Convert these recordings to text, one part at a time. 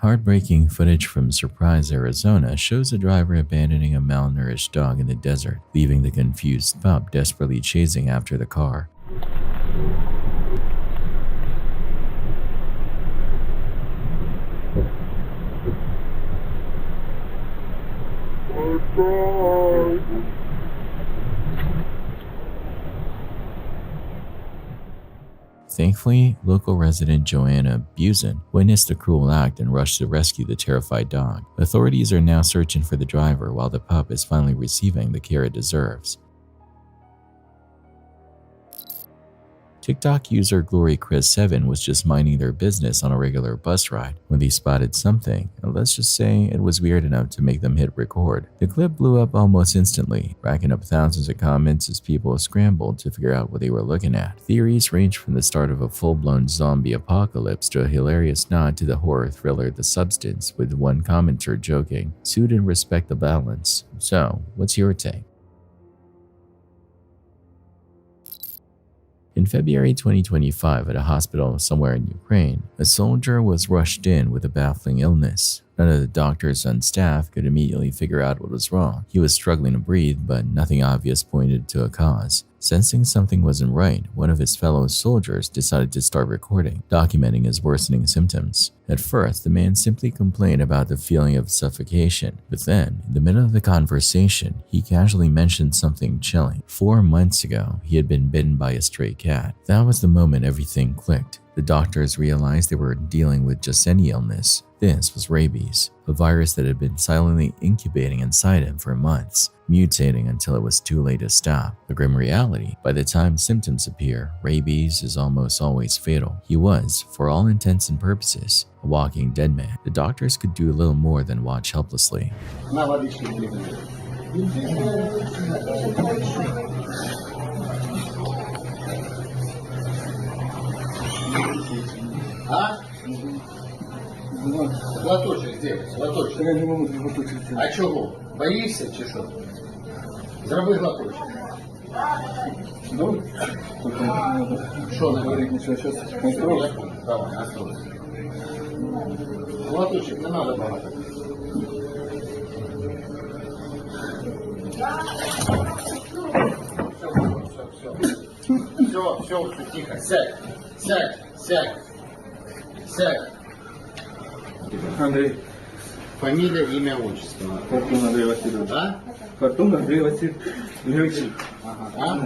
Heartbreaking footage from Surprise, Arizona shows a driver abandoning a malnourished dog in the desert, leaving the confused pup desperately chasing after the car. Thankfully, local resident Joanna Busen witnessed the cruel act and rushed to rescue the terrified dog. Authorities are now searching for the driver while the pup is finally receiving the care it deserves. TikTok user GloryChris7 was just minding their business on a regular bus ride when they spotted something, and let's just say it was weird enough to make them hit record. The clip blew up almost instantly, racking up thousands of comments as people scrambled to figure out what they were looking at. Theories range from the start of a full-blown zombie apocalypse to a hilarious nod to the horror thriller The Substance, with one commenter joking, "Suit and respect the balance." So, what's your take? In February 2025, at a hospital somewhere in Ukraine, a soldier was rushed in with a baffling illness. None of the doctors on staff could immediately figure out what was wrong. He was struggling to breathe, but nothing obvious pointed to a cause. Sensing something wasn't right, one of his fellow soldiers decided to start recording, documenting his worsening symptoms. At first, the man simply complained about the feeling of suffocation, but then, in the middle of the conversation, he casually mentioned something chilling. 4 months ago, he had been bitten by a stray cat. That was the moment everything clicked. The doctors realized they were dealing with just any illness. This was rabies, a virus that had been silently incubating inside him for months, mutating until it was too late to stop. The grim reality, by the time symptoms appear, rabies is almost always fatal. He was, for all intents and purposes, a walking dead man. The doctors could do little more than watch helplessly. Лоточек сделай, лоточек. Я не можу глоточек. А чого? Боїшся чи що? Зроби глоточек. Ну, Що не говорить нічого, зараз контроль. Давай, настрой. Глоточек, не надо багато. Все, тихо, сядь. Андрей. Фамилия, имя, отчество. Фортун Андрей Васильевич. А? Фортун Андрей Васильевич. А?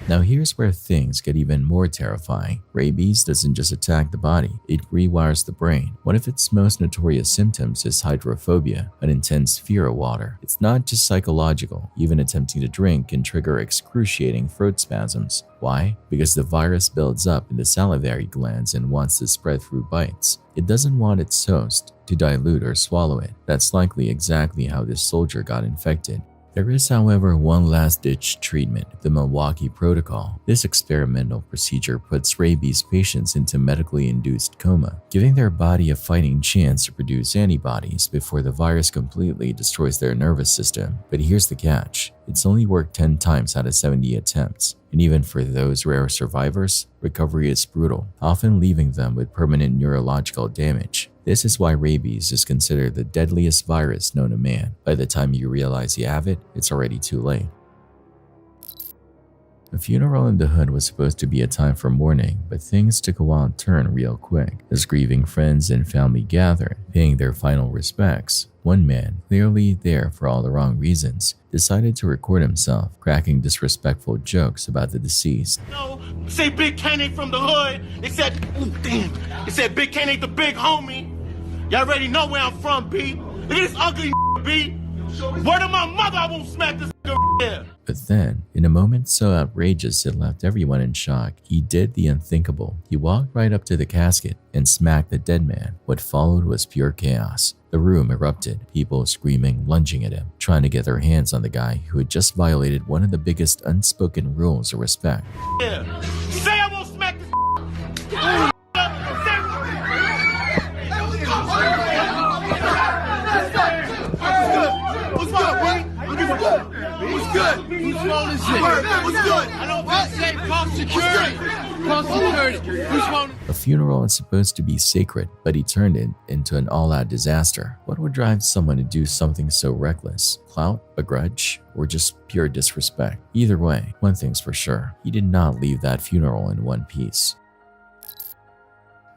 Now here's where things get even more terrifying. Rabies doesn't just attack the body, it rewires the brain. One of its most notorious symptoms is hydrophobia, an intense fear of water. It's not just psychological, even attempting to drink can trigger excruciating throat spasms. Why? Because the virus builds up in the salivary glands and wants to spread through bites. It doesn't want its host to dilute or swallow it. That's likely exactly how this soldier got infected. There is, however, one last-ditch treatment, the Milwaukee Protocol. This experimental procedure puts rabies patients into medically induced coma, giving their body a fighting chance to produce antibodies before the virus completely destroys their nervous system. But here's the catch. It's only worked 10 times out of 70 attempts. And even for those rare survivors, recovery is brutal, often leaving them with permanent neurological damage. This is why rabies is considered the deadliest virus known to man. By the time you realize you have it, it's already too late. A funeral in the hood was supposed to be a time for mourning, but things took a wild turn real quick. As grieving friends and family gathered, paying their final respects, one man, clearly there for all the wrong reasons, decided to record himself, cracking disrespectful jokes about the deceased. No, say Big Ken ain't from the hood. They said, ooh, damn. They said Big Ken ain't the big homie. Y'all already know where I'm from, B. Look at this ugly B. Word of my mother, I won't smack this here. But then, in a moment so outrageous it left everyone in shock, he did the unthinkable. He walked right up to the casket and smacked the dead man. What followed was pure chaos. The room erupted, people screaming, lunging at him, trying to get their hands on the guy who had just violated one of the biggest unspoken rules of respect. Yeah. Say I won't smack this. What's up, B? What's good? Who's phone is it? What's good? I don't feel safe. Call security. Call security. Who's phone? A funeral is supposed to be sacred, but he turned it into an all-out disaster. What would drive someone to do something so reckless? Clout, a grudge, or just pure disrespect? Either way, one thing's for sure, he did not leave that funeral in one piece.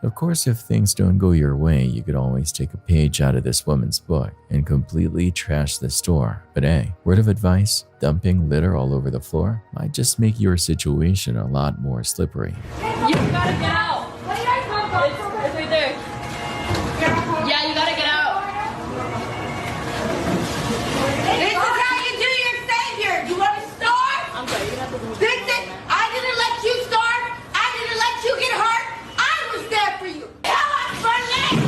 Of course, if things don't go your way, you could always take a page out of this woman's book and completely trash the store. But hey, word of advice, dumping litter all over the floor might just make your situation a lot more slippery. You gotta get out. What did I talk about? It's right there. Yeah, you gotta get out. This is how you do your savior. You want to starve? I'm sorry, you're gonna have to do This is, I didn't let you starve. I didn't let you get hurt. I was there for you. Get off my land.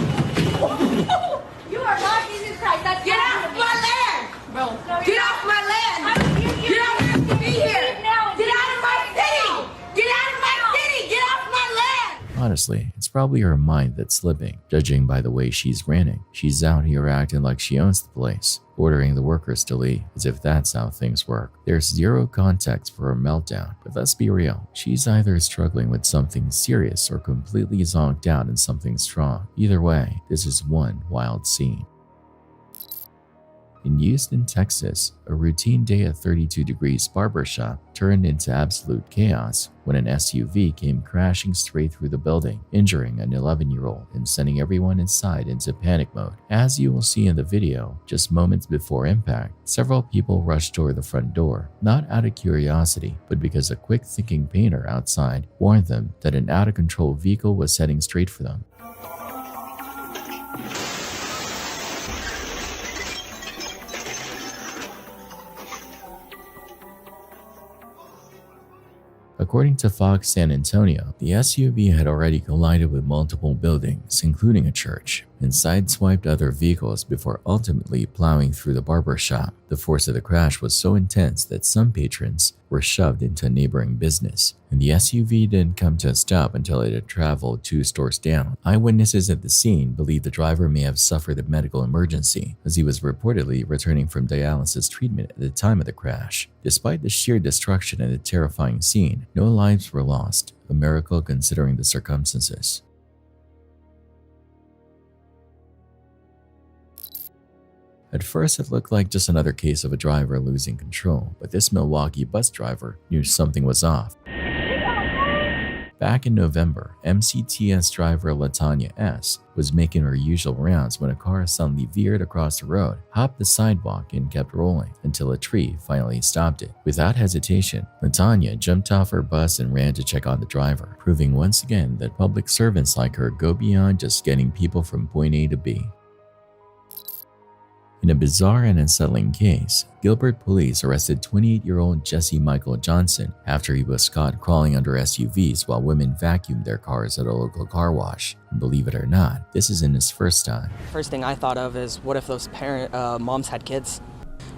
You are not Jesus Christ. That's Get off my land. bro. Get off my land. You don't have to be here. Get out of my city. Get out of my city. Get off my land. Honestly, it's probably her mind that's slipping, judging by the way she's ranting. She's out here acting like she owns the place, ordering the workers to leave, as if that's how things work. There's zero context for her meltdown, but let's be real, she's either struggling with something serious or completely zonked out in something strong. Either way, this is one wild scene. In Houston, Texas, a routine day at 32 Degrees barbershop turned into absolute chaos when an SUV came crashing straight through the building, injuring an 11-year-old and sending everyone inside into panic mode. As you will see in the video, just moments before impact, several people rushed toward the front door, not out of curiosity, but because a quick-thinking painter outside warned them that an out-of-control vehicle was heading straight for them. According to Fox San Antonio, the SUV had already collided with multiple buildings, including a church, and sideswiped other vehicles before ultimately plowing through the barber shop. The force of the crash was so intense that some patrons were shoved into a neighboring business, and the SUV didn't come to a stop until it had traveled 2 stores down. Eyewitnesses at the scene believe the driver may have suffered a medical emergency, as he was reportedly returning from dialysis treatment at the time of the crash. Despite the sheer destruction and the terrifying scene, no lives were lost, a miracle considering the circumstances. At first, it looked like just another case of a driver losing control, but this Milwaukee bus driver knew something was off. Back in November, MCTS driver LaTanya S. was making her usual rounds when a car suddenly veered across the road, hopped the sidewalk, and kept rolling until a tree finally stopped it. Without hesitation, LaTanya jumped off her bus and ran to check on the driver, proving once again that public servants like her go beyond just getting people from point A to B. In a bizarre and unsettling case, Gilbert police arrested 28-year-old Jesse Michael Johnson after he was caught crawling under SUVs while women vacuumed their cars at a local car wash. And believe it or not, this isn't his first time. First thing I thought of is, what if those moms had kids?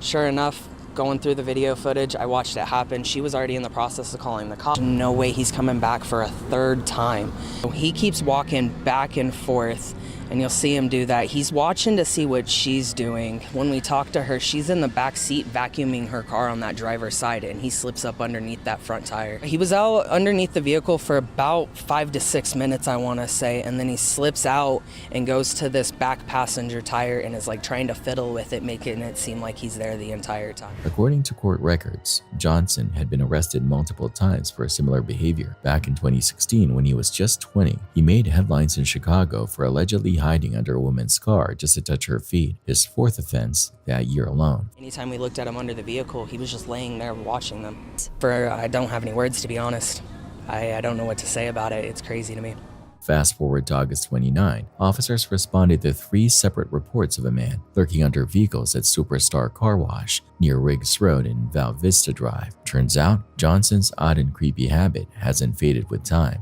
Sure enough, going through the video footage, I watched it happen. She was already in the process of calling the cops. No way he's coming back for a 3rd time. He keeps walking back and forth, and you'll see him do that. He's watching to see what she's doing. When we talk to her, she's in the back seat vacuuming her car on that driver's side, and he slips up underneath that front tire. He was out underneath the vehicle for about 5 to 6 minutes, I want to say, and then he slips out and goes to this back passenger tire and is like trying to fiddle with it, making it seem like he's there the entire time. According to court records, Johnson had been arrested multiple times for similar behavior. Back in 2016, when he was just 20, he made headlines in Chicago for allegedly hiding under a woman's car just to touch her feet, his 4th offense that year alone. Anytime we looked at him under the vehicle, he was just laying there watching them. I don't have any words, to be honest. I don't know what to say about it. It's crazy to me. Fast forward to August 29, officers responded to 3 separate reports of a man lurking under vehicles at Superstar Car Wash near Riggs Road and Val Vista Drive. Turns out, Johnson's odd and creepy habit hasn't faded with time.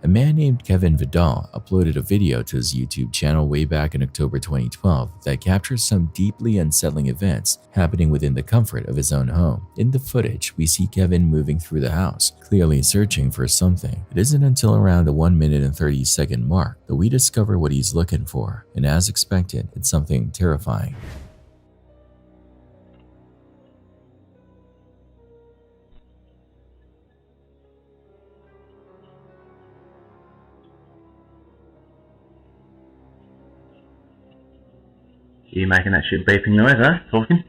A man named Kevin Vidal uploaded a video to his YouTube channel way back in October 2012 that captures some deeply unsettling events happening within the comfort of his own home. In the footage, we see Kevin moving through the house, clearly searching for something. It isn't until around the 1 minute and 30-second mark that we discover what he's looking for, and as expected, it's something terrifying. You making that shit beeping noise, huh? Talking?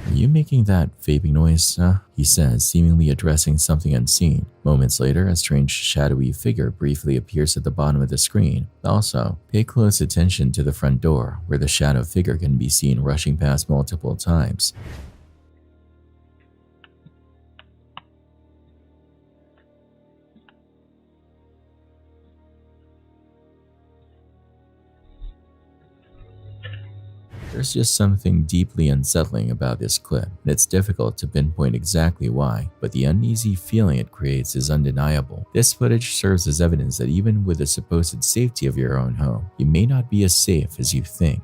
Are you making that vaping noise, huh? He says, seemingly addressing something unseen. Moments later, a strange shadowy figure briefly appears at the bottom of the screen. Also, pay close attention to the front door, where the shadow figure can be seen rushing past multiple times. There's just something deeply unsettling about this clip, and it's difficult to pinpoint exactly why, but the uneasy feeling it creates is undeniable. This footage serves as evidence that even with the supposed safety of your own home, you may not be as safe as you think.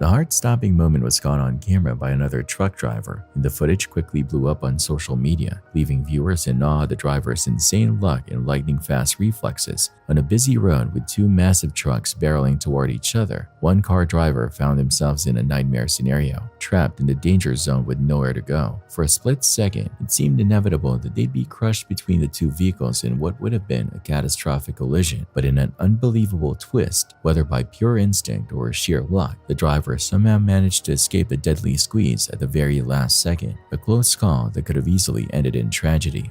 The heart-stopping moment was caught on camera by another truck driver, and the footage quickly blew up on social media, leaving viewers in awe of the driver's insane luck and lightning-fast reflexes. On a busy road with two massive trucks barreling toward each other, one car driver found themselves in a nightmare scenario, trapped in the danger zone with nowhere to go. For a split second, it seemed inevitable that they'd be crushed between the two vehicles in what would have been a catastrophic collision, but in an unbelievable twist, whether by pure instinct or sheer luck, the driver somehow managed to escape a deadly squeeze at the very last second, a close call that could have easily ended in tragedy.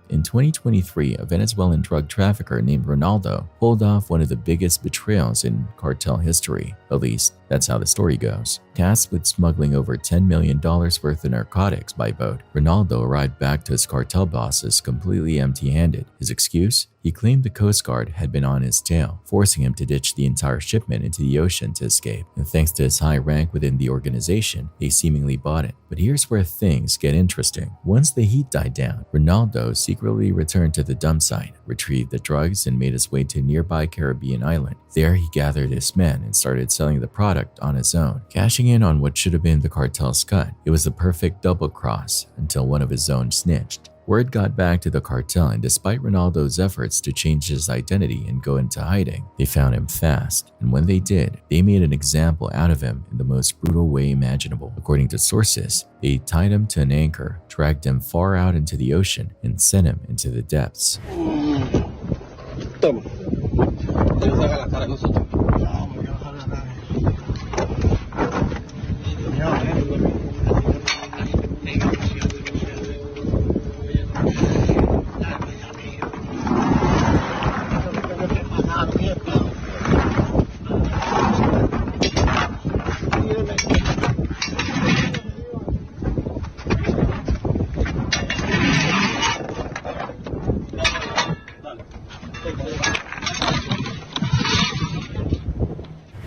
In 2023, a Venezuelan drug trafficker named Ronaldo pulled off one of the biggest betrayals in cartel history. At least, that's how the story goes. Tasked with smuggling over $10 million worth of narcotics by boat, Ronaldo arrived back to his cartel bosses completely empty-handed. His excuse? He claimed the Coast Guard had been on his tail, forcing him to ditch the entire shipment into the ocean to escape. And thanks to his high rank within the organization, they seemingly bought it. But here's where things get interesting. Once the heat died down, Ronaldo secretly returned to the dump site, retrieved the drugs, and made his way to a nearby Caribbean island. There, he gathered his men and started selling the product on his own, cashing in on what should have been the cartel's cut. It was the perfect double cross until one of his own snitched. Word got back to the cartel, and despite Ronaldo's efforts to change his identity and go into hiding, they found him fast. And when they did, they made an example out of him in the most brutal way imaginable. According to sources, they tied him to an anchor, dragged him far out into the ocean, and sent him into the depths.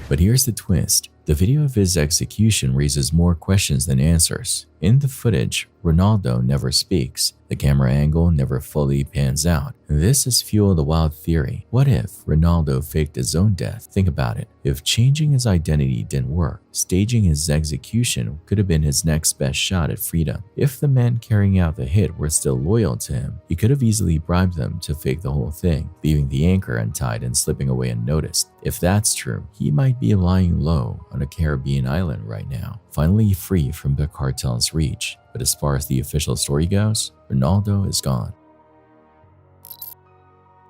But here's the twist. The video of his execution raises more questions than answers. In the footage, Ronaldo never speaks. The camera angle never fully pans out. This has fueled a wild theory. What if Ronaldo faked his own death? Think about it. If changing his identity didn't work, staging his execution could have been his next best shot at freedom. If the men carrying out the hit were still loyal to him, he could have easily bribed them to fake the whole thing, leaving the anchor untied and slipping away unnoticed. If that's true, he might be lying low on a Caribbean island right now, finally free from the cartel's reach. But as far as the official story goes, Ronaldo is gone.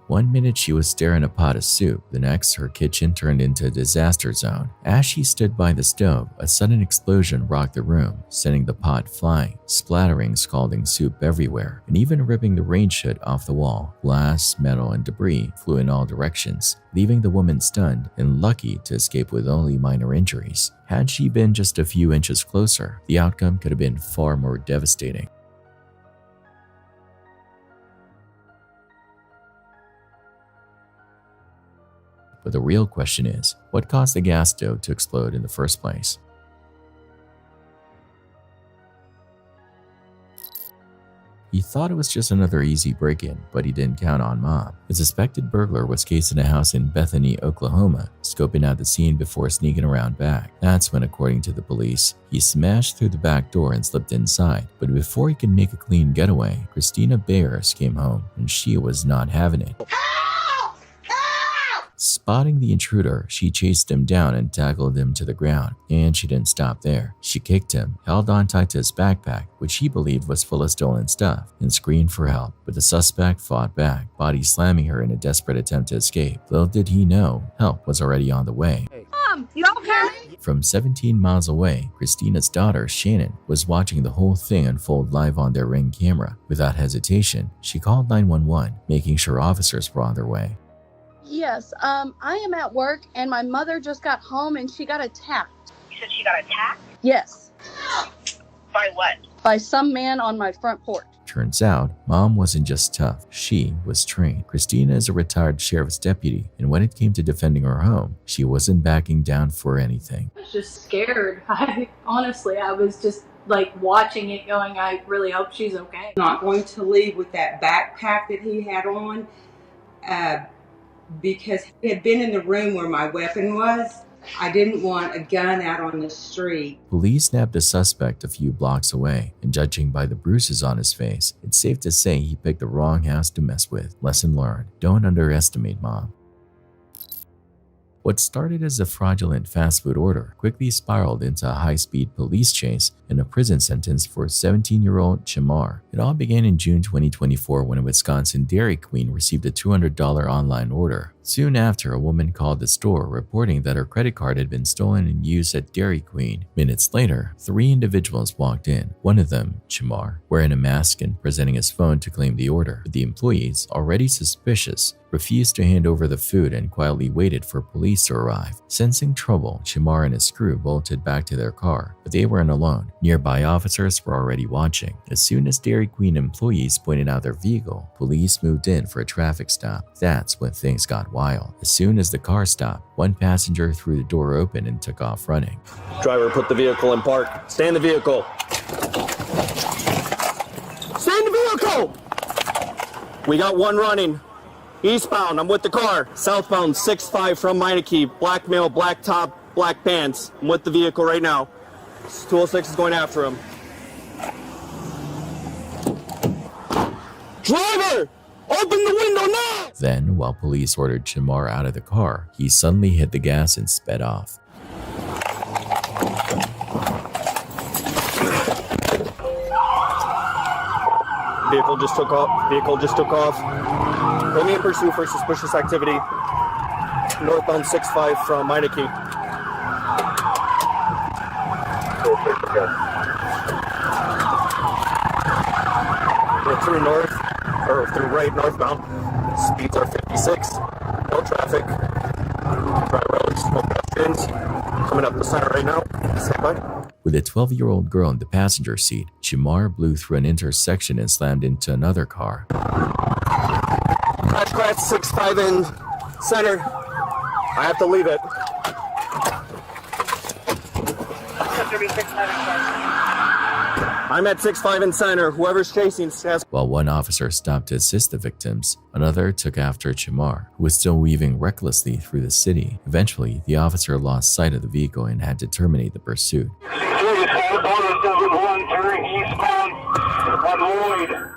1 minute she was stirring a pot of soup, the next her kitchen turned into a disaster zone. As she stood by the stove, a sudden explosion rocked the room, sending the pot flying, splattering scalding soup everywhere, and even ripping the range hood off the wall. Glass, metal, and debris flew in all directions, leaving the woman stunned and lucky to escape with only minor injuries. Had she been just a few inches closer, the outcome could have been far more devastating. But the real question is, what caused the gas stove to explode in the first place? You thought it was just another easy break-in, but he didn't count on Mom. The suspected burglar was cased in a house in Bethany, Oklahoma, scoping out the scene before sneaking around back. That's when, according to the police, he smashed through the back door and slipped inside. But before he could make a clean getaway, Christina Bayers came home, and she was not having it. Spotting the intruder, she chased him down and tackled him to the ground, and she didn't stop there. She kicked him, held on tight to his backpack, which he believed was full of stolen stuff, and screamed for help. But the suspect fought back, body slamming her in a desperate attempt to escape. Little did he know, help was already on the way. Mom, you okay? From 17 miles away, Christina's daughter, Shannon, was watching the whole thing unfold live on their Ring camera. Without hesitation, she called 911, making sure officers were on their way. Yes, I am at work and my mother just got home and she got attacked. You said she got attacked? Yes. By what? By some man on my front porch. Turns out, Mom wasn't just tough, she was trained. Christina is a retired sheriff's deputy, and when it came to defending her home, she wasn't backing down for anything. I was just scared. Honestly, I was just like watching it going, I really hope she's okay. Not going to leave with that backpack that he had on. Because he had been in the room where my weapon was. I didn't want a gun out on the street. Police nabbed the suspect a few blocks away, and judging by the bruises on his face, it's safe to say he picked the wrong house to mess with. Lesson learned, don't underestimate Mom. What started as a fraudulent fast food order quickly spiraled into a high-speed police chase and a prison sentence for 17-year-old Chamar. It all began in June 2024 when a Wisconsin Dairy Queen received a $200 online order. Soon after, a woman called the store reporting that her credit card had been stolen and used at Dairy Queen. Minutes later, 3 individuals walked in. One of them, Chamar, wearing a mask and presenting his phone to claim the order. But the employees, already suspicious, refused to hand over the food and quietly waited for police to arrive. Sensing trouble, Chamar and his crew bolted back to their car, but they weren't alone. Nearby officers were already watching. As soon as Dairy Queen employees pointed out their vehicle, police moved in for a traffic stop. That's when things got wild. As soon as the car stopped, one passenger threw the door open and took off running. Driver, put the vehicle in park. Stay in the vehicle. Stay in the vehicle! We got one running. Eastbound, I'm with the car. Southbound, 6-5 from MYUU. Black male, black top, black pants. I'm with the vehicle right now. 206 is going after him. Driver! Open the window now! Then, while police ordered Chamar out of the car, he suddenly hit the gas and sped off. Vehicle just took off. Put me in pursuit for suspicious activity. Northbound 6-5 from MYUU. We're through north, or through right northbound. Speeds are 56. No traffic. Driver release, no questions. Coming up the center right now. Stand by. With a 12-year-old girl in the passenger seat, Chamar blew through an intersection and slammed into another car. Crash 6-5 in center. I have to leave it. I'm at 6-5 in center. Whoever's chasing has... While one officer stopped to assist the victims, another took after Chamar, who was still weaving recklessly through the city. Eventually, the officer lost sight of the vehicle and had to terminate the pursuit.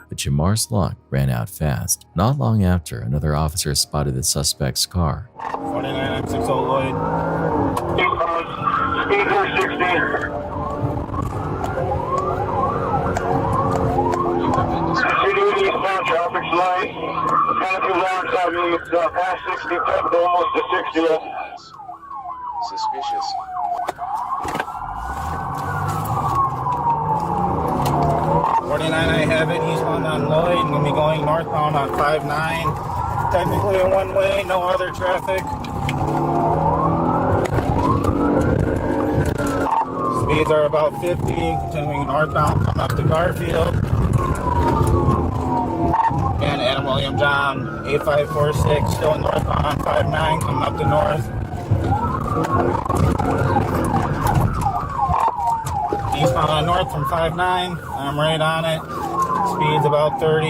But Chamar's luck ran out fast. Not long after, another officer spotted the suspect's car. 4960 Lloyd. Speed 460. Eastbound traffic's light. Kind of too long, so it's past 60, almost to 60. Suspicious. I have it eastbound on Lloyd. I'm going to be going northbound on 59. Technically a one-way, no other traffic. Speeds are about 50, continuing northbound, coming up to Garfield. And Adam William John, 8546, still northbound on 59, coming up to north. Eastbound on north from 59, I'm right on it. Speed's about 30.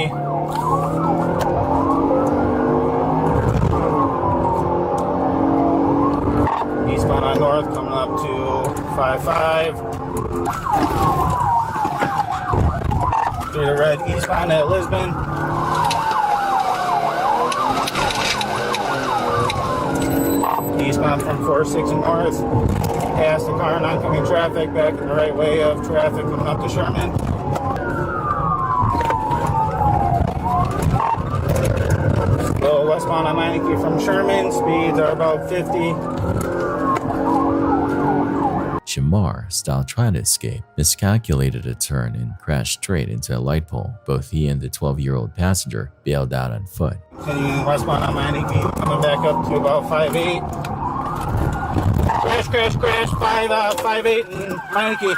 Eastbound on North coming up to 55. Through the red eastbound at Lisbon. Eastbound from 46 and North. Past the car and oncoming traffic, back in the right way of traffic coming up to Sherman. Go westbound on Meineke from Sherman, speeds are about 50. Shamar, style trying to escape, miscalculated a turn and crashed straight into a light pole. Both he and the 12-year-old passenger bailed out on foot. Continuing westbound on Meineke, coming back up to about 58. Crash, 58 in Meineke.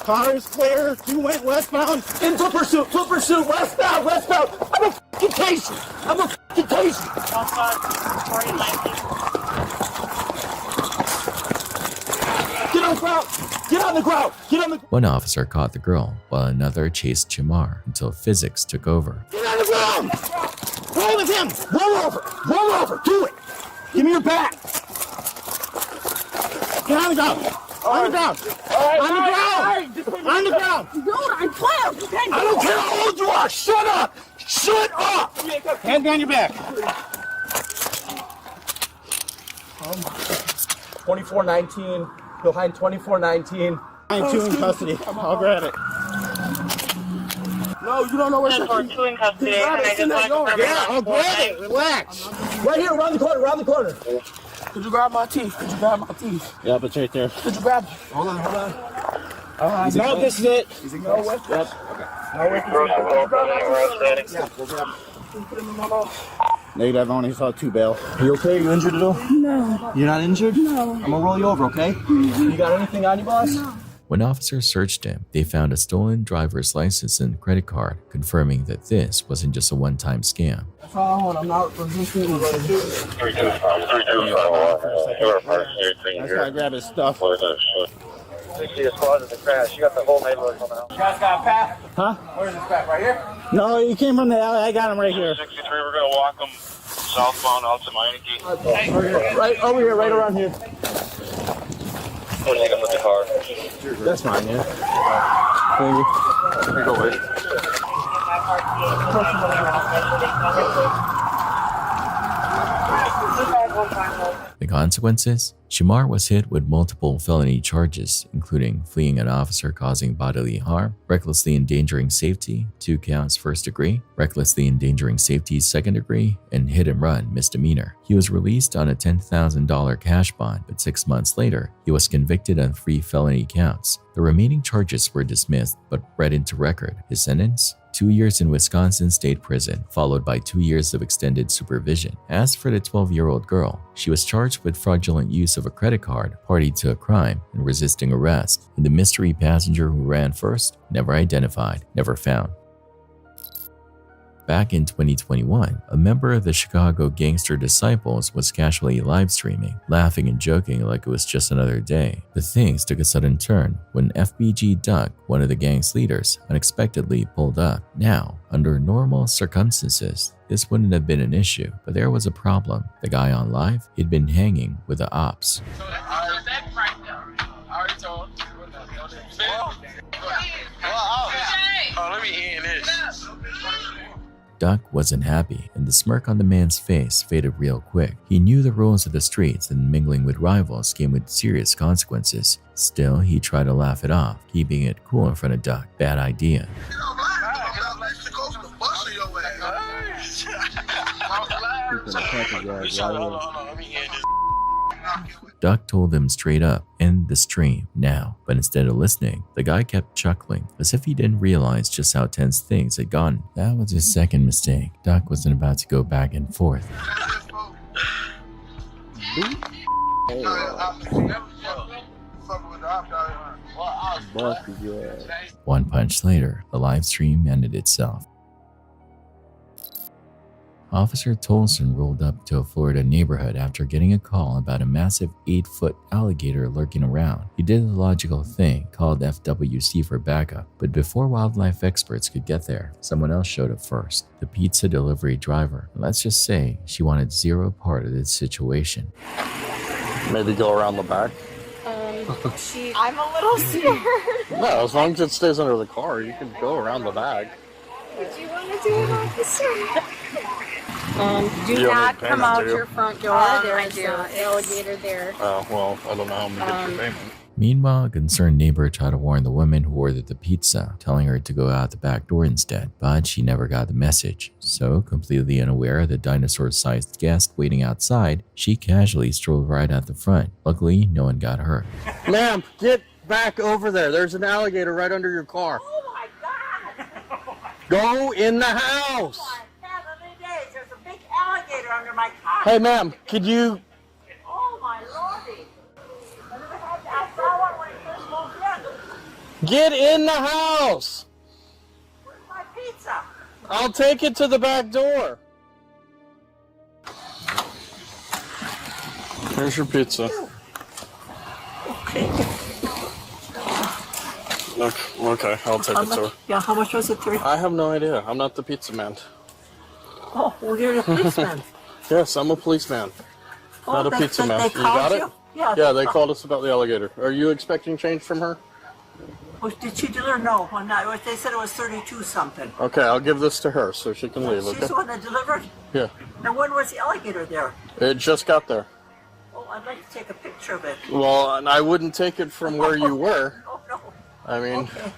Car is clear. You went westbound. Into pursuit, westbound. I'm a fucking patient. Get on the ground. One officer caught the girl, while another chased Shamar until physics took over. Get on the ground. Roll with him. Roll over. Do it. Give me your back. Get on the ground. On the ground. Dude, I'm 12. I don't care how old you are. Shut up. Hand behind your back. 2419. Behind 2419. 9-2 in custody. I'll grab it. No, you don't know where Or two in custody. Yeah, I'll grab it. Relax. Right here, around the corner. Could you grab my teeth? Yeah, it's right there. Could you grab? Hold on. No, this is it. No, what? Yep. Negative, I only saw 2 bail. Are you okay? You injured at all? No. You're not injured? No. I'm gonna roll you over, okay? You got anything on you, boss? No. When officers searched him, they found a stolen driver's license and credit card, confirming that this wasn't just a one-time scam. That's all I want. I'm not resisting. I gotta grab his stuff. 60 squad in the crash. You got the whole neighborhood coming out. You guys got a path? Huh? Where's this path? Right here? No, he came from the alley. I got him right here. 63, we're going to walk them southbound out to Meineke. Right over here, right around here. We'll take them with the car. That's fine, yeah. Thank you. Here, go away. The consequences? Shamar was hit with multiple felony charges, including fleeing an officer causing bodily harm, recklessly endangering safety, 2 counts first degree, recklessly endangering safety second degree, and hit and run misdemeanor. He was released on a $10,000 cash bond, but 6 months later, he was convicted on 3 felony counts. The remaining charges were dismissed but read into record. His sentence? 2 years in Wisconsin State Prison, followed by 2 years of extended supervision. As for the 12-year-old girl, she was charged with fraudulent use of a credit card, party to a crime, and resisting arrest. And the mystery passenger who ran first, never identified, never found. Back in 2021, a member of the Chicago Gangster Disciples was casually live streaming, laughing and joking like it was just another day. But things took a sudden turn when FBG Duck, one of the gang's leaders, unexpectedly pulled up. Now, under normal circumstances, this wouldn't have been an issue, but there was a problem. The guy on live, he'd been hanging with the ops. Let me end this. Duck wasn't happy, and the smirk on the man's face faded real quick. He knew the rules of the streets, and mingling with rivals came with serious consequences. Still, he tried to laugh it off, keeping it cool in front of Duck. Bad idea. Duck told him straight up, end the stream now, but instead of listening, the guy kept chuckling, as if he didn't realize just how tense things had gotten. That was his second mistake. Duck wasn't about to go back and forth. One punch later, the live stream ended itself. Officer Tolson rolled up to a Florida neighborhood after getting a call about a massive 8-foot alligator lurking around. He did the logical thing, called FWC for backup, but before wildlife experts could get there, someone else showed up first, the pizza delivery driver. And let's just say she wanted zero part of this situation. Maybe go around the back? I'm a little scared. No, as long as it stays under the car, you can go around the back. Would you want to do it, officer? Do not come out your front door. There's an alligator there. Oh, well, I don't know how I'm going to get your payment. Meanwhile, a concerned neighbor tried to warn the woman who ordered the pizza, telling her to go out the back door instead, but she never got the message. So, completely unaware of the dinosaur-sized guest waiting outside, she casually strolled right out the front. Luckily, no one got hurt. Ma'am, get back over there. There's an alligator right under your car. Oh my God! Go in the house. There's a big alligator under my car. Hey, ma'am, could you... Oh my lordy! I saw one when it first moved in. Get in the house. Where's my pizza? I'll take it to the back door. Here's your pizza. Okay. Okay, I'll take it to her. Yeah, how much was it? I have no idea. I'm not the pizza man. Oh, well, you're a policeman. Yes, I'm a policeman. Not a pizza man. They You got called it? you? Yeah, they called us about the alligator. Are you expecting change from her? Well, did she deliver? No, I'm not. They said it was 32 something. Okay, I'll give this to her so she can leave, She's okay? the one that delivered? Yeah. And when was the alligator there? It just got there. Oh, I'd like to take a picture of it. Well, and I wouldn't take it from where you were. Oh, no. I mean... Okay.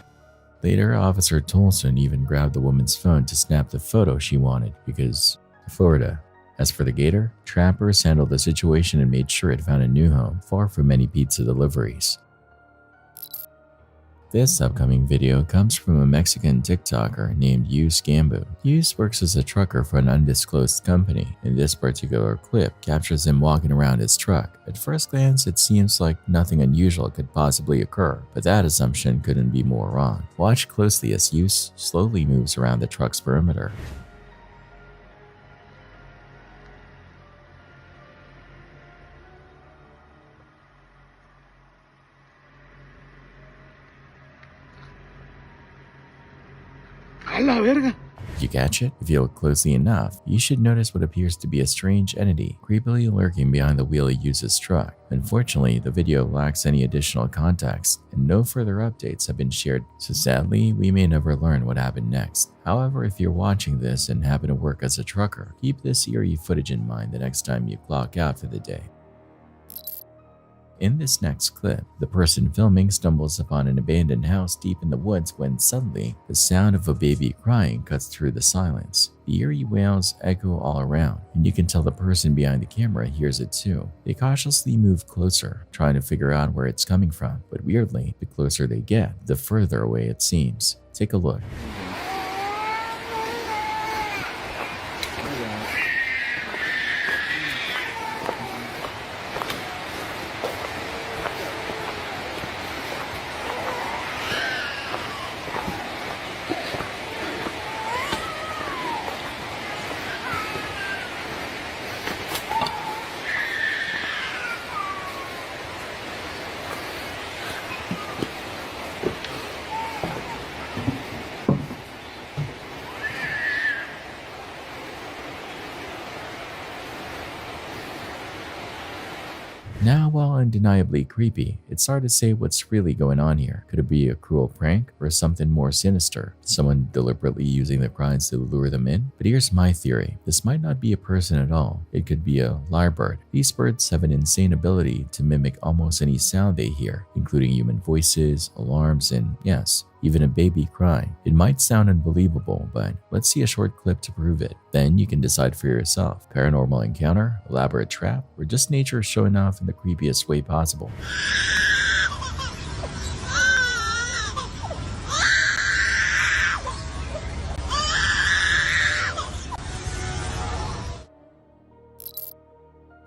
Later, Officer Tolson even grabbed the woman's phone to snap the photo she wanted, because Florida. As for the gator, trappers handled the situation and made sure it found a new home, far from any pizza deliveries. This upcoming video comes from a Mexican TikToker named MYUU. MYUU works as a trucker for an undisclosed company, and this particular clip captures him walking around his truck. At first glance, it seems like nothing unusual could possibly occur, but that assumption couldn't be more wrong. Watch closely as MYUU slowly moves around the truck's perimeter. If you catch it, if you look closely enough, you should notice what appears to be a strange entity creepily lurking behind the wheel he uses truck. Unfortunately, the video lacks any additional context, and no further updates have been shared, so sadly, we may never learn what happened next. However, if you're watching this and happen to work as a trucker, keep this eerie footage in mind the next time you clock out for the day. In this next clip, the person filming stumbles upon an abandoned house deep in the woods when suddenly, the sound of a baby crying cuts through the silence. The eerie wails echo all around, and you can tell the person behind the camera hears it too. They cautiously move closer, trying to figure out where it's coming from, but weirdly, the closer they get, the further away it seems. Take a look. Now, while undeniably creepy, it's hard to say what's really going on here. Could it be a cruel prank or something more sinister? Someone deliberately using the cries to lure them in? But here's my theory. This might not be a person at all. It could be a lyrebird. These birds have an insane ability to mimic almost any sound they hear, including human voices, alarms, and yes, even a baby crying. It might sound unbelievable, but let's see a short clip to prove it. Then you can decide for yourself. Paranormal encounter, elaborate trap, or just nature showing off in the creepiest way possible.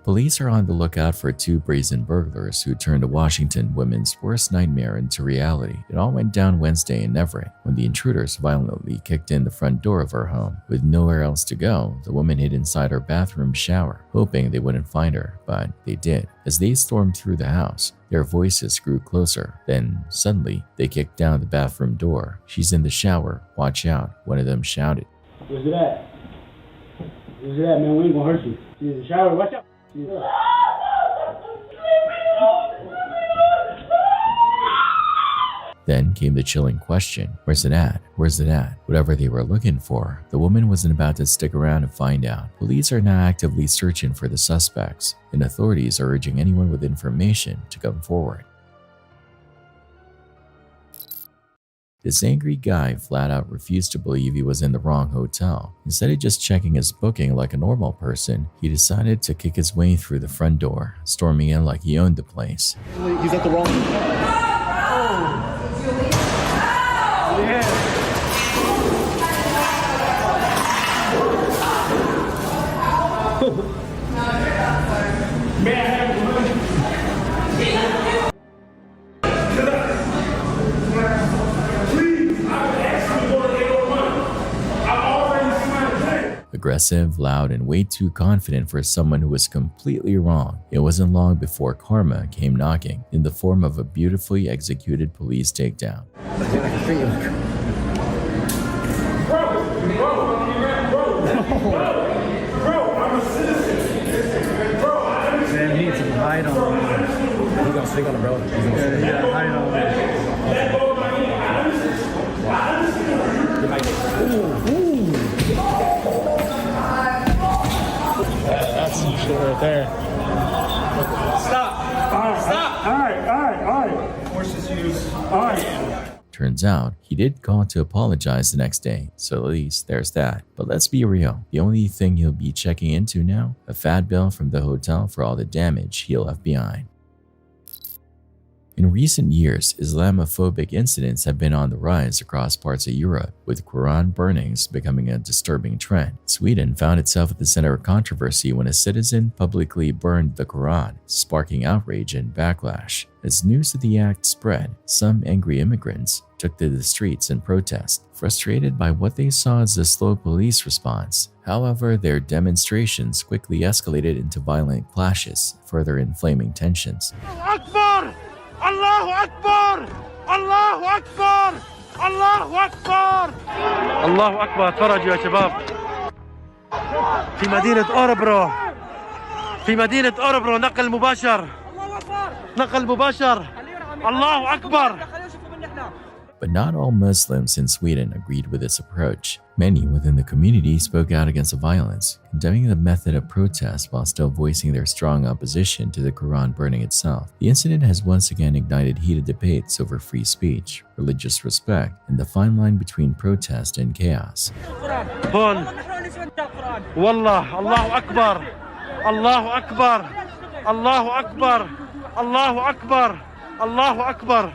Police are on the lookout for two brazen burglars who turned a Washington woman's worst nightmare into reality. It all went down Wednesday in Everett when the intruders violently kicked in the front door of her home. With nowhere else to go, the woman hid inside her bathroom shower, hoping they wouldn't find her, but they did. As they stormed through the house, their voices grew closer. Then, suddenly, they kicked down the bathroom door. "She's in the shower. Watch out," one of them shouted. Where's it at? Where's it at, man? We ain't gonna hurt you. She's in the shower. Watch out. Then came the chilling question, where's it at? Where's it at? Whatever they were looking for, the woman wasn't about to stick around to find out. Police are now actively searching for the suspects, and authorities are urging anyone with information to come forward. This angry guy flat out refused to believe he was in the wrong hotel. Instead of just checking his booking like a normal person, he decided to kick his way through the front door, storming in like he owned the place. He's at the wrong. Aggressive, loud, and way too confident for someone who was completely wrong. It wasn't long before karma came knocking in the form of a beautifully executed police takedown. Man, he needs to hide on. He's gonna stick on the bro. He's gonna hide on. That's some shit right there. Stop! Stop! All right. Force is used. All right. Turns out, he did call to apologize the next day, so at least there's that. But let's be real, the only thing he'll be checking into now? A fat bill from the hotel for all the damage he left behind. In recent years, Islamophobic incidents have been on the rise across parts of Europe, with Quran burnings becoming a disturbing trend. Sweden found itself at the center of controversy when a citizen publicly burned the Quran, sparking outrage and backlash. As news of the act spread, some angry immigrants took to the streets in protest, frustrated by what they saw as a slow police response. However, their demonstrations quickly escalated into violent clashes, further inflaming tensions. Akbar! Allahu Akbar! Allahu Akbar! Allahu Akbar! الله أكبر. تفرجوا يا شباب في مدينة أوربرو، في مدينة أوربرو نقل مباشر الله أكبر. But not all Muslims in Sweden agreed with this approach. Many within the community spoke out against the violence, condemning the method of protest while still voicing their strong opposition to the Quran burning itself. The incident has once again ignited heated debates over free speech, religious respect, and the fine line between protest and chaos. هون والله الله أكبر الله أكبر الله أكبر الله أكبر الله أكبر.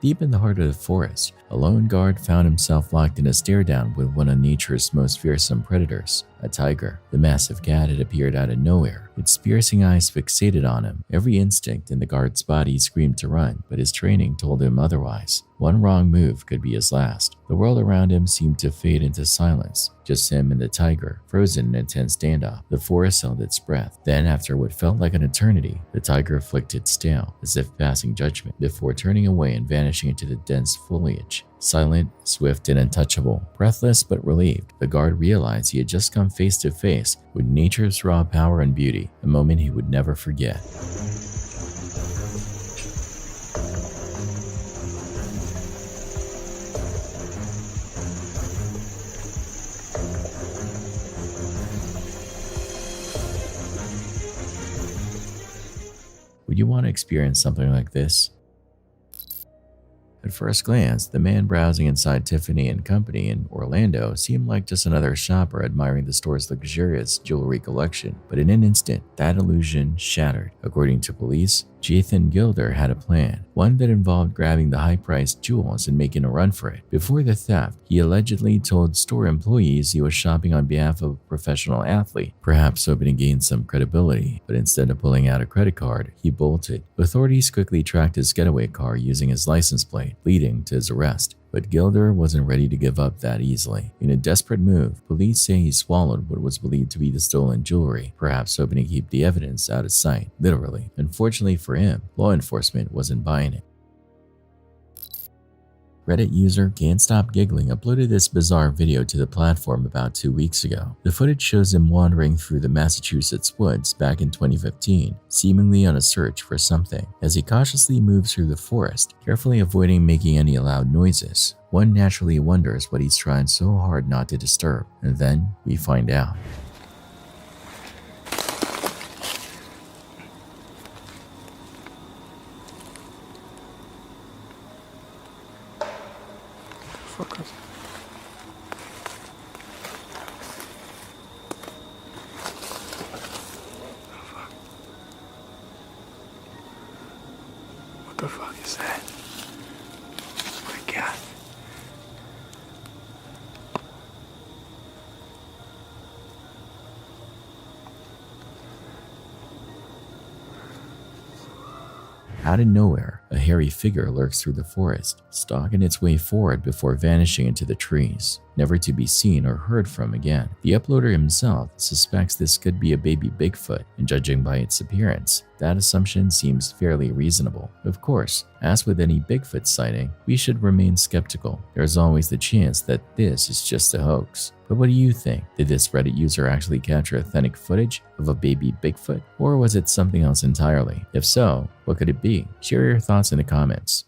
Deep in the heart of the forest, a lone guard found himself locked in a stare-down with one of nature's most fearsome predators, a tiger. The massive cat had appeared out of nowhere, its piercing eyes fixated on him. Every instinct in the guard's body screamed to run, but his training told him otherwise. One wrong move could be his last. The world around him seemed to fade into silence, just him and the tiger, frozen in an intense standoff. The forest held its breath. Then, after what felt like an eternity, the tiger flicked its tail, as if passing judgment, before turning away and vanishing into the dense foliage. Silent, swift, and untouchable. Breathless but relieved, the guard realized he had just come face to face with nature's raw power and beauty, a moment he would never forget. Would you want to experience something like this? At first glance, the man browsing inside Tiffany & Company in Orlando seemed like just another shopper admiring the store's luxurious jewelry collection, but in an instant, that illusion shattered. According to police, Jathan Gilder had a plan, one that involved grabbing the high-priced jewels and making a run for it. Before the theft, he allegedly told store employees he was shopping on behalf of a professional athlete, perhaps hoping to gain some credibility, but instead of pulling out a credit card, he bolted. Authorities quickly tracked his getaway car using his license plate, leading to his arrest. But Gilder wasn't ready to give up that easily. In a desperate move, police say he swallowed what was believed to be the stolen jewelry, perhaps hoping to keep the evidence out of sight, literally. Unfortunately for him, law enforcement wasn't buying it. Reddit user Can't Stop Giggling uploaded this bizarre video to the platform about 2 weeks ago. The footage shows him wandering through the Massachusetts woods back in 2015, seemingly on a search for something. As he cautiously moves through the forest, carefully avoiding making any loud noises, one naturally wonders what he's trying so hard not to disturb, and then we find out. Focus. What the fuck is that? Oh my God. Out of nowhere, a hairy figure lurks through the forest, stalking its way forward before vanishing into the trees, never to be seen or heard from again. The uploader himself suspects this could be a baby Bigfoot, and judging by its appearance, that assumption seems fairly reasonable. Of course, as with any Bigfoot sighting, we should remain skeptical. There's always the chance that this is just a hoax. But what do you think? Did this Reddit user actually capture authentic footage of a baby Bigfoot? Or was it something else entirely? If so, what could it be? Share your thoughts in the comments.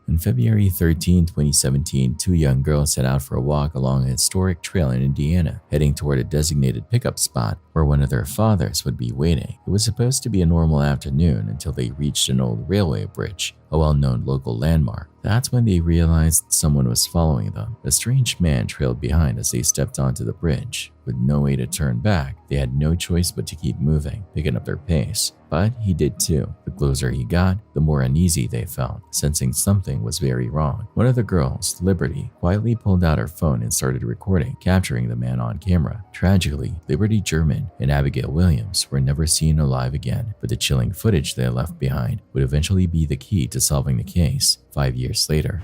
On February 13, 2017, two young girls set out for a walk along a historic trail in Indiana, heading toward a designated pickup spot where one of their fathers would be waiting. It was supposed to be a normal afternoon until they reached an old railway bridge, a well-known local landmark. That's when they realized someone was following them. A strange man trailed behind as they stepped onto the bridge. With no way to turn back, they had no choice but to keep moving, picking up their pace. But he did too. The closer he got, the more uneasy they felt, sensing something was very wrong. One of the girls, Liberty, quietly pulled out her phone and started recording, capturing the man on camera. Tragically, Liberty German and Abigail Williams were never seen alive again, but the chilling footage they left behind would eventually be the key to solving the case 5 years later.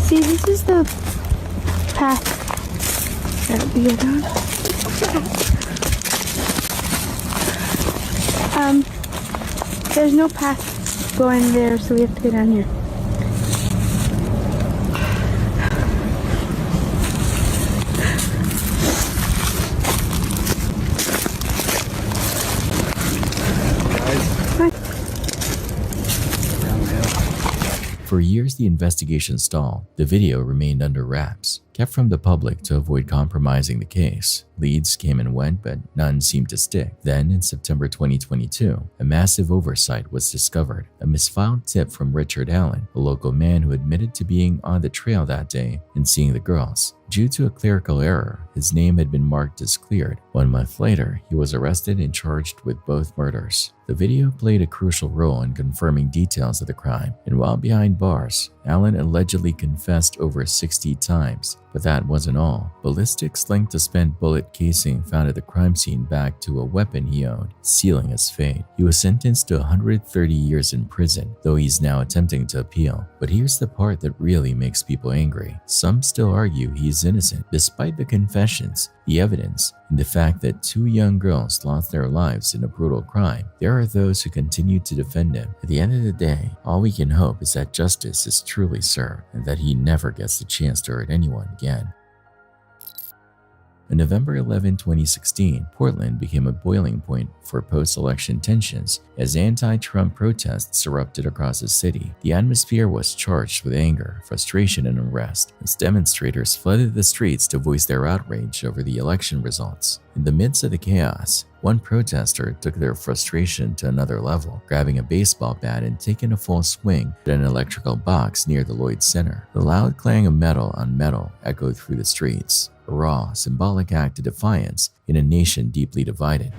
See, this is the path that we go down. There's no path going there, so we have to go down here. For years, the investigation stalled. The video remained under wraps, kept from the public to avoid compromising the case. Leads came and went, but none seemed to stick. Then, in September 2022, a massive oversight was discovered. A misfiled tip from Richard Allen, a local man who admitted to being on the trail that day and seeing the girls. Due to a clerical error, his name had been marked as cleared. 1 month later, he was arrested and charged with both murders. The video played a crucial role in confirming details of the crime, and while behind bars, Allen allegedly confessed over 60 times. But that wasn't all. Ballistics linked a spent bullet casing found at the crime scene back to a weapon he owned, sealing his fate. He was sentenced to 130 years in prison, though he's now attempting to appeal. But here's the part that really makes people angry. Some still argue he's innocent, despite the confessions, the evidence, and the fact that 2 young girls lost their lives in a brutal crime. There are those who continue to defend him. At the end of the day, all we can hope is that justice is truly served and that he never gets the chance to hurt anyone again. On November 11, 2016, Portland became a boiling point for post-election tensions as anti-Trump protests erupted across the city. The atmosphere was charged with anger, frustration, and unrest as demonstrators flooded the streets to voice their outrage over the election results. In the midst of the chaos, one protester took their frustration to another level, grabbing a baseball bat and taking a full swing at an electrical box near the Lloyd Center. The loud clang of metal on metal echoed through the streets, a raw, symbolic act of defiance in a nation deeply divided.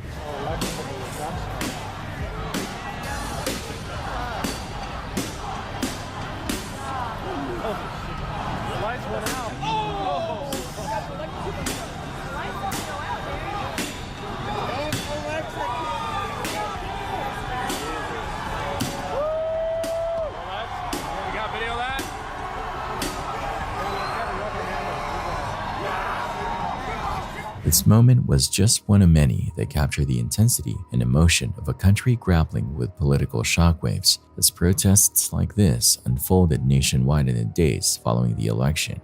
This moment was just one of many that captured the intensity and emotion of a country grappling with political shockwaves as protests like this unfolded nationwide in the days following the election.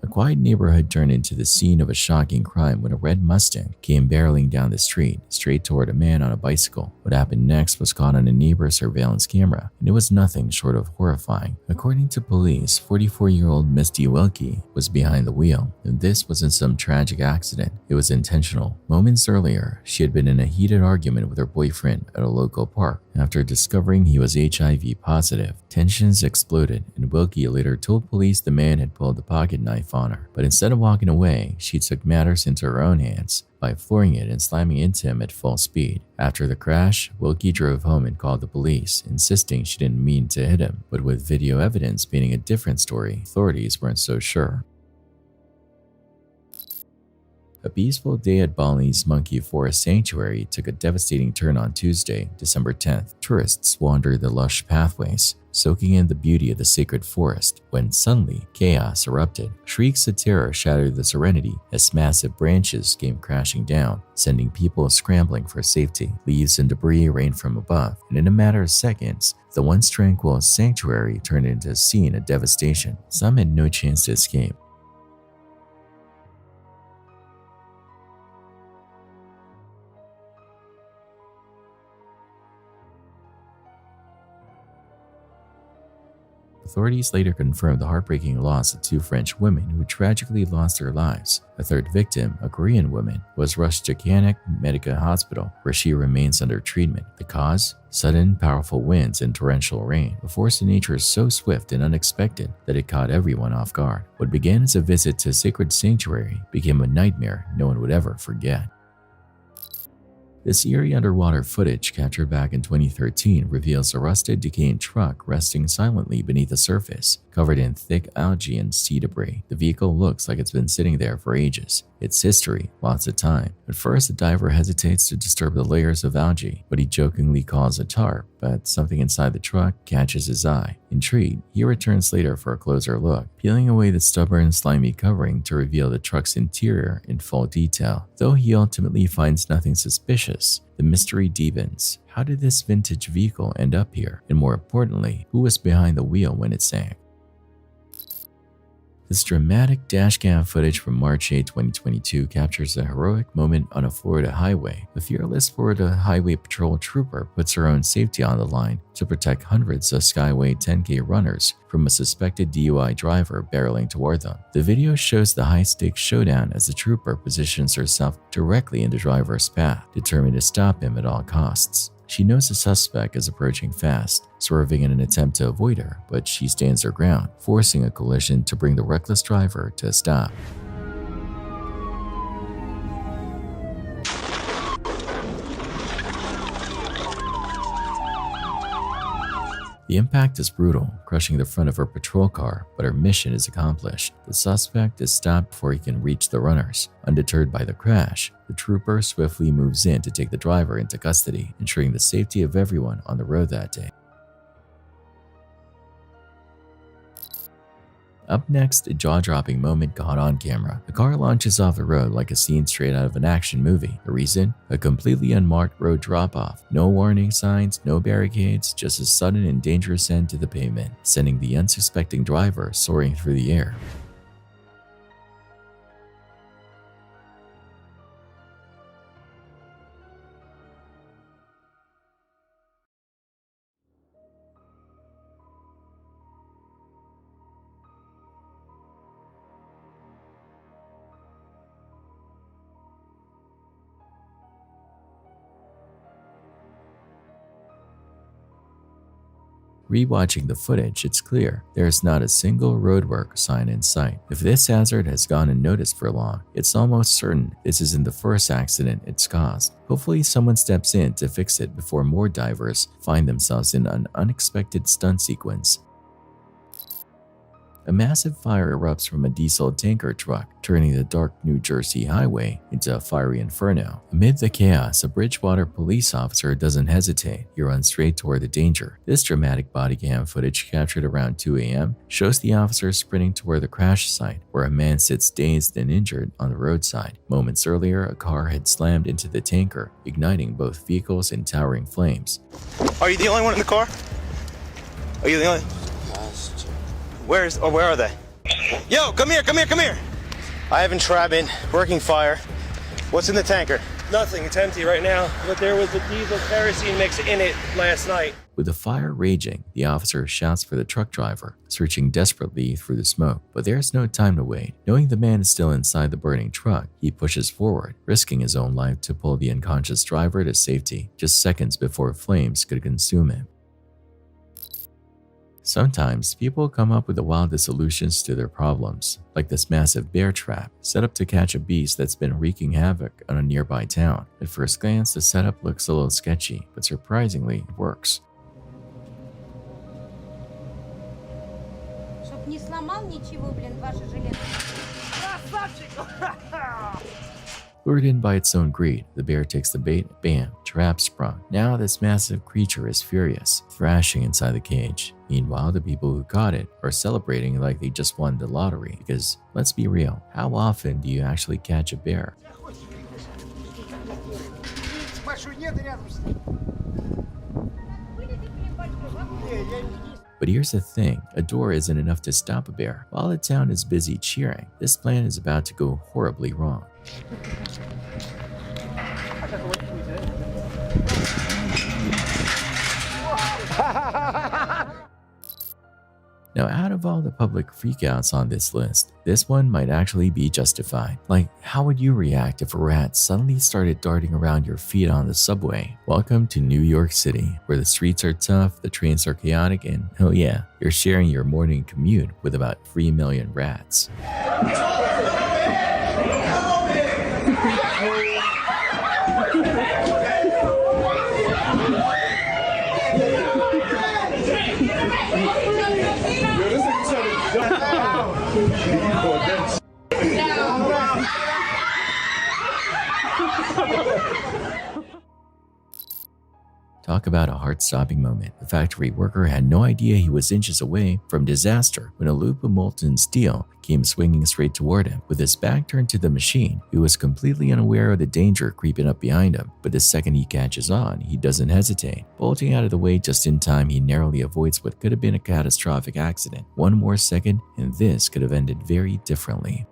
A quiet neighborhood turned into the scene of a shocking crime when a red Mustang came barreling down the street, straight toward a man on a bicycle. What happened next was caught on a neighbor's surveillance camera, and it was nothing short of horrifying. According to police, 44-year-old Misty Wilkie was behind the wheel, and this wasn't some tragic accident. It was intentional. Moments earlier, she had been in a heated argument with her boyfriend at a local park. After discovering he was HIV positive, tensions exploded, and Wilkie later told police the man had pulled a pocket knife on her. But instead of walking away, she took matters into her own hands by flooring it and slamming into him at full speed. After the crash, Wilkie drove home and called the police, insisting she didn't mean to hit him. But with video evidence painting a different story, authorities weren't so sure. A peaceful day at Bali's Monkey Forest Sanctuary took a devastating turn on Tuesday, December 10th. Tourists wandered the lush pathways, soaking in the beauty of the sacred forest, when suddenly chaos erupted. Shrieks of terror shattered the serenity as massive branches came crashing down, sending people scrambling for safety. Leaves and debris rained from above, and in a matter of seconds, the once tranquil sanctuary turned into a scene of devastation. Some had no chance to escape. Authorities later confirmed the heartbreaking loss of two French women who tragically lost their lives. A third victim, a Korean woman, was rushed to Kanak Medical Hospital, where she remains under treatment. The cause? Sudden, powerful winds and torrential rain, a force of nature so swift and unexpected that it caught everyone off guard. What began as a visit to a sacred sanctuary became a nightmare no one would ever forget. This eerie underwater footage captured back in 2013 reveals a rusted, decaying truck resting silently beneath the surface, covered in thick algae and sea debris. The vehicle looks like it's been sitting there for ages. Its history, lots of time. At first, the diver hesitates to disturb the layers of algae, what he jokingly calls a tarp, but something inside the truck catches his eye. Intrigued, he returns later for a closer look, peeling away the stubborn, slimy covering to reveal the truck's interior in full detail. Though he ultimately finds nothing suspicious, the mystery deepens. How did this vintage vehicle end up here? And more importantly, who was behind the wheel when it sank? This dramatic dashcam footage from March 8, 2022 captures a heroic moment on a Florida highway. A fearless Florida Highway Patrol trooper puts her own safety on the line to protect hundreds of Skyway 10K runners from a suspected DUI driver barreling toward them. The video shows the high-stakes showdown as the trooper positions herself directly in the driver's path, determined to stop him at all costs. She knows the suspect is approaching fast, swerving in an attempt to avoid her, but she stands her ground, forcing a collision to bring the reckless driver to a stop. The impact is brutal, crushing the front of her patrol car, but her mission is accomplished. The suspect is stopped before he can reach the runners. Undeterred by the crash, the trooper swiftly moves in to take the driver into custody, ensuring the safety of everyone on the road that day. Up next, a jaw-dropping moment caught on camera. The car launches off the road like a scene straight out of an action movie. The reason? A completely unmarked road drop-off. No warning signs, no barricades, just a sudden and dangerous end to the pavement, sending the unsuspecting driver soaring through the air. Rewatching the footage, it's clear there is not a single roadwork sign in sight. If this hazard has gone unnoticed for long, it's almost certain this isn't the first accident it's caused. Hopefully someone steps in to fix it before more divers find themselves in an unexpected stunt sequence. A massive fire erupts from a diesel tanker truck, turning the dark New Jersey highway into a fiery inferno. Amid the chaos, a Bridgewater police officer doesn't hesitate. He runs straight toward the danger. This dramatic body cam footage captured around 2 a.m. shows the officer sprinting toward the crash site, where a man sits dazed and injured on the roadside. Moments earlier, a car had slammed into the tanker, igniting both vehicles in towering flames. Are you the only one in the car? Are you the only? Where are they? Yo, come here. I have Entrapment, working fire. What's in the tanker? Nothing, it's empty right now, but there was a diesel kerosene mix in it last night. With the fire raging, the officer shouts for the truck driver, searching desperately through the smoke. But there's no time to wait. Knowing the man is still inside the burning truck, he pushes forward, risking his own life to pull the unconscious driver to safety, just seconds before flames could consume him. Sometimes people come up with the wildest solutions to their problems, like this massive bear trap set up to catch a beast that's been wreaking havoc on a nearby town. At first glance, the setup looks a little sketchy, but surprisingly, it works. Lured in by its own greed, the bear takes the bait, bam, trap sprung. Now this massive creature is furious, thrashing inside the cage. Meanwhile, the people who caught it are celebrating like they just won the lottery, because let's be real, how often do you actually catch a bear? But here's the thing, a door isn't enough to stop a bear. While the town is busy cheering, this plan is about to go horribly wrong. Now, out of all the public freakouts on this list, this one might actually be justified. Like, how would you react if a rat suddenly started darting around your feet on the subway? Welcome to New York City, where the streets are tough, the trains are chaotic, and oh yeah, you're sharing your morning commute with about 3 million rats. Talk about a heart-stopping moment. The factory worker had no idea he was inches away from disaster when a loop of molten steel came swinging straight toward him. With his back turned to the machine, he was completely unaware of the danger creeping up behind him. But the second he catches on, he doesn't hesitate. Bolting out of the way just in time, he narrowly avoids what could have been a catastrophic accident. One more second, and this could have ended very differently.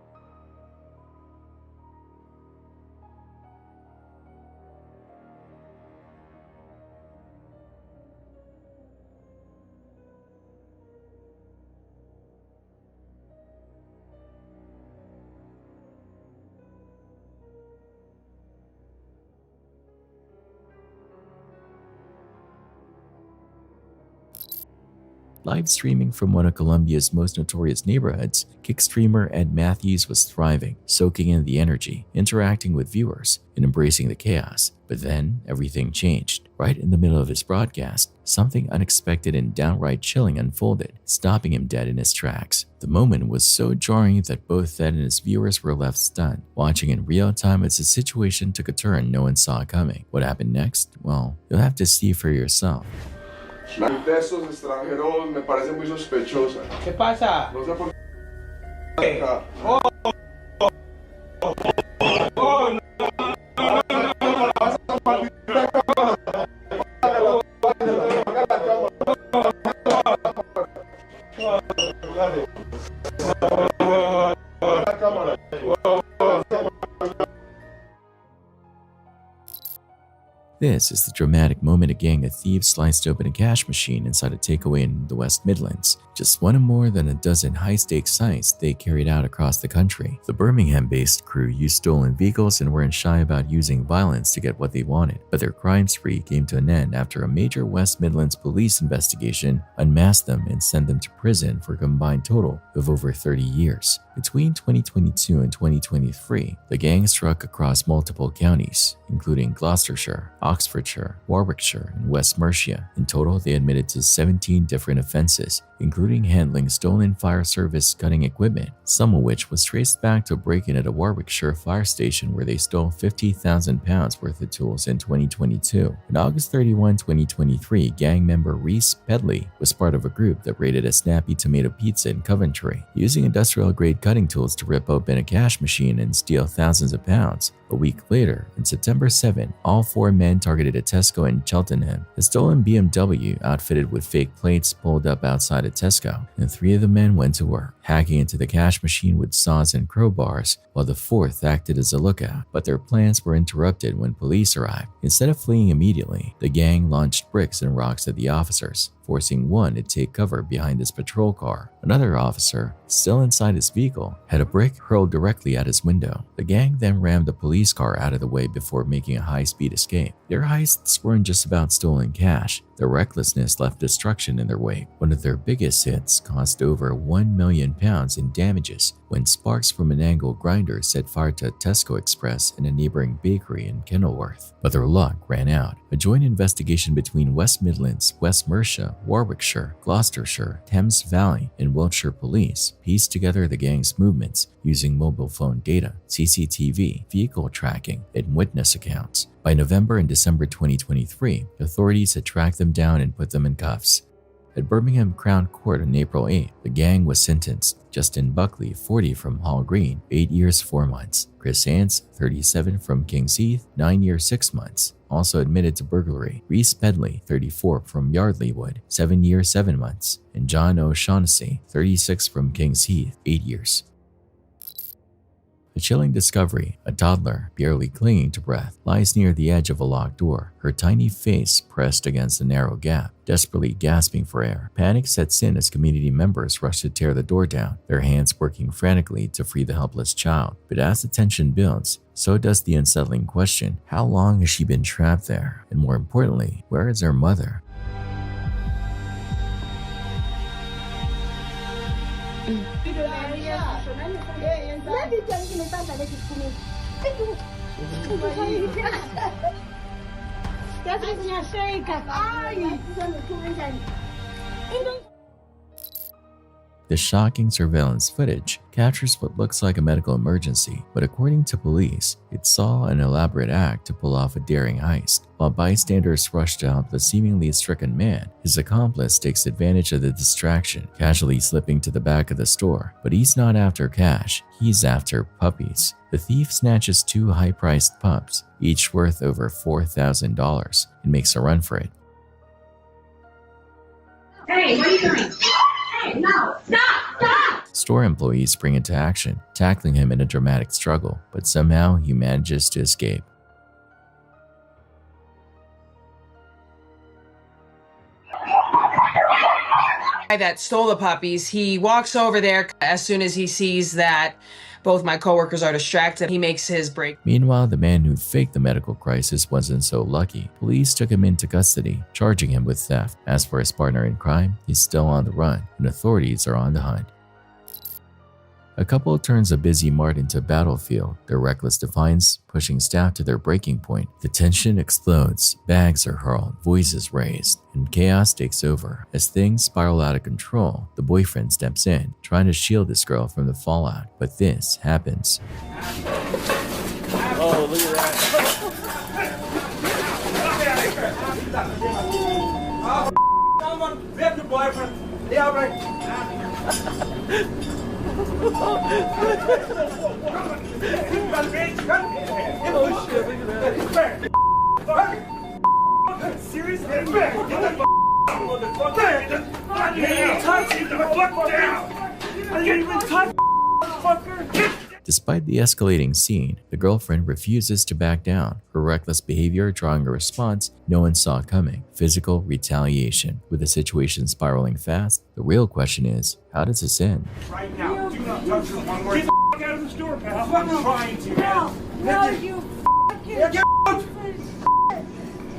Live streaming from one of Colombia's most notorious neighborhoods, kick streamer Ed Matthews was thriving, soaking in the energy, interacting with viewers, and embracing the chaos. But then, everything changed. Right in the middle of his broadcast, something unexpected and downright chilling unfolded, stopping him dead in his tracks. The moment was so jarring that both Ed and his viewers were left stunned, watching in real time as the situation took a turn no one saw coming. What happened next? Well, you'll have to see for yourself. La de estos extranjeros me parece muy sospechosa. ¿Qué pasa? No sé por qué. This is the dramatic moment a gang of thieves sliced open a cash machine inside a takeaway in the West Midlands. Just one of more than a dozen high-stakes heists they carried out across the country. The Birmingham-based crew used stolen vehicles and weren't shy about using violence to get what they wanted, but their crime spree came to an end after a major West Midlands police investigation unmasked them and sent them to prison for a combined total of over 30 years. Between 2022 and 2023, the gang struck across multiple counties, including Gloucestershire, Oxfordshire, Warwickshire, and West Mercia. In total, they admitted to 17 different offenses, including handling stolen fire service cutting equipment, some of which was traced back to a break-in at a Warwickshire fire station where they stole £50,000 worth of tools in 2022. On August 31, 2023, gang member Reese Pedley was part of a group that raided a Snappy Tomato Pizza in Coventry, using industrial-grade cutting tools to rip open a cash machine and steal thousands of pounds. A week later, on September 7, all 4 men targeted a Tesco in Cheltenham. A stolen BMW outfitted with fake plates pulled up outside a Tesco, and 3 of the men went to work, hacking into the cash machine with saws and crowbars, while the 4th acted as a lookout. But their plans were interrupted when police arrived. Instead of fleeing immediately, the gang launched bricks and rocks at the officers, forcing one to take cover behind his patrol car. Another officer, still inside his vehicle, had a brick hurled directly at his window. The gang then rammed the police car out of the way before making a high-speed escape. Their heists weren't just about stolen cash. Their recklessness left destruction in their wake. One of their biggest hits cost over £1 million in damages when sparks from an angle grinder set fire to a Tesco Express in a neighboring bakery in Kenilworth. But their luck ran out. A joint investigation between West Midlands, West Mercia, Warwickshire, Gloucestershire, Thames Valley, and Wiltshire police pieced together the gang's movements using mobile phone data, CCTV, vehicle tracking, and witness accounts. By November and December 2023, authorities had tracked them down and put them in cuffs. At Birmingham Crown Court on April 8, the gang was sentenced. Justin Buckley, 40, from Hall Green, 8 years 4 months. Chris Hance, 37, from King's Heath, 9 years 6 months. Also admitted to burglary. Reese Pedley, 34, from Yardley Wood, 7 years 7 months. And John O'Shaughnessy, 36, from King's Heath, 8 years. A chilling discovery, a toddler, barely clinging to breath, lies near the edge of a locked door, her tiny face pressed against a narrow gap, desperately gasping for air. Panic sets in as community members rush to tear the door down, their hands working frantically to free the helpless child. But as the tension builds, so does the unsettling question, how long has she been trapped there? And more importantly, where is her mother? The shocking surveillance footage captures what looks like a medical emergency, but according to police, it saw an elaborate act to pull off a daring heist. While bystanders rush to help the seemingly stricken man, his accomplice takes advantage of the distraction, casually slipping to the back of the store. But he's not after cash, he's after puppies. The thief snatches 2 high-priced pups, each worth over $4,000, and makes a run for it. Hey, what are you doing? Hey, no, stop! Store employees spring into action, tackling him in a dramatic struggle, but somehow he manages to escape. That stole the puppies, he walks over there. As soon as he sees that both my coworkers are distracted, he makes his break. Meanwhile, the man who faked the medical crisis wasn't so lucky. Police took him into custody, charging him with theft. As for his partner in crime, he's still on the run, and authorities are on the hunt. A couple turns a busy mart into a battlefield, their reckless defiance pushing staff to their breaking point. The tension explodes, bags are hurled, voices raised, and chaos takes over. As things spiral out of control, the boyfriend steps in, trying to shield this girl from the fallout. But this happens. Oh, look at that. We have your boyfriend. Yeah, all right. Oh shit, look at that. Seriously? Get the motherfucker! You didn't even touch him! I didn't even touch him, fucker! Despite the escalating scene, the girlfriend refuses to back down, her reckless behavior drawing a response no one saw coming: physical retaliation. With the situation spiraling fast, the real question is, how does this end? Right now, do not touch her one more. Get the f*** out of the store, pal. I'm trying to, man. No, you fucking Get out!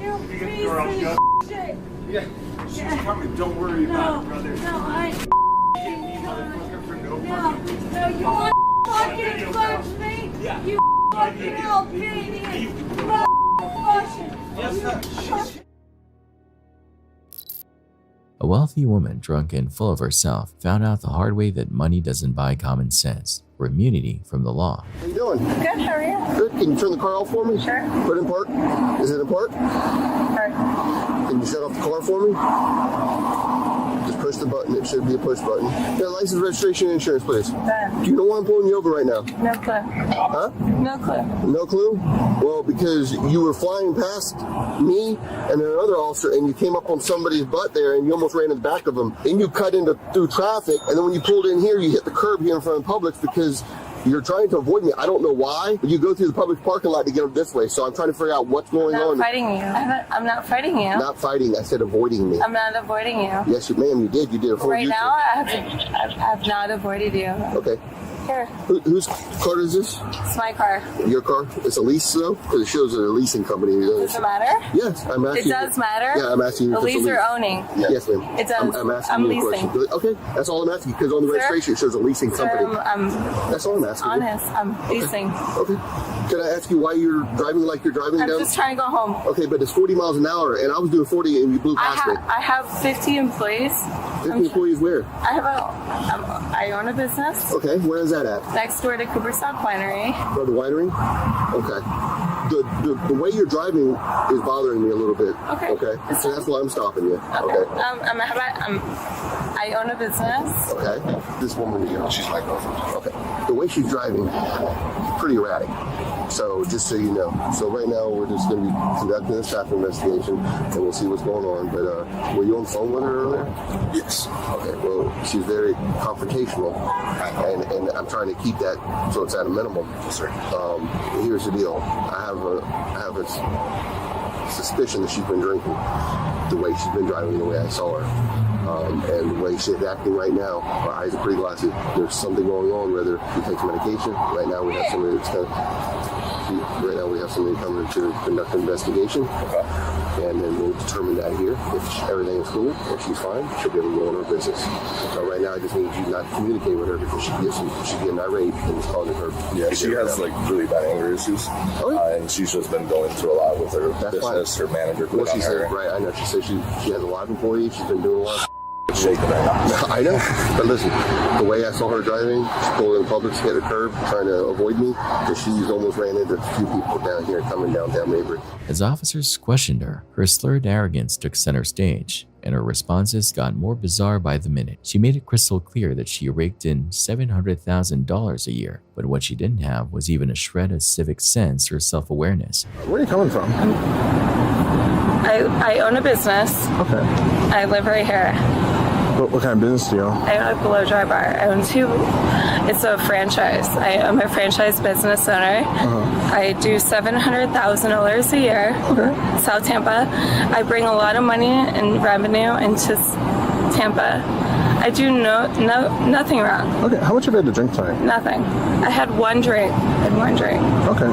You You get the piece door out, of go. shit. Yeah, she's coming. Don't worry about it, brother. No, I ain't Hit me, motherfucker, for no No, fucking no, you want to fucking punch me? Yeah. You fucking albanian motherfucker. A wealthy woman, drunk and full of herself, found out the hard way that money doesn't buy common sense or immunity from the law. How you doing? Good, how are you? Good. Can you turn the car off for me? Sure. Put it in park. Is it in park? Sure. Can you shut off the car for me? Just push the button. It should be a push button. Yeah, license, registration, and insurance, please. Done. Do you know why I'm pulling you over right now? No clue. Huh? No clue. No clue? Well, because you were flying past me and another officer, and you came up on somebody's butt there, and you almost ran in the back of them. And you cut through traffic, and then when you pulled in here, you hit the curb here in front of Publix because you're trying to avoid me. I don't know why, but you go through the Publix parking lot to get this way. So I'm trying to figure out what's going on. I'm not fighting you. I'm not fighting you. Not fighting. I said avoiding me. I'm not avoiding you. Yes, ma'am, you did. You did a full Right U-turn. now, I have not avoided you. Okay. Here. Whose car is this? It's my car. Your car? It's a lease, though? Because it shows a leasing company. Does it matter? Yes, I'm asking. It does matter? Yeah, I'm asking you. The lease or owning? Yes, ma'am. It does. I'm asking I'm you leasing. a question. Okay, that's all I'm asking, because on the registration it shows a leasing company. That's all I'm asking. Honest, I'm leasing. Okay. Can I ask you why you're driving like you're driving I'm down? just trying to go home. Okay, but it's 40 miles an hour, and I was doing 40, and you blew past me. I have 50 employees. 50 employees where? I own a business. Okay, where is that at? Next door to Cooperstown Winery. Oh, the winery? Okay. The way you're driving is bothering me a little bit. Okay. Okay. So that's why I'm stopping you. Okay. I own a business. Okay. This woman, she's my girlfriend. Okay. The way she's driving, pretty erratic. So just so you know. So right now we're just going to be conducting a traffic investigation, and we'll see what's going on. But were you on the phone with her earlier? Yes. Okay. Well, she's very confrontational, and I'm trying to keep that so it's at a minimum. Yes, sir. Here's the deal. I have a suspicion that she's been drinking. The way she's been driving, the way I saw her. And the way she's acting right now, her eyes are pretty glassy. There's something going on, whether she takes medication. Right now we have somebody that's coming to conduct an investigation. Okay. And then we'll determine that here. If everything is cool, if she's fine, she'll be able to go on her business. So right now I just need you not to communicate with her because she's getting irate and it's causing her. Yeah, she has like really bad anger issues. Oh, yeah. And she's just been going through a lot with her business, her manager. What she said, right, I know. She said she has a lot of employees. She's been doing a lot of shaking right now. I know, but listen, the way I saw her driving, she pulled in public to hit a curb, trying to avoid me, because she's almost ran into a few people down here coming downtown Mabry. As officers questioned her slurred arrogance took center stage, and her responses got more bizarre by the minute. She made it crystal clear that she raked in $700,000 a year, but what she didn't have was even a shred of civic sense or self-awareness. Where are you coming from? I own a business. Okay. I live right here. What kind of business do you own? I own a blow dry bar. I own two. It's a franchise. I'm a franchise business owner. I do $700,000 a year. Okay. South Tampa. I bring a lot of money and revenue into Tampa. I do nothing wrong. Okay. How much have you had to drink tonight? Nothing. I had one drink. Okay.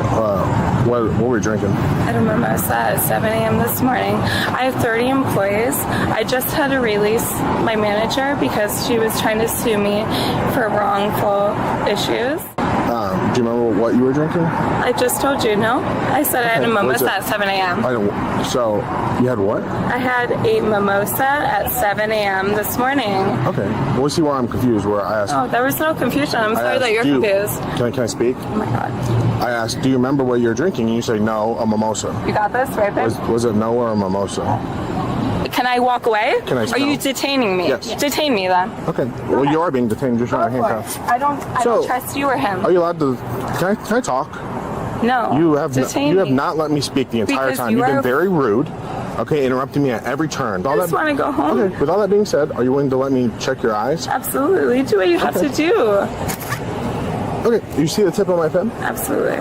What were you drinking? I had a mimosa at 7 a.m. this morning. I have 30 employees. I just had to release my manager because she was trying to sue me for wrongful issues. Do you remember what you were drinking? I just told you, no? I said I had a mimosa at 7 a.m. So, you had what? I had a mimosa at 7 a.m. this morning. Okay. Well, let's see why I'm confused, where I asked... Oh, there was no confusion. I'm sorry that you're confused. Can I speak? Oh, my God. I asked, do you remember what you're drinking? And you say, no, a mimosa. You got this, right there? Was it no or a mimosa? Can I walk away? Are you detaining me? Yes. Detain me then. Okay. Well, you are being detained. You're trying to handcuff. I don't trust you or him. Are you allowed to... Can I talk? No. You have not let me speak the entire time. You've been very rude. Okay, interrupting me at every turn. I just want to go home. Okay. With all that being said, are you willing to let me check your eyes? Absolutely. Do what you have to do. Okay, you see the tip of my pen? Absolutely.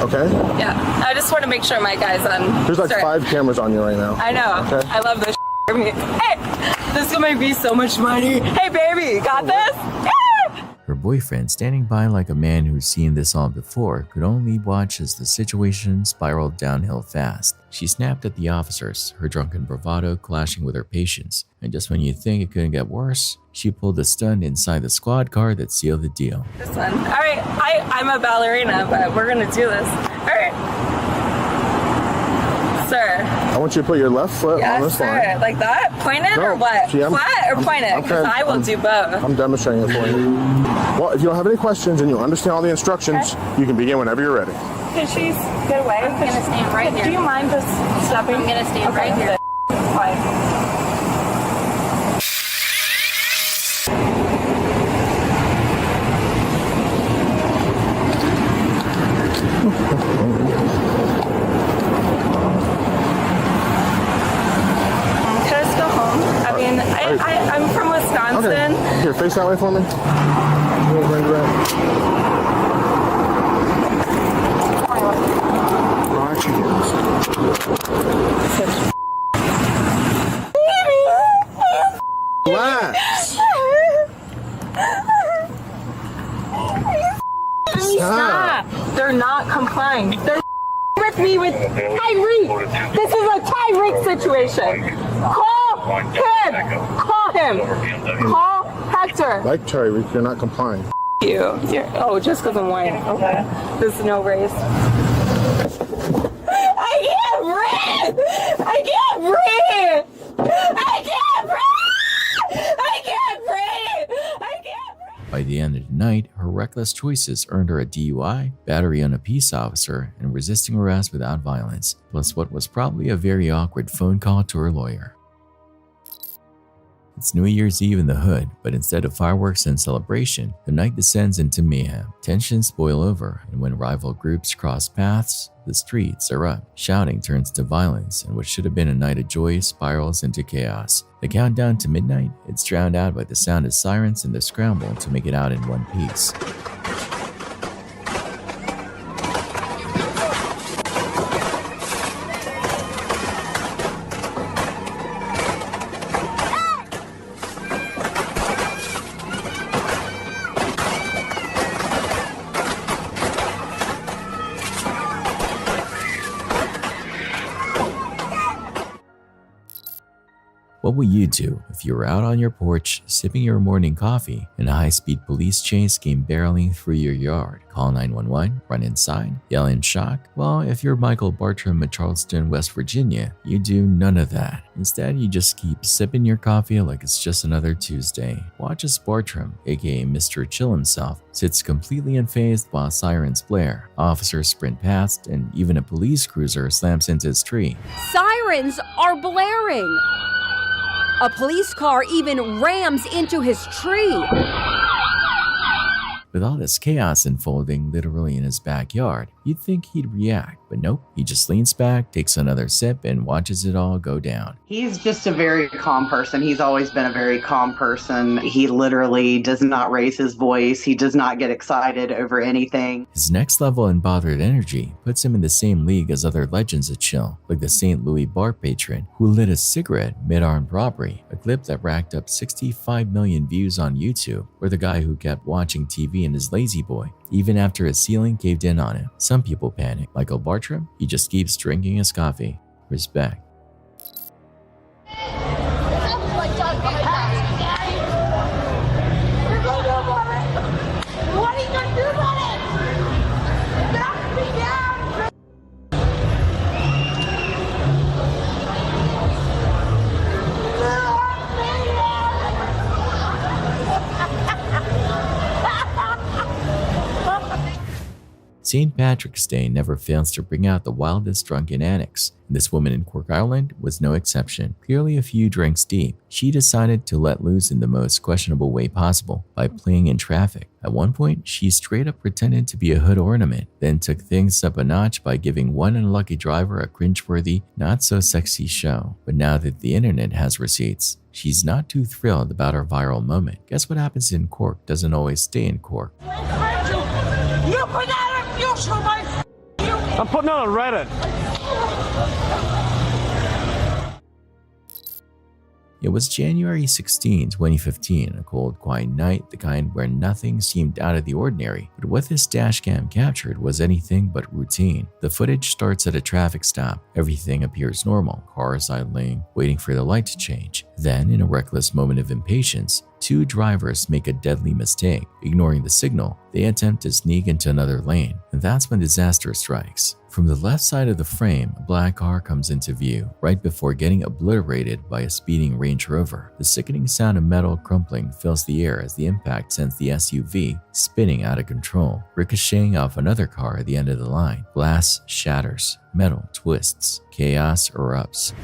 Okay. Yeah, I just want to make sure my guy's on. There's like 5 cameras on you right now. I know. Okay. I love this. Hey, this is gonna make me so much money. Hey, baby, got this? Her boyfriend, standing by like a man who's seen this all before, could only watch as the situation spiraled downhill fast. She snapped at the officers, her drunken bravado clashing with her patience. And just when you think it couldn't get worse, she pulled the stunt inside the squad car that sealed the deal. This one. All right, I'm a ballerina, but we're gonna do this. All right. Sir. I want you to put your left foot on this line. Like that? Point it or what? See, Flat or point it? Because I will do both. I'm demonstrating it for you. Well, if you don't have any questions and you understand all the instructions, you can begin whenever you're ready. Can she get away? I'm gonna stand right here. Do you mind just stepping? I'm gonna stand right here. Fine. I'm from Wisconsin. Okay. Here, face that way for me. Relax. Stop. They're not complying. They're with me with Tyreek. This is a Tyreek situation. Call him. Call him. Call Hector. Like Tyreek, you're not complying. You're just because I'm white. Okay. This is no race. I can't breathe. I can't breathe. I can't breathe. I can't breathe. I can't breathe. By the end of the night, her reckless choices earned her a DUI, battery on a peace officer, and resisting arrest without violence, plus what was probably a very awkward phone call to her lawyer. It's New Year's Eve in the hood, but instead of fireworks and celebration, the night descends into mayhem. Tensions boil over, and when rival groups cross paths, the streets erupt. Shouting turns to violence, and what should have been a night of joy spirals into chaos. The countdown to midnight, it's drowned out by the sound of sirens and the scramble to make it out in one piece. What will you do if you were out on your porch sipping your morning coffee and a high-speed police chase came barreling through your yard? Call 911, run inside, yell in shock? Well, if you're Michael Bartram at Charleston, West Virginia, you do none of that. Instead, you just keep sipping your coffee like it's just another Tuesday. Watch as Bartram, aka Mr. Chill himself, sits completely unfazed while sirens blare. Officers sprint past, and even a police cruiser slams into his tree. Sirens are blaring! A police car even rams into his tree. With all this chaos unfolding literally in his backyard, you'd think he'd react, but nope. He just leans back, takes another sip, and watches it all go down. He's just a very calm person. He's always been a very calm person. He literally does not raise his voice. He does not get excited over anything. His next level unbothered energy puts him in the same league as other legends of chill, like the St. Louis bar patron who lit a cigarette mid-armed robbery, a clip that racked up 65 million views on YouTube, or the guy who kept watching TV in his lazy boy, even after his ceiling caved in on him. Some people panic. Michael Bartram, he just keeps drinking his coffee. Respect. What are you gonna do about it? Knock me down! St. Patrick's Day never fails to bring out the wildest drunken antics, and this woman in Cork Island was no exception. Clearly a few drinks deep, she decided to let loose in the most questionable way possible by playing in traffic. At one point, she straight up pretended to be a hood ornament, then took things up a notch by giving one unlucky driver a cringeworthy, not-so-sexy show. But now that the internet has receipts, she's not too thrilled about her viral moment. Guess what happens in Cork doesn't always stay in Cork. put that on YouTube, I'm putting it on Reddit. It was January 16, 2015, a cold, quiet night, the kind where nothing seemed out of the ordinary. But what this dashcam captured was anything but routine. The footage starts at a traffic stop. Everything appears normal, cars idling, waiting for the light to change. Then, in a reckless moment of impatience, two drivers make a deadly mistake. Ignoring the signal, they attempt to sneak into another lane, and that's when disaster strikes. From the left side of the frame, a black car comes into view, right before getting obliterated by a speeding Range Rover. The sickening sound of metal crumpling fills the air as the impact sends the SUV spinning out of control, ricocheting off another car at the end of the line. Glass shatters, metal twists, chaos erupts.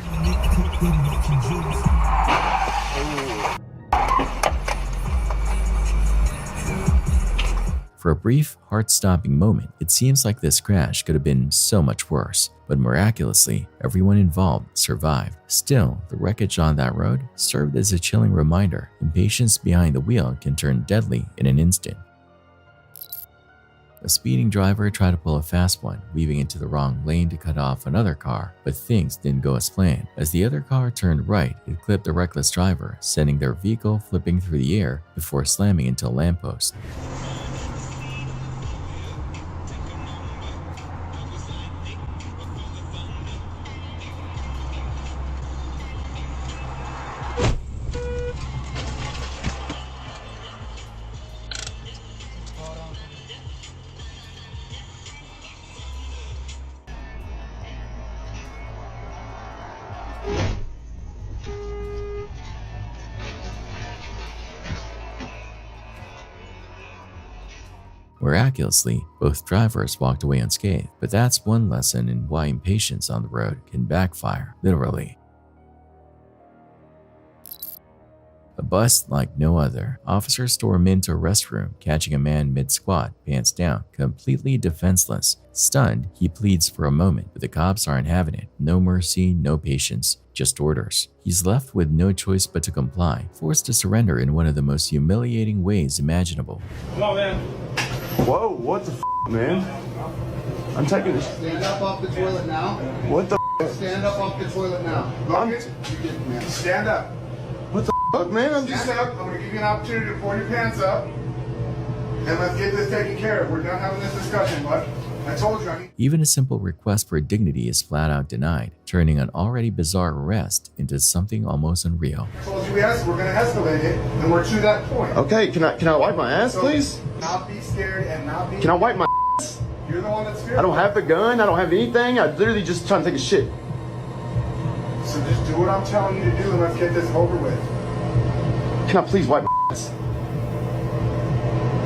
For a brief, heart-stopping moment, it seems like this crash could have been so much worse, but miraculously, everyone involved survived. Still, the wreckage on that road served as a chilling reminder. Impatience behind the wheel can turn deadly in an instant. A speeding driver tried to pull a fast one, weaving into the wrong lane to cut off another car, but things didn't go as planned. As the other car turned right, it clipped the reckless driver, sending their vehicle flipping through the air before slamming into a lamppost. Miraculously, both drivers walked away unscathed, but that's one lesson in why impatience on the road can backfire, literally. A bust like no other. Officers storm into a restroom, catching a man mid-squat, pants down, completely defenseless. Stunned, he pleads for a moment, but the cops aren't having it. No mercy, no patience, just orders. He's left with no choice but to comply, forced to surrender in one of the most humiliating ways imaginable. Come on, man. Whoa, what the man? I'm taking this. Stand up off the toilet now. What the Stand up off the toilet now. Stand up. What the fuck, man? I'm just... Stand up. I'm going to give you an opportunity to pull your pants up. And let's get this taken care of. We're done having this discussion, bud. I told you. Even a simple request for dignity is flat out denied, turning an already bizarre arrest into something almost unreal. I told you yes, we're going to escalate it, and we're to that point. Okay, can I wipe my ass, please? Not be scared and not be... Can I wipe my ass? You're the one that's scared. I don't have the gun. I don't have anything. I literally just trying to take a shit. So just do what I'm telling you to do, and let's get this over with. Can I please wipe my ass?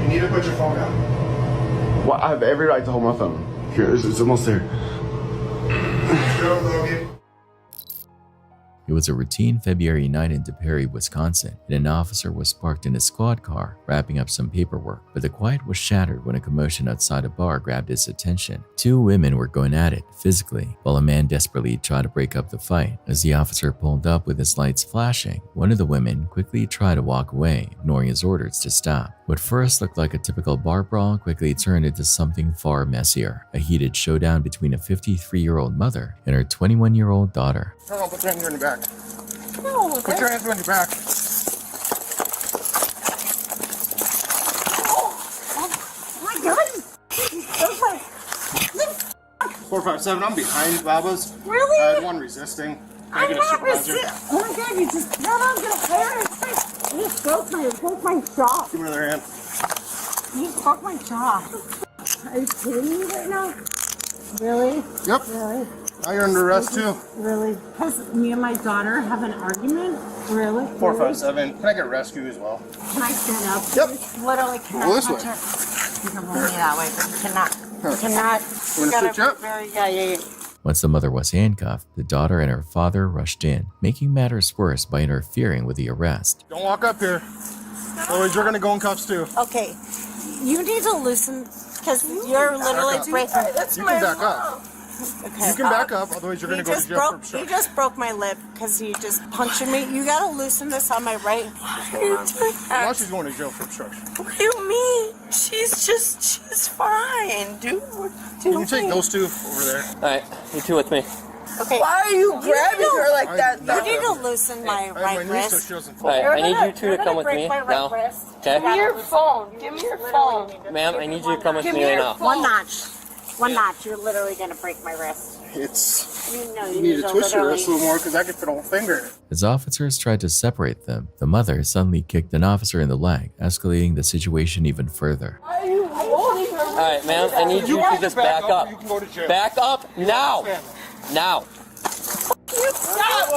You need to put your phone down. Well, I have every right to hold my phone. Here, it's almost there. Go, Logan. It was a routine February night in DePerry, Wisconsin, and an officer was parked in a squad car wrapping up some paperwork, but the quiet was shattered when a commotion outside a bar grabbed his attention. Two women were going at it, physically, while a man desperately tried to break up the fight. As the officer pulled up with his lights flashing, one of the women quickly tried to walk away, ignoring his orders to stop. What first looked like a typical bar brawl quickly turned into something far messier, a heated showdown between a 53-year-old mother and her 21-year-old daughter. Hold on, put your hands on your back. No, put your hands on your back. Oh my God. 457, I'm behind Baba's. Really? I had one resisting. I'm not resisting. Oh my God, you just got on to fire. You just broke my jaw. Give me another hand. You just broke my jaw. Are you kidding me right now? Really? Yep. Really? Now you're under arrest too. Really? Because me and my daughter have an argument? Really? 457. Can I get rescue as well? Can I stand up? Yep. Literally cannot Go this touch way. her. You can roll me that way, but you cannot. You cannot. You wanna switch up? Yeah. Once the mother was handcuffed, the daughter and her father rushed in, making matters worse by interfering with the arrest. Don't walk up here. Otherwise you're gonna go in cuffs too. Okay. You need to loosen, because you're literally breaking. You can back up. Okay. You can back up, otherwise you're going to go to jail for He obstruction. just broke my lip because he just punched me. You gotta loosen this on my right. Why are you doing that? Now she's going to jail for obstruction. What do you mean? She's fine, dude. What Can you take those two over there? All right, you two with me. Okay. Why are you grabbing her like that? You need to loosen my right wrist. All right, I need you two to come with me now. Okay? Give me your phone. Give me your phone. Ma'am, I need you to come with Give me me right your now. phone. One notch. One notch. You're literally gonna break my wrist. You need to twist your wrist a little more because I could fit a whole finger in it. As officers tried to separate them, the mother suddenly kicked an officer in the leg, escalating the situation even further. Why are you holding her? All right, ma'am, I need you to just back up. You can go to jail. Back up now. Now. You stop!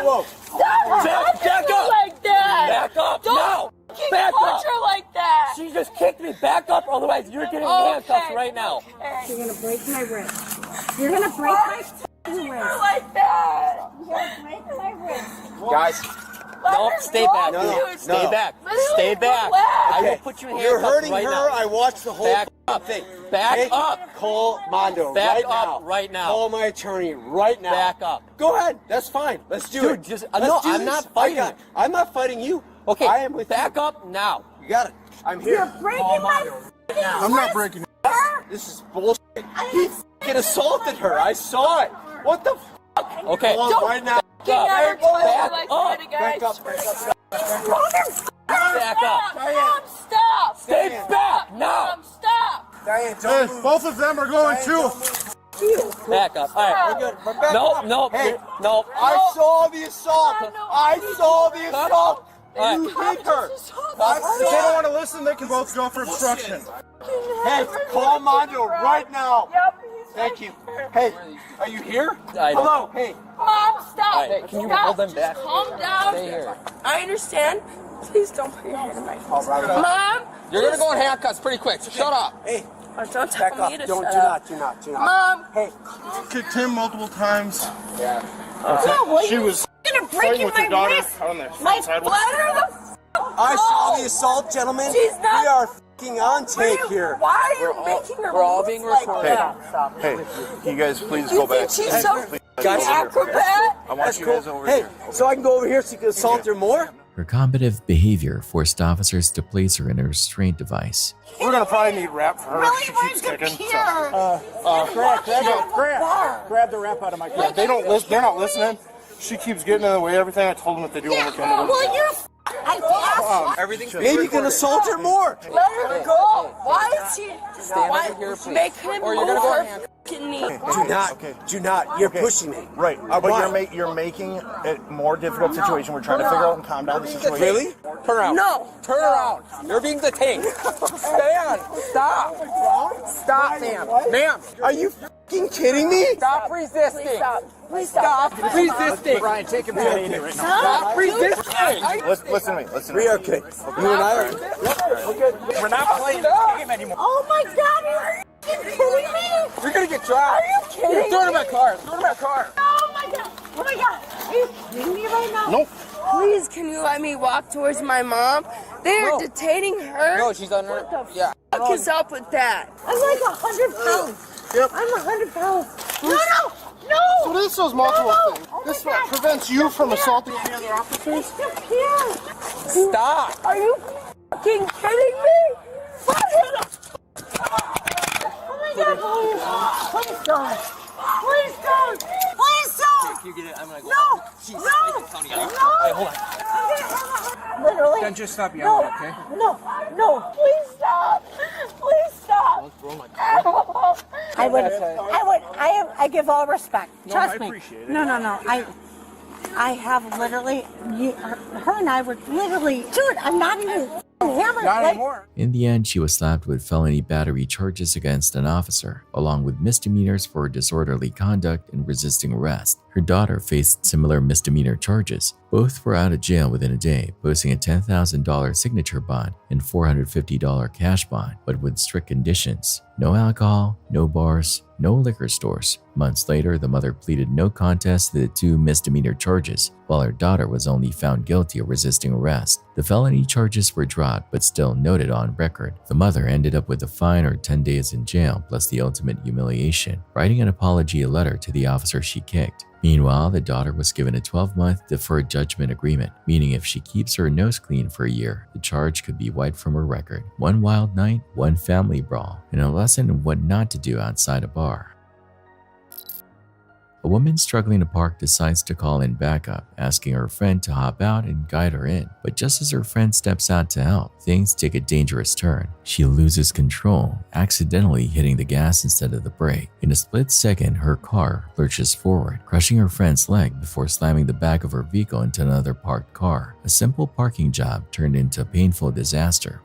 Whoa. Stop Back up. like that! Back up Don't now. fucking Back punch up. her like that! She just kicked me. Back up, otherwise you're getting handcuffs right now. You're gonna break my wrist. You're gonna break my Punching her like that! You're gonna break my wrist. Guys, no, stay back. Stay back. Stay back. I will put you in handcuffs You're hurting right her. now. I watched the whole Back up. thing. Back up. Call Mondo Back right up now. right now. Call my attorney right now. Back up. Go ahead. That's fine. Let's do it. Dude, just Let's no, do I'm this. not fighting. I'm not fighting you. Okay, I am with back up now. you. got it. I'm here. You're breaking my I'm not breaking it. This is bullshit. He f***ing assaulted her. I saw it. What the f***? Okay. Call him right now. Back up. Back up. Back up. Back up. Mom, stop! Stay back now. Mom, stop! Diane, Hey, both of them are going too. Back up. All right. We're good. We're back No, up. no, Hey, no. I saw the assault. I saw the assault. All You right. hit her. If they don't want to listen, they can both go for obstruction. Hey, call Mondo right now. Yep. Thank you. Hey, are you here? I don't- Hello. Hey. Mom, stop! All right, can you Stop. hold them back? Just calm down. Stay here. I understand. Please don't put your hand in my face. Mom! You're gonna go in handcuffs pretty quick. So shut up. Hey, Don't back tell up. me to Don't, shut do up. not. Mom! Hey, Kicked him multiple times. yeah. She was You're gonna fighting break with my her daughter wrist. on the My sidewalk. Let her the I saw the assault, gentlemen. She's not- We are f***ing on tape here. Why are you making her we're all move being like recorded. that? Hey, can you guys please You go back? think she's some Guys, acrobat? I want you guys over Hey, here. so I can go over here so you can assault her more? Her combative behavior forced officers to place her in a restraint device. We're gonna probably need rap for her. Really, She my keeps kicking. computer. Grab the rap out of my car. They don't listen. They're not listening. She keeps getting in the way. Everything I told them that they do when they come over. Well, you're. I Everything's Maybe you can assault her more. Let her go. Why is she? Stand Why over here, please. make him Or move you're gonna go her in handcuffs. fucking knee? Do not. You're pushing me. Right, I but want- you're making it a more difficult situation. We're trying to figure out and calm down the situation. Really? Turn around. No. Turn around. You're being detained. Stand. Stop. Stop, ma'am. Ma'am. Are you f***ing kidding me? Stop resisting. Please stop. Please stop. Stop resisting. Brian, take him to the right now. Stop resisting. Listen to me. Listen to me. We are okay. You and I are. We're not playing this game anymore. Oh my God! Are you kidding me? You're gonna get tried. Are you kidding Throw it in my me? car. Throw it in my car. Oh my God! Oh my God! Are you kidding me right now? Nope. Please, can you let me walk towards my mom? They're No. detaining her. No, she's on her. Yeah. What is up with that? I'm like 100 pounds. Yep. I'm 100 pounds. No! So this does multiple things. Oh my This God. prevents you from assaulting any other officers. It's just here. Stop. Are you fucking kidding me? What Oh my God! Please don't. Please don't. Please don't. You get it. I'm gonna go. No! Jeez, No! Hey, hold on. Literally. Then just stop yelling, okay? No. Please stop. Please stop. I give all respect. Trust me. appreciate it. No. I have literally, her and I were literally, dude, I'm not even hammered. Not like, anymore. In the end, she was slapped with felony battery charges against an officer, along with misdemeanors for disorderly conduct and resisting arrest. Her daughter faced similar misdemeanor charges. Both were out of jail within a day, posting a $10,000 signature bond and $450 cash bond, but with strict conditions. No alcohol, no bars, no liquor stores. Months later, the mother pleaded no contest to the 2 misdemeanor charges, while her daughter was only found guilty of resisting arrest. The felony charges were dropped but still noted on record. The mother ended up with a fine or 10 days in jail plus the ultimate humiliation, writing an apology letter to the officer she kicked. Meanwhile, the daughter was given a 12-month deferred judgment agreement, meaning if she keeps her nose clean for a year, the charge could be wiped from her record. One wild night, one family brawl, and a lesson in what not to do outside a bar. A woman struggling to park decides to call in backup, asking her friend to hop out and guide her in. But just as her friend steps out to help, things take a dangerous turn. She loses control, accidentally hitting the gas instead of the brake. In a split second, her car lurches forward, crushing her friend's leg before slamming the back of her vehicle into another parked car. A simple parking job turned into a painful disaster.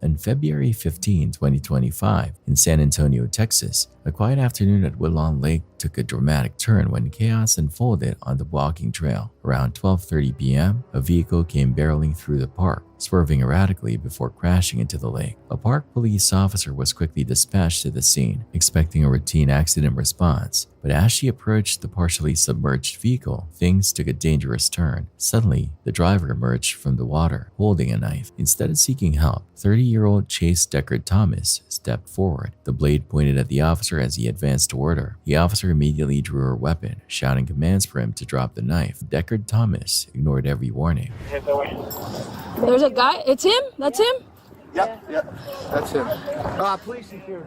On February 15, 2025, in San Antonio, Texas, a quiet afternoon at Woodlawn Lake took a dramatic turn when chaos unfolded on the walking trail. Around 12:30 p.m., a vehicle came barreling through the park, swerving erratically before crashing into the lake. A park police officer was quickly dispatched to the scene, expecting a routine accident response. But as she approached the partially submerged vehicle, things took a dangerous turn. Suddenly, the driver emerged from the water, holding a knife. Instead of seeking help, 30-year-old Chase Deckard Thomas stepped forward, the blade pointed at the officer as he advanced toward her. The officer immediately drew her weapon, shouting commands for him to drop the knife. Deckard Thomas ignored every warning. There's a guy. It's him? That's him? Yep, that's him. Police is here.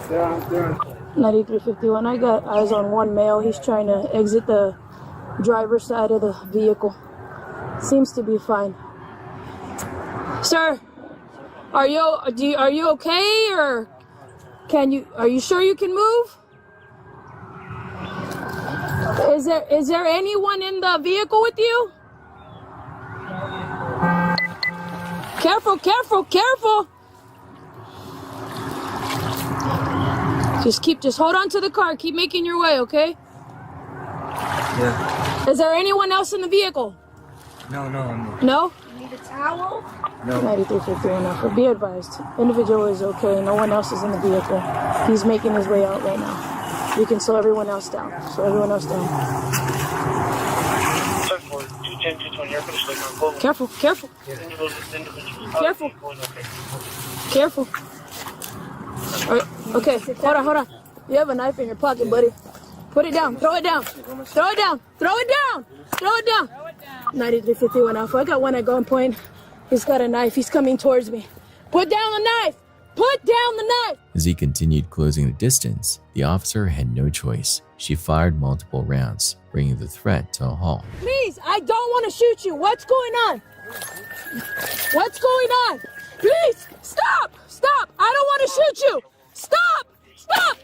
They're on. 9351. I got eyes on one male. He's trying to exit the driver's side of the vehicle. Seems to be fine. Sir, are you okay, or are you sure you can move? Is there anyone in the vehicle with you? Careful, careful, careful. Just hold on to the car. Keep making your way, okay? Yeah. Is there anyone else in the vehicle? No. No? You need a towel? No. 9351 now. Be advised. Individual is okay. No one else is in the vehicle. He's making his way out right now. You can slow everyone else down. Slow everyone else down. Careful, careful. Careful. Careful. All right. Okay, hold on. You have a knife in your pocket, buddy. Put it down. Throw it down. Throw it down. Throw it down. Throw it down. 9351 Alpha. I got one at gunpoint. He's got a knife. He's coming towards me. Put down the knife. Put down the knife. As he continued closing the distance, the officer had no choice. She fired multiple rounds, bringing the threat to a halt. Please, I don't want to shoot you. What's going on? What's going on? Please, stop. Stop. I don't want to shoot you. Stop. Stop.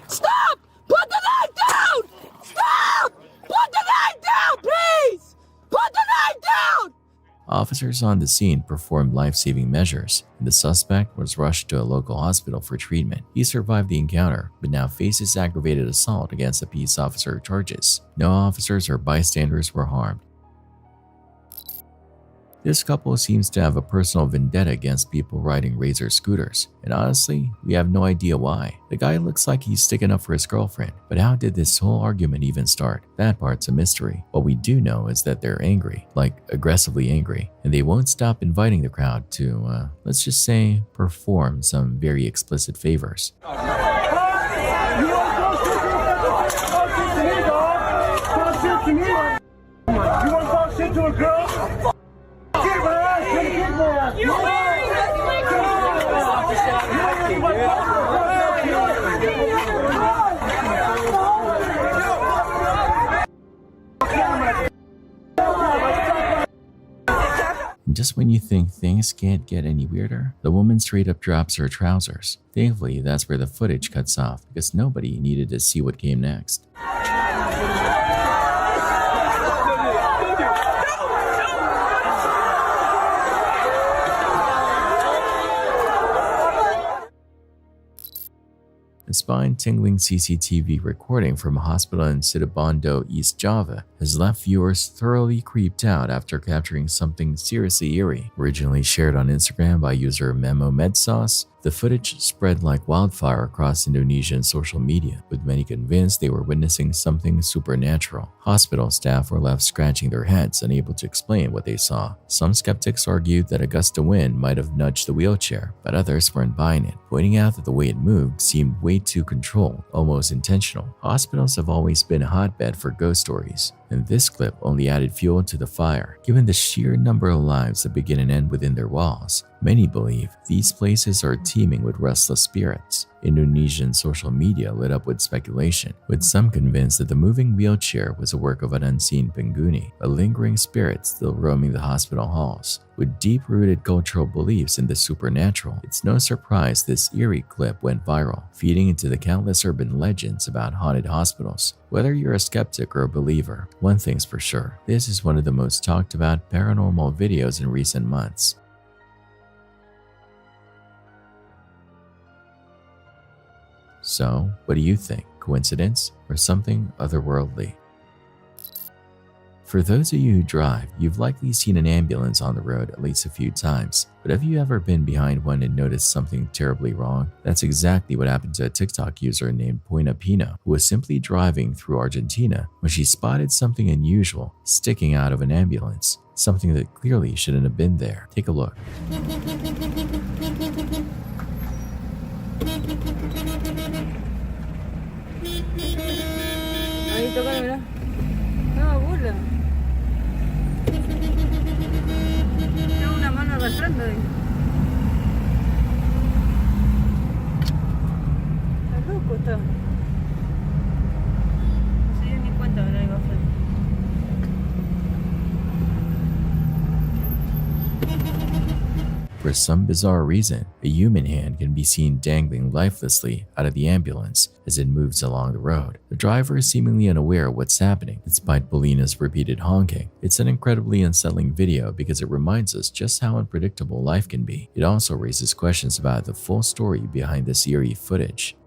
Stop. Put the knife down. Stop. Put the knife down, please. Put the knife down. Officers on the scene performed life-saving measures, and the suspect was rushed to a local hospital for treatment. He survived the encounter, but now faces aggravated assault against a peace officer charges. No officers or bystanders were harmed. This couple seems to have a personal vendetta against people riding Razor scooters, and honestly, we have no idea why. The guy looks like he's sticking up for his girlfriend, but how did this whole argument even start? That part's a mystery. What we do know is that they're angry, like aggressively angry, and they won't stop inviting the crowd to, let's just say, perform some very explicit favors. it to her, girl. Kick my ass. Kick my ass. You're wearing a And just when you think things can't get any weirder, the woman straight up drops her trousers. Thankfully, that's where the footage cuts off because nobody needed to see what came next. A spine-tingling CCTV recording from a hospital in Situbondo, East Java, has left viewers thoroughly creeped out after capturing something seriously eerie. Originally shared on Instagram by user Memo Medsauce, the footage spread like wildfire across Indonesian social media, with many convinced they were witnessing something supernatural. Hospital staff were left scratching their heads, unable to explain what they saw. Some skeptics argued that a gust of wind might have nudged the wheelchair, but others weren't buying it, pointing out that the way it moved seemed way too controlled, almost intentional. Hospitals have always been a hotbed for ghost stories, and this clip only added fuel to the fire. Given the sheer number of lives that begin and end within their walls, many believe these places are teeming with restless spirits. Indonesian social media lit up with speculation, with some convinced that the moving wheelchair was a work of an unseen penghuni, a lingering spirit still roaming the hospital halls. With deep-rooted cultural beliefs in the supernatural, it's no surprise this eerie clip went viral, feeding into the countless urban legends about haunted hospitals. Whether you're a skeptic or a believer, one thing's for sure, this is one of the most talked about paranormal videos in recent months. So, what do you think? Coincidence or something otherworldly? For those of you who drive, you've likely seen an ambulance on the road at least a few times. But have you ever been behind one and noticed something terribly wrong? That's exactly what happened to a TikTok user named Poina Pina, who was simply driving through Argentina when she spotted something unusual sticking out of an ambulance, something that clearly shouldn't have been there. Take a look. Ahí toca, mira. No, burla. Tengo una mano arrastrando ahí. Está loco, está. No se dio ni cuenta de la iba a hacer. For some bizarre reason, a human hand can be seen dangling lifelessly out of the ambulance as it moves along the road. The driver is seemingly unaware of what's happening, despite Polina's repeated honking. It's an incredibly unsettling video because it reminds us just how unpredictable life can be. It also raises questions about the full story behind this eerie footage.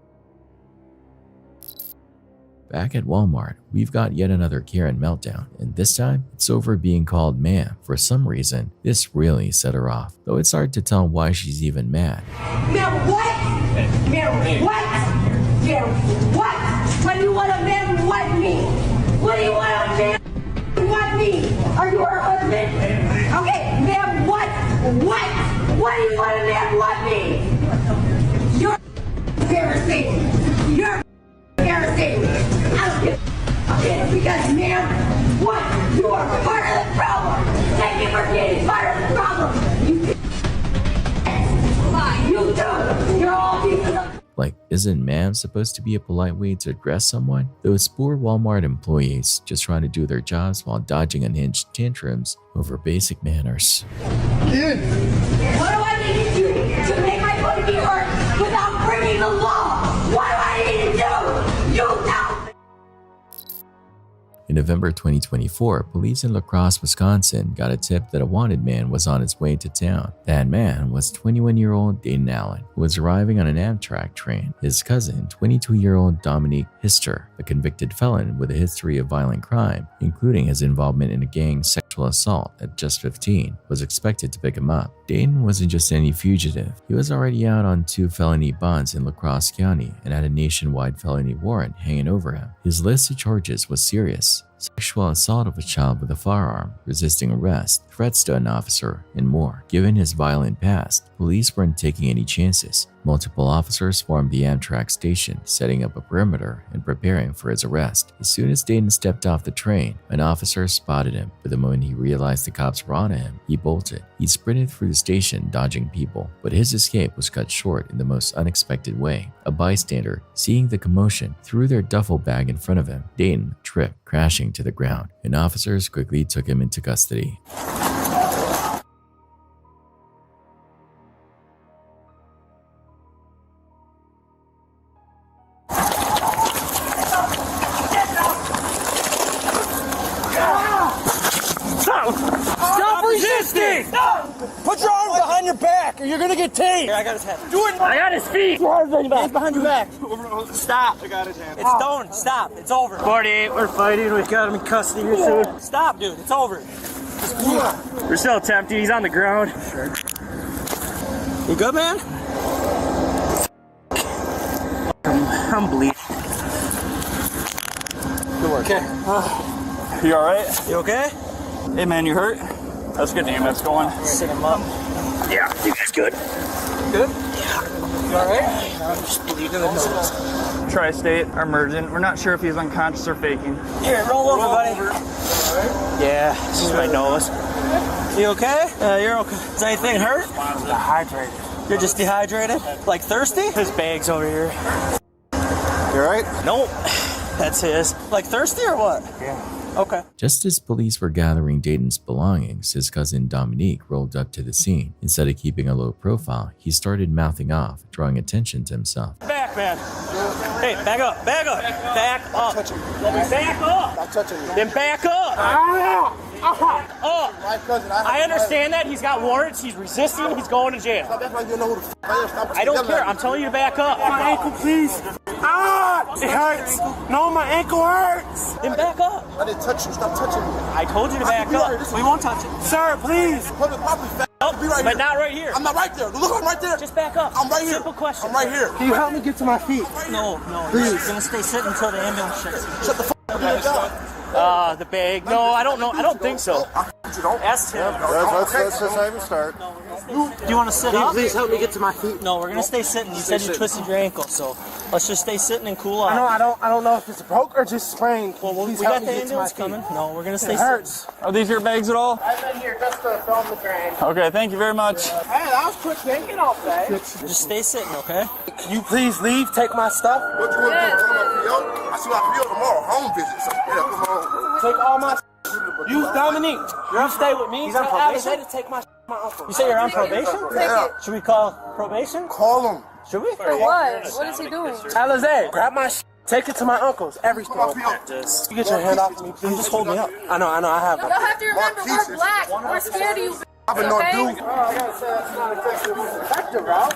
Back at Walmart, we've got yet another Karen meltdown, and this time, it's over being called ma'am. For some reason, this really set her off, though it's hard to tell why she's even mad. Ma'am, what? Ma'am, what? Ma'am, what? What do you want a man what me? What do you want a man what me? Are you her husband? Okay, ma'am, what? What? What do you want a man what me? You're embarrassing. You're embarrassing. I don't give a shit because, ma'am, what? You are part of the problem. Thank you for being part of the problem. You do. You're all pieces of... Like, isn't ma'am supposed to be a polite way to address someone? Those poor Walmart employees just trying to do their jobs while dodging unhinged tantrums over basic manners. What do I need to do to make my foot be hurt without breaking the law? What do I need to do? You tell me. In November 2024, police in La Crosse, Wisconsin got a tip that a wanted man was on his way to town. That man was 21-year-old Dayton Allen, who was arriving on an Amtrak train. His cousin, 22-year-old Dominique Hister, a convicted felon with a history of violent crime, including his involvement in a gang sexual assault at just 15, was expected to pick him up. Dayton wasn't just any fugitive. He was already out on 2 felony bonds in La Crosse County and had a nationwide felony warrant hanging over him. His list of charges was serious: sexual assault of a child with a firearm, resisting arrest, threats to an officer, and more. Given his violent past, police weren't taking any chances. Multiple officers formed the Amtrak station, setting up a perimeter and preparing for his arrest. As soon as Dayton stepped off the train, an officer spotted him, but the moment he realized the cops were onto him, he bolted. He sprinted through the station, dodging people, but his escape was cut short in the most unexpected way. A bystander, seeing the commotion, threw their duffel bag in front of him. Dayton tripped, crashing to the ground, and officers quickly took him into custody. Stop resisting! Put your arms behind your back or you're gonna get tased! Here, I got his head. Do it! I got his feet! Your arms behind your back. Hands behind your back. Stop. I got his hand. It's done. Stop. It's over. 48, we're fighting. We got him in custody here soon. Stop, dude. It's over. We're still attempting. He's on the ground. Sure. You good, man? I'm bleeding. Good work. Okay. You alright? You okay? Hey man, you hurt? That's good, name. That's going. Sit him up. Yeah, you guys good? Good? Yeah. You alright? I'm just bleeding in the nose. Tri-state, emergent. We're not sure if he's unconscious or faking. Here, roll over, buddy. Yeah, this is my nose. You okay? You're okay. Does anything hurt? Dehydrated. You're just dehydrated? Like thirsty? His bag's over here. You alright? Nope. That's his. Like thirsty or what? Yeah. Okay. Just as police were gathering Dayton's belongings, his cousin Dominique rolled up to the scene. Instead of keeping a low profile, he started mouthing off, drawing attention to himself. Back, man. Hey, back up, back up, back up. Back up. Stop touching me. Then back up. I understand that. He's got warrants. He's resisting. He's going to jail. I don't care. I'm telling you to back up. My ankle, please. Ah! It hurts. No, my ankle hurts. Then back up. I didn't touch you. Stop touching me. I told you to back up. We won't touch it. Sir, please. But not right here. I'm not right there. Look, I'm right there. Just back up. I'm right here. Simple question. I'm right here. Can you help me get to my feet? No, Please. You're going to stay sitting until the ambulance shuts. Shut the up. The bag. No, I don't know. I don't think so. Ask him. Let's just not even start. Do you want to sit up? Please help me get to my feet. No, we're gonna stay sitting. You said you twisted your ankle, so let's just stay sitting and cool off. I don't know if it's broke or just sprained. Well, we got the ambulance coming. No, we're gonna stay hurts. Are these your bags at all? I've been here just to film the train. Okay, thank you very much. Hey, that was quick thinking, I'll say. Just stay sitting, okay? Can you please leave? Take my stuff. What you want to do? Come up PO? I see my PO tomorrow. Home visit. So, yeah, come on. Take all my. You, Dominique. You're gonna stay with me. He's on probation. To take my uncle. You say you're on probation? Yeah. Should we call probation? Call him. Should we? For what? What is he doing? Alizé, grab my take it to my uncle's. Everything. Just You get your hand off me, please. just hold me up. I know, I have Y'all have to remember, we're black. We're scared of you. I've been on Okay? dude. Oh, I gotta say it's not effective, Ralph.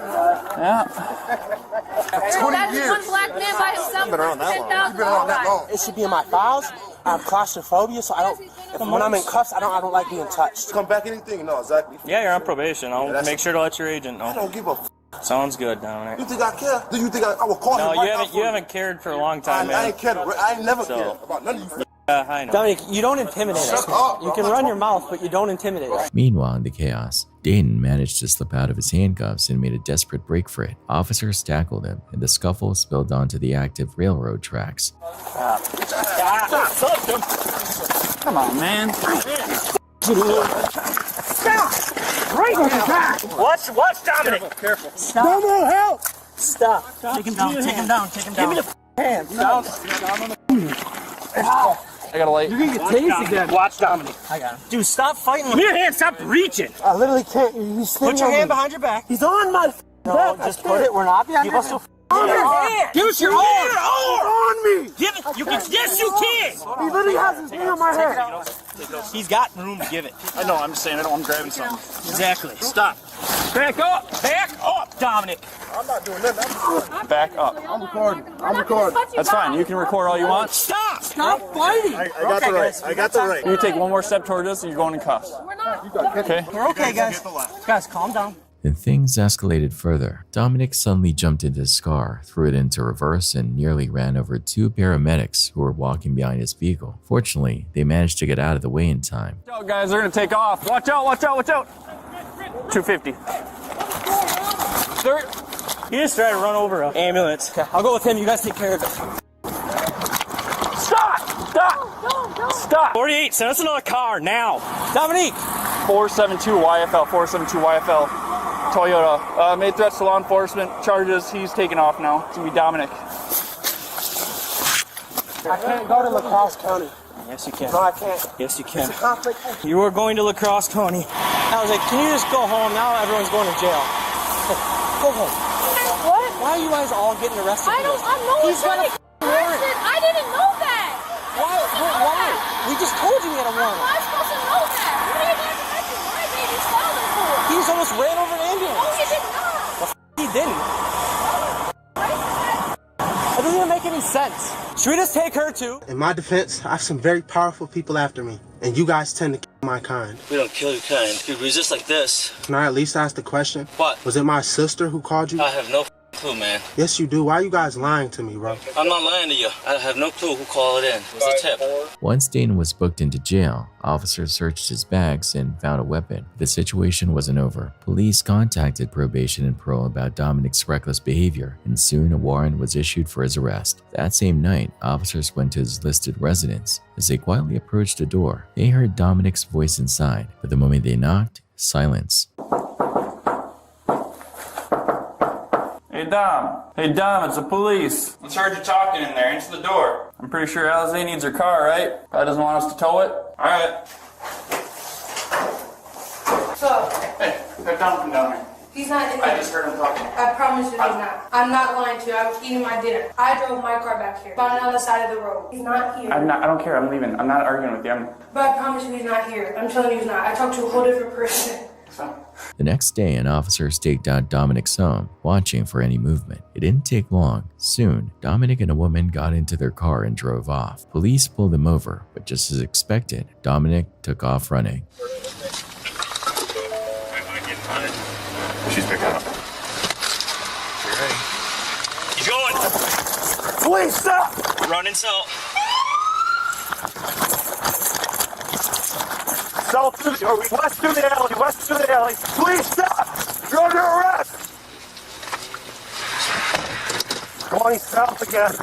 That's 20 years. one black man by himself. Been around that long. $10,000 You've been around that long. It should be in my files. I have claustrophobia, so I don't. When I'm in cuffs, I don't like being touched. Come back anything? No, exactly. Yeah, you're on probation. I'll make sure to let your agent I know. don't give a Sounds good, Dominic. You think I care? Do you think I will call No, him right now you haven't cared for a long time, I man. ain't cared. I ain't never cared about none of you. I know. Dominic, you don't intimidate us. Shut up, You can run your mouth, but you don't intimidate us. Meanwhile, in the chaos, Dayton managed to slip out of his handcuffs and made a desperate break for it. Officers tackled him, and the scuffle spilled onto the active railroad tracks. Come on, man. Watch, Dominic. Careful. Stop. No more help. Stop. Take him down. Take him down. Take him down. Give me the hand. Down. I got a light. You're gonna get tased again. Watch Dominic. I got him. Dude, stop fighting. Give me your hand. Stop reaching. I literally can't. He's Put your hand behind your back. He's on my No, back. just put it. We're not behind your back. On your hand. Give us your arm. On me. Give it. You can. Yes, you can. He literally has his hand on my head. He's got room to give it. I know. I'm just saying. I'm grabbing something. Exactly. Stop. Back up. Back up, Dominic. I'm not doing nothing. Back up. I'm recording. I'm recording. That's fine. You can record all you want. Stop. Stop fighting. I got the right. I got the right. You take one more step towards us, and you're going in cuffs. Okay. We're okay, guys. Guys, calm down. Then things escalated further. Dominic suddenly jumped into his car, threw it into reverse, and nearly ran over two paramedics who were walking behind his vehicle. Fortunately, they managed to get out of the way in time. Watch out, guys. They're going to take off. Watch out. Watch out. Watch out. 250. Sir, he just tried to run over an ambulance. Okay, I'll go with him. You guys take care of it. Stop! Stop! Stop! 48, send us another car now. Dominique! 472 YFL, 472 YFL. Toyota. Made threats to law enforcement. Charges. He's taking off now. It's going to be Dominic. I can't go to La Crosse County. Yes, you can. No, I can't. Yes, you can. It's a conflict. You were going to La Crosse County. I was like, can you just go home? Now everyone's going to jail. Go home. What? Why are you guys all getting arrested? I know He's got a arrested. I didn't know that. Why? We just told you he had a warrant. How am I supposed to know that? What are you guys arresting my baby stolen for? He just almost ran over an ambulance. No, he did not. He didn't. That doesn't even make any sense. Should we just take her too? In my defense, I have some very powerful people after me, and you guys tend to kill my kind. We don't kill your kind. If you resist like this. Can I at least ask the question? What? Was it my sister who called you? I have no clue, man. Yes, you do. Why are you guys lying to me, bro? I'm not lying to you. I have no clue who called it in. It was a tip. Once Dane was booked into jail, officers searched his bags and found a weapon. The situation wasn't over. Police contacted probation and parole about Dominic's reckless behavior, and soon a warrant was issued for his arrest. That same night, officers went to his listed residence. As they quietly approached the door, they heard Dominic's voice inside, but the moment they knocked, silence. Hey Dom, it's the police. Let's heard you talking in there. Answer the door. I'm pretty sure Alizé needs her car, right? Probably doesn't want us to tow it. Alright. So, Hey, have Dom come down here. he's not in I there. just heard him talking. I promise you he's not. I'm not lying to you. I was eating my dinner. I drove my car back here. Found it on the side of the road. He's not here. I don't care. I'm leaving. I'm not arguing with you. But I promise you he's not here. I'm telling you he's not. I talked to a whole different person. The next day, an officer staked out Dominic's home, watching for any movement. It didn't take long. Soon, Dominic and a woman got into their car and drove off. Police pulled them over, but just as expected, Dominic took off running. She's picking up. He's going. Please stop. Running south. South through the, west through the alley, west through the alley. Please stop! You're under arrest! Going south again.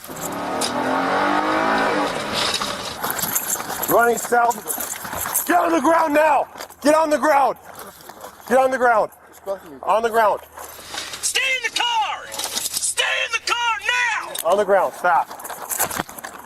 Running south. Get on the ground now! Get on the ground! Get on the ground. On the ground. Stay in the car! Stay in the car now! On the ground, stop.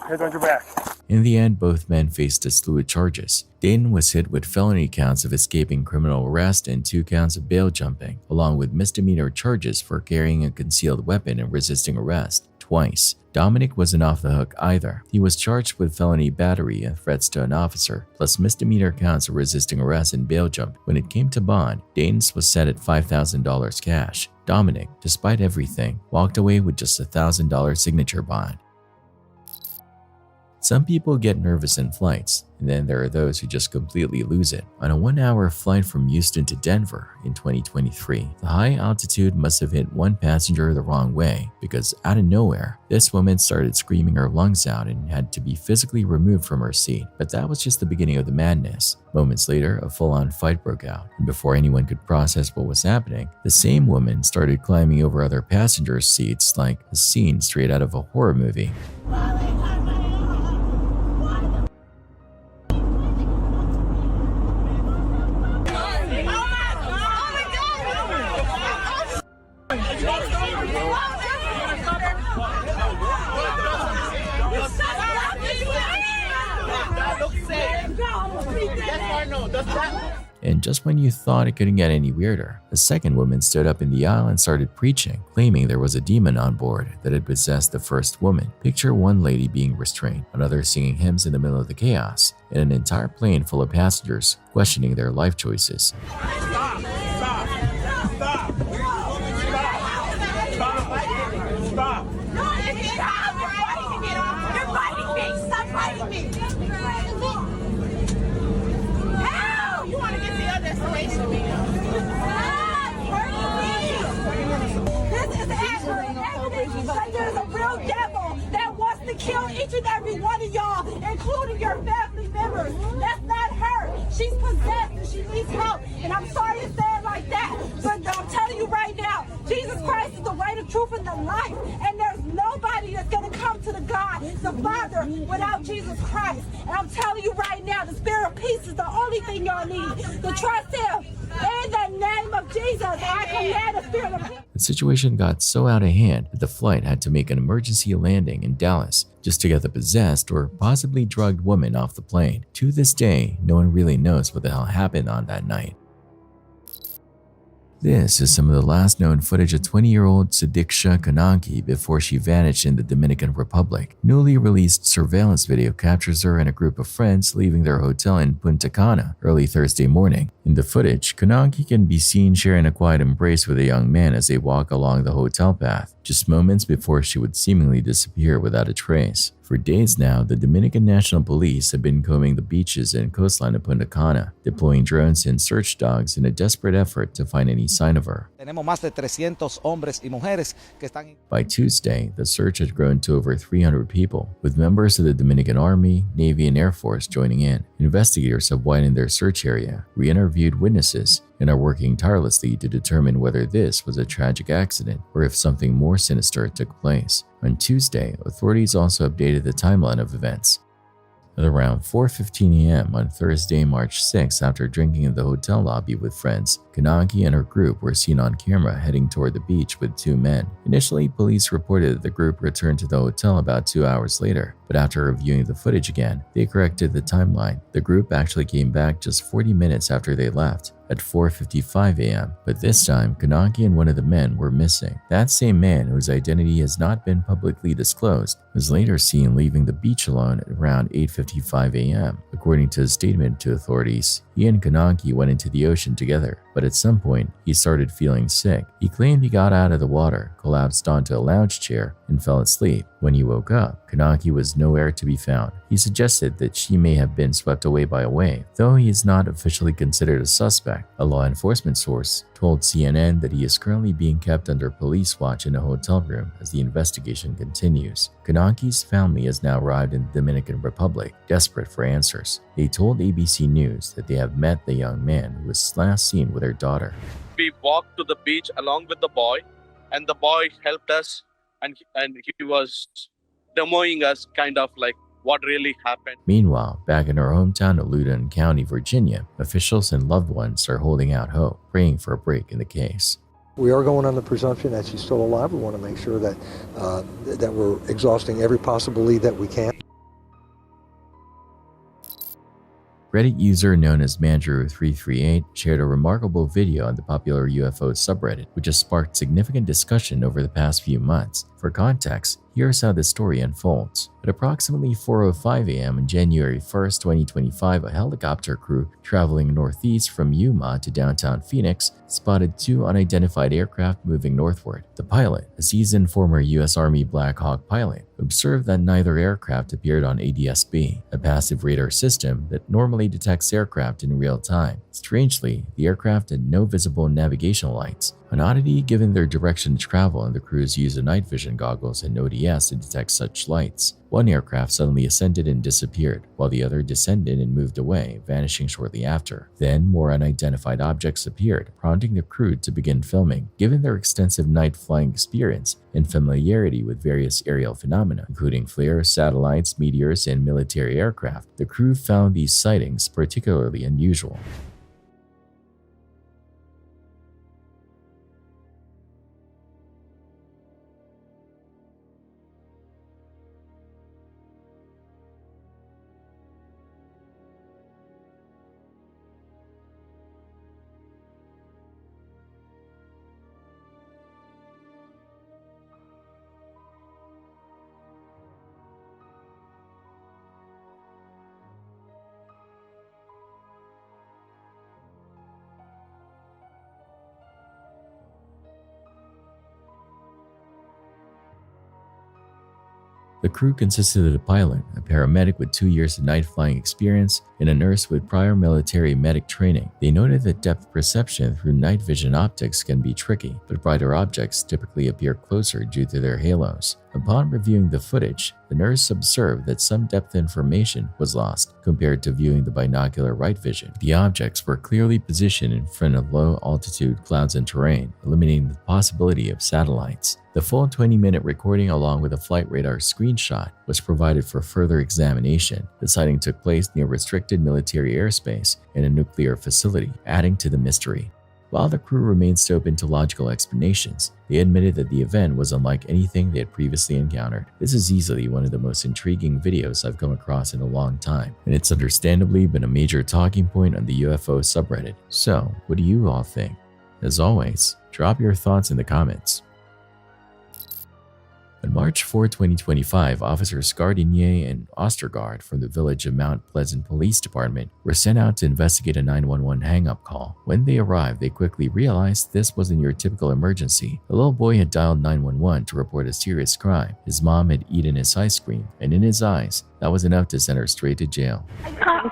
Hands on your back. In the end, both men faced a slew of charges. Dayton was hit with felony counts of escaping criminal arrest and 2 counts of bail jumping, along with misdemeanor charges for carrying a concealed weapon and resisting arrest twice. Dominic wasn't off the hook either. He was charged with felony battery and threats to an officer, plus misdemeanor counts of resisting arrest and bail jump. When it came to bond, Dayton's was set at $5,000 cash. Dominic, despite everything, walked away with just a $1,000 signature bond. Some people get nervous in flights, and then there are those who just completely lose it. On a 1-hour flight from Houston to Denver in 2023, the high altitude must have hit one passenger the wrong way, because out of nowhere, this woman started screaming her lungs out and had to be physically removed from her seat. But that was just the beginning of the madness. Moments later, a full-on fight broke out, and before anyone could process what was happening, the same woman started climbing over other passengers' seats like a scene straight out of a horror movie. And just when you thought it couldn't get any weirder, a second woman stood up in the aisle and started preaching, claiming there was a demon on board that had possessed the first woman. Picture one lady being restrained, another singing hymns in the middle of the chaos, and an entire plane full of passengers questioning their life choices. There's a real devil that wants to kill each and every one of y'all, including your family members. That's not her. She's possessed and she needs help. And I'm sorry to say it like that, but I'm telling you right now, Jesus Christ trust him. In the name of Jesus, I command the spirit of him. The situation got so out of hand that the flight had to make an emergency landing in Dallas just to get the possessed or possibly drugged woman off the plane. To this day, no one really knows what the hell happened on that night. This is some of the last known footage of 20-year-old Sadiksha Kananki before she vanished in the Dominican Republic. Newly released surveillance video captures her and a group of friends leaving their hotel in Punta Cana early Thursday morning. In the footage, Kananki can be seen sharing a quiet embrace with a young man as they walk along the hotel path, just moments before she would seemingly disappear without a trace. For days now, the Dominican National Police have been combing the beaches and coastline of Punta Cana, deploying drones and search dogs in a desperate effort to find any sign of her. By Tuesday, the search had grown to over 300 people, with members of the Dominican Army, Navy, and Air Force joining in. Investigators have widened their search area, re-interviewed witnesses, and are working tirelessly to determine whether this was a tragic accident or if something more sinister took place. On Tuesday, authorities also updated the timeline of events. At around 4:15 a.m. on Thursday, March 6, after drinking in the hotel lobby with friends, Kananki and her group were seen on camera heading toward the beach with two men. Initially, police reported that the group returned to the hotel about 2 hours later, but after reviewing the footage again, they corrected the timeline. The group actually came back just 40 minutes after they left, at 4:55 a.m., but this time Kananki and one of the men were missing. That same man, whose identity has not been publicly disclosed, was later seen leaving the beach alone at around 8:55 a.m. According to a statement to authorities, he and Kananki went into the ocean together, but at some point he started feeling sick. He claimed he got out of the water, collapsed onto a lounge chair, and fell asleep. When he woke up, Kananki was nowhere to be found. He suggested that she may have been swept away by a wave, though he is not officially considered a suspect. A law enforcement source told CNN that he is currently being kept under police watch in a hotel room as the investigation continues. Kananki's family has now arrived in the Dominican Republic, desperate for answers. They told ABC News that they have met the young man who was last seen with their daughter. We walked to the beach along with the boy, and the boy helped us, and he was demoing us kind of like what really happened. Meanwhile, back in her hometown of Loudoun County, Virginia, officials and loved ones are holding out hope, praying for a break in the case. We are going on the presumption that she's still alive. We want to make sure that that we're exhausting every possible lead that we can. Reddit user known as Mandrew338 shared a remarkable video on the popular UFO subreddit, which has sparked significant discussion over the past few months. For context, here's how the story unfolds. At approximately 4:05 a.m. on January 1st, 2025, a helicopter crew traveling northeast from Yuma to downtown Phoenix spotted two unidentified aircraft moving northward. The pilot, a seasoned former U.S. Army Black Hawk pilot, observed that neither aircraft appeared on ADS-B, a passive radar system that normally detects aircraft in real time. Strangely, the aircraft had no visible navigational lights, an oddity given their direction to travel, and the crews used night vision goggles and ODS to detect such lights. One aircraft suddenly ascended and disappeared, while the other descended and moved away, vanishing shortly after. Then more unidentified objects appeared, prompting the crew to begin filming. Given their extensive night flying experience and familiarity with various aerial phenomena, including flares, satellites, meteors, and military aircraft, the crew found these sightings particularly unusual. The crew consisted of a pilot, a paramedic with 2 years of night flying experience, and a nurse with prior military medic training. They noted that depth perception through night vision optics can be tricky, but brighter objects typically appear closer due to their halos. Upon reviewing the footage, the nurse observed that some depth information was lost, compared to viewing the binocular right vision. The objects were clearly positioned in front of low-altitude clouds and terrain, eliminating the possibility of satellites. The full 20-minute recording along with a flight radar screenshot was provided for further examination. The sighting took place near restricted military airspace in a nuclear facility, adding to the mystery. While the crew remains open to logical explanations, they admitted that the event was unlike anything they had previously encountered. This is easily one of the most intriguing videos I've come across in a long time, and it's understandably been a major talking point on the UFO subreddit. So, what do you all think? As always, drop your thoughts in the comments. On March 4, 2025, Officers Gardinier and Ostergaard from the village of Mount Pleasant Police Department were sent out to investigate a 911 hang-up call. When they arrived, they quickly realized this wasn't your typical emergency. The little boy had dialed 911 to report a serious crime. His mom had eaten his ice cream, and in his eyes, that was enough to send her straight to jail.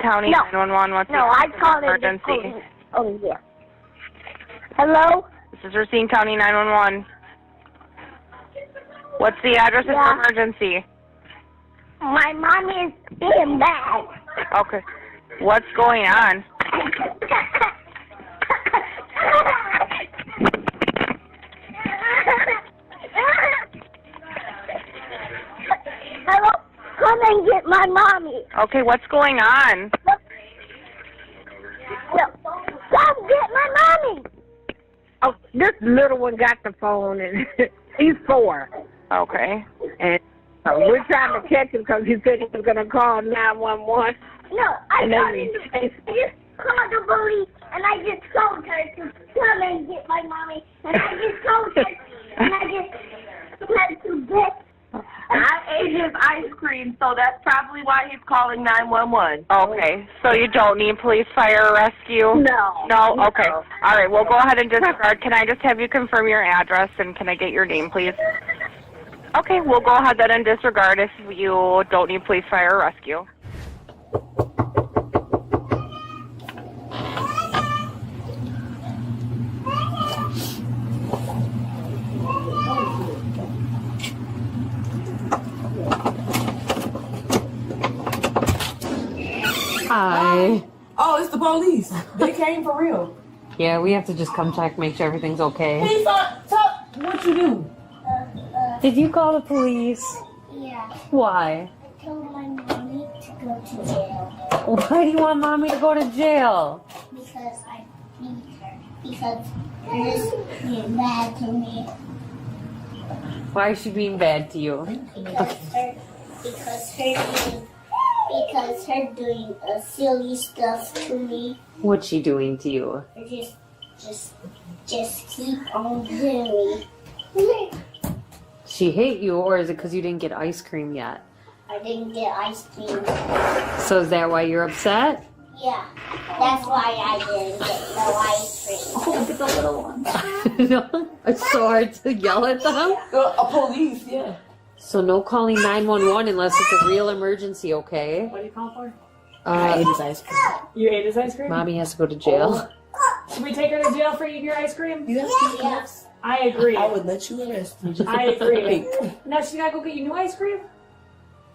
County 911, what's the emergency? Oh, yeah. Hello? This is Racine County 911. What's the address of your emergency? My mom is being bad. Okay. What's going on? Hello? Come and get my mommy. Okay, what's going on? Come get my mommy. Oh, this little one got the phone and he's 4. Okay. And we're trying to catch him because he said he was going to call 911. No, I just called the bully and I just told her to come and get my mommy. And I just told her and I just had to get. I ate his ice cream, so that's probably why he's calling 911. Okay, so you don't need police, fire, or rescue? No. No? Okay. All right, we'll go ahead and disregard. Can I just have you confirm your address, and can I get your name, please? Okay, we'll go ahead then and disregard if you don't need police, fire, or rescue. Hi. Oh, it's the police. They came for real. Yeah, we have to just come check, make sure everything's okay. Hey, what you do? Did you call the police? Yeah. Why? I told my mommy to go to jail. Why do you want mommy to go to jail? Because I beat her. Because she's being bad to me. Why is she being bad to you? Because her doing silly stuff to me. What's she doing to you? Just keep on doing me. She hate you, or is it because you didn't get ice cream yet? I didn't get ice cream. So is that why you're upset? Yeah, that's why I didn't get no ice cream. Oh, look at the little one. No, it's so hard to yell at them. A police, yeah. So no calling 911 unless it's a real emergency, okay? What do you call for? I ate his ice cream. You ate his ice cream? Mommy has to go to jail. Should we take her to jail for eating your ice cream? Yes. I agree. I would let you arrest me. I agree. Now she gotta go get you new ice cream?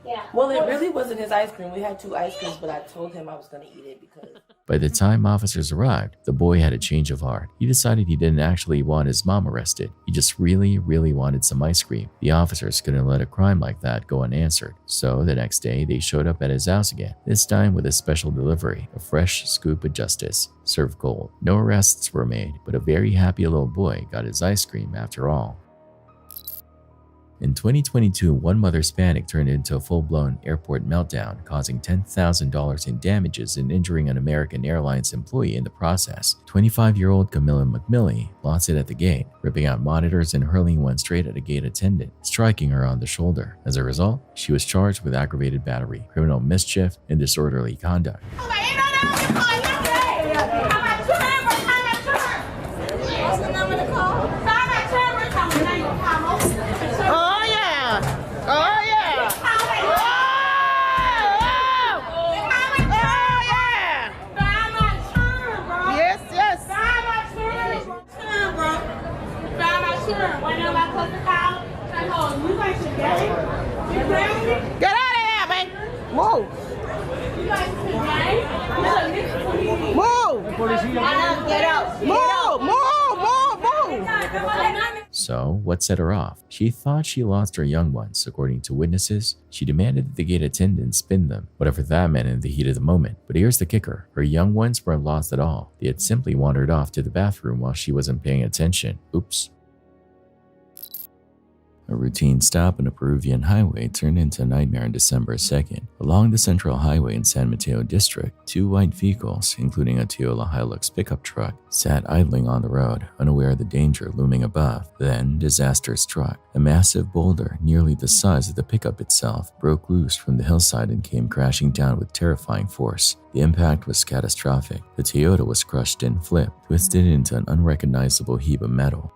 Yeah. Well, it really wasn't his ice cream. We had 2 ice creams, but I told him I was going to eat it because... By the time officers arrived, the boy had a change of heart. He decided he didn't actually want his mom arrested. He just really wanted some ice cream. The officers couldn't let a crime like that go unanswered. So the next day, they showed up at his house again, this time with a special delivery, a fresh scoop of justice, served cold. No arrests were made, but a very happy little boy got his ice cream after all. In 2022, one mother's panic turned into a full-blown airport meltdown, causing $10,000 in damages and injuring an American Airlines employee in the process. 25-year-old Camilla McMillie lost it at the gate, ripping out monitors and hurling one straight at a gate attendant, striking her on the shoulder. As a result, she was charged with aggravated battery, criminal mischief, and disorderly conduct. Get out of here, man! Move! Get up! Move! So, what set her off? She thought she lost her young ones. According to witnesses, she demanded that the gate attendant spin them, whatever that meant in the heat of the moment. But here's the kicker. Her young ones weren't lost at all. They had simply wandered off to the bathroom while she wasn't paying attention. Oops. A routine stop on a Peruvian highway turned into a nightmare on December 2nd. Along the Central Highway in San Mateo District, two white vehicles, including a Toyota Hilux pickup truck, sat idling on the road, unaware of the danger looming above. Then, disaster struck. A massive boulder, nearly the size of the pickup itself, broke loose from the hillside and came crashing down with terrifying force. The impact was catastrophic. The Toyota was crushed and flipped, twisted into an unrecognizable heap of metal.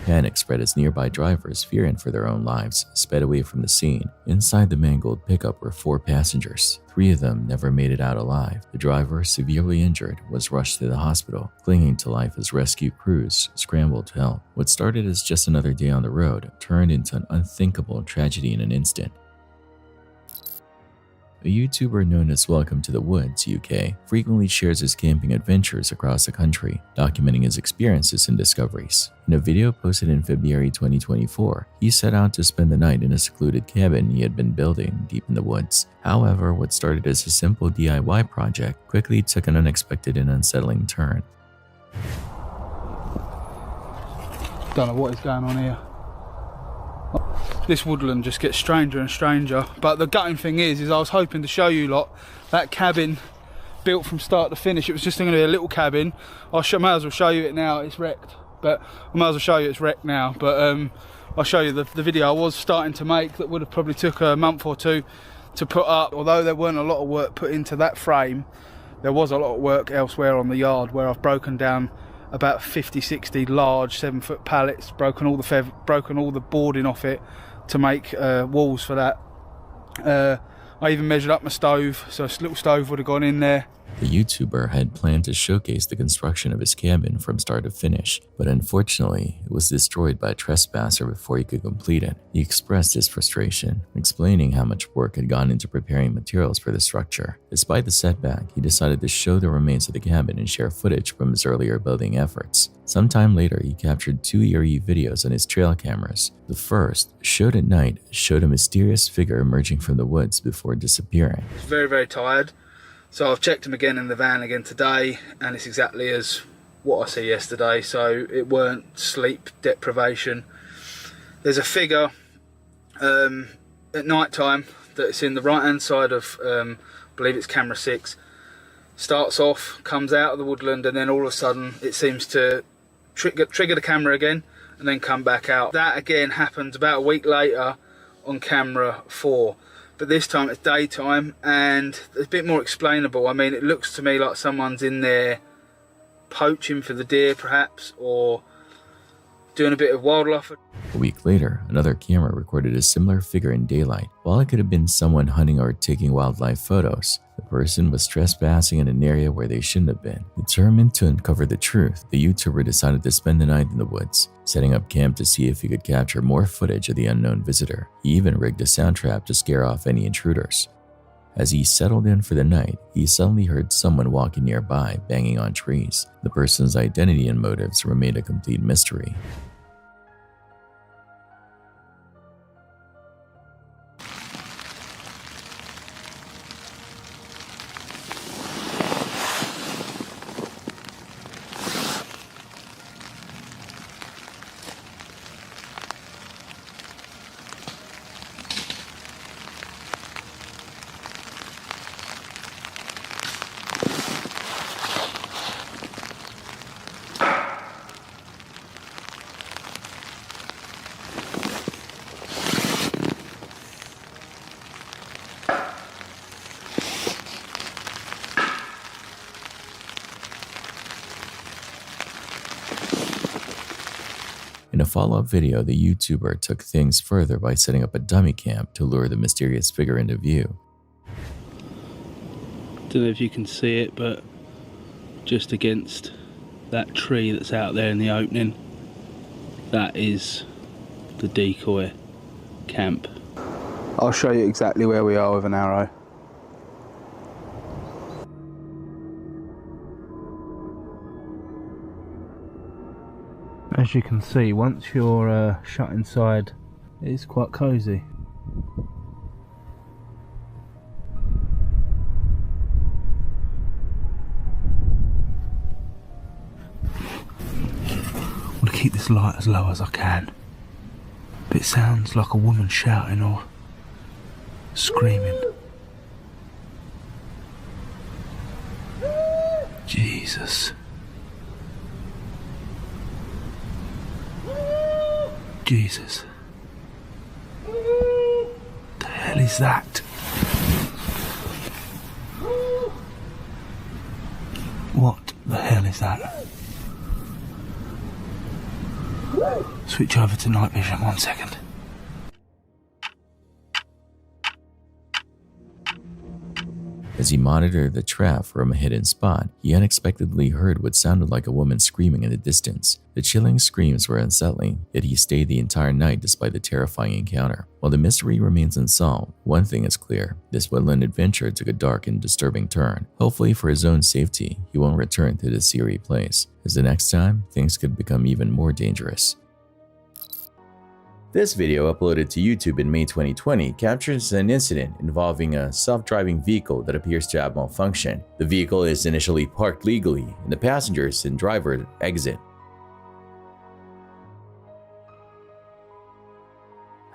Panic spread as nearby drivers, fearing for their own lives, sped away from the scene. Inside the mangled pickup were 4 passengers. 3 of them never made it out alive. The driver, severely injured, was rushed to the hospital, clinging to life as rescue crews scrambled to help. What started as just another day on the road turned into an unthinkable tragedy in an instant. A YouTuber known as Welcome to the Woods UK frequently shares his camping adventures across the country, documenting his experiences and discoveries. In a video posted in February 2024, he set out to spend the night in a secluded cabin he had been building deep in the woods. However, what started as a simple DIY project quickly took an unexpected and unsettling turn. Don't know what is going on here. This woodland just gets stranger and stranger, but the gutting thing is I was hoping to show you lot that cabin built from start to finish. It was just going to be a little cabin. Might as well show you it now. It's wrecked, but I might as well show you it's wrecked now. But I'll show you the video I was starting to make that would have probably took a month or 2 to put up. Although there weren't a lot of work put into that frame, there was a lot of work elsewhere on the yard where I've broken down about 50-60 large 7-foot pallets, broken all the boarding off it to make walls for that. I even measured up my stove, so a little stove would have gone in there. The YouTuber had planned to showcase the construction of his cabin from start to finish, but unfortunately, it was destroyed by a trespasser before he could complete it. He expressed his frustration, explaining how much work had gone into preparing materials for the structure. Despite the setback, he decided to show the remains of the cabin and share footage from his earlier building efforts. Sometime later, he captured 2 eerie videos on his trail cameras. The first, shot at night, showed a mysterious figure emerging from the woods before disappearing. I was very, very tired. So I've checked him again in the van again today, and it's exactly as what I see yesterday. So it weren't sleep deprivation. There's a figure at night time that's in the right hand side of, I believe it's camera 6. Starts off, comes out of the woodland, and then all of a sudden it seems to trigger the camera again and then come back out. That again happened about a week later on camera 4. But this time it's daytime and it's a bit more explainable. I mean, it looks to me like someone's in there poaching for the deer perhaps, or doing a bit of wildlife. A week later, another camera recorded a similar figure in daylight. While it could have been someone hunting or taking wildlife photos, the person was trespassing in an area where they shouldn't have been. Determined to uncover the truth, the YouTuber decided to spend the night in the woods, setting up camp to see if he could capture more footage of the unknown visitor. He even rigged a sound trap to scare off any intruders. As he settled in for the night, he suddenly heard someone walking nearby, banging on trees. The person's identity and motives remained a complete mystery. In a follow-up video, the YouTuber took things further by setting up a dummy camp to lure the mysterious figure into view. Don't know if you can see it, but just against that tree that's out there in the opening, that is the decoy camp. I'll show you exactly where we are with an arrow. As you can see, once you're shut inside, it is quite cosy. I want to keep this light as low as I can. But it sounds like a woman shouting or screaming. Jesus. Jesus. The hell is that? What the hell is that? Switch over to night vision 1 second. As he monitored the trap from a hidden spot, he unexpectedly heard what sounded like a woman screaming in the distance. The chilling screams were unsettling, yet he stayed the entire night despite the terrifying encounter. While the mystery remains unsolved, one thing is clear: this woodland adventure took a dark and disturbing turn. Hopefully for his own safety, he won't return to this eerie place, as the next time, things could become even more dangerous. This video, uploaded to YouTube in May 2020, captures an incident involving a self-driving vehicle that appears to have malfunctioned. The vehicle is initially parked legally, and the passengers and driver exit.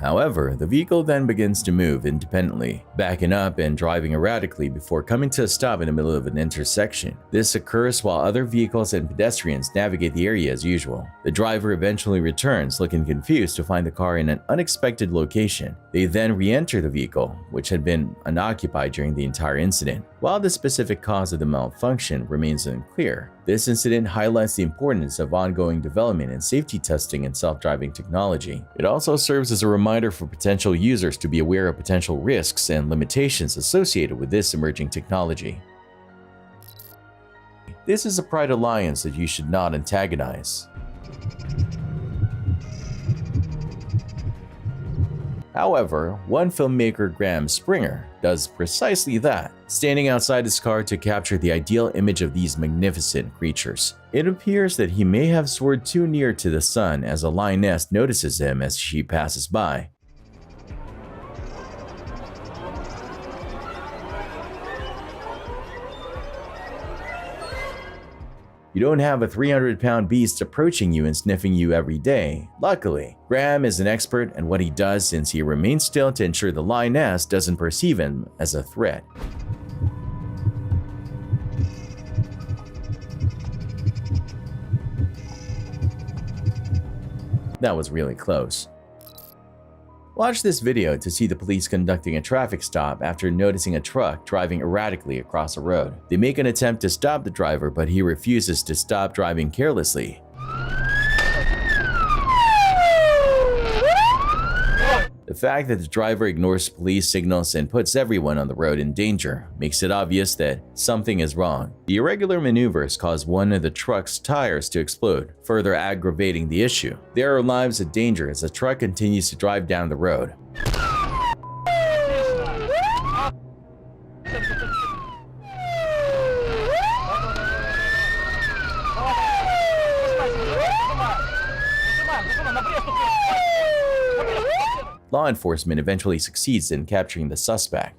However, the vehicle then begins to move independently, backing up and driving erratically before coming to a stop in the middle of an intersection. This occurs while other vehicles and pedestrians navigate the area as usual. The driver eventually returns, looking confused to find the car in an unexpected location. They then re-enter the vehicle, which had been unoccupied during the entire incident. While the specific cause of the malfunction remains unclear, this incident highlights the importance of ongoing development and safety testing in self-driving technology. It also serves as a reminder for potential users to be aware of potential risks and limitations associated with this emerging technology. This is a pride alliance that you should not antagonize. However, one filmmaker, Graham Springer, does precisely that, standing outside his car to capture the ideal image of these magnificent creatures. It appears that he may have soared too near to the sun as a lioness notices him as she passes by. You don't have a 300-pound beast approaching you and sniffing you every day. Luckily, Graham is an expert at what he does since he remains still to ensure the lioness doesn't perceive him as a threat. That was really close. Watch this video to see the police conducting a traffic stop after noticing a truck driving erratically across a road. They make an attempt to stop the driver, but he refuses to stop driving carelessly. The fact that the driver ignores police signals and puts everyone on the road in danger makes it obvious that something is wrong. The irregular maneuvers cause one of the truck's tires to explode, further aggravating the issue. There are lives in danger as the truck continues to drive down the road. Law enforcement eventually succeeds in capturing the suspect.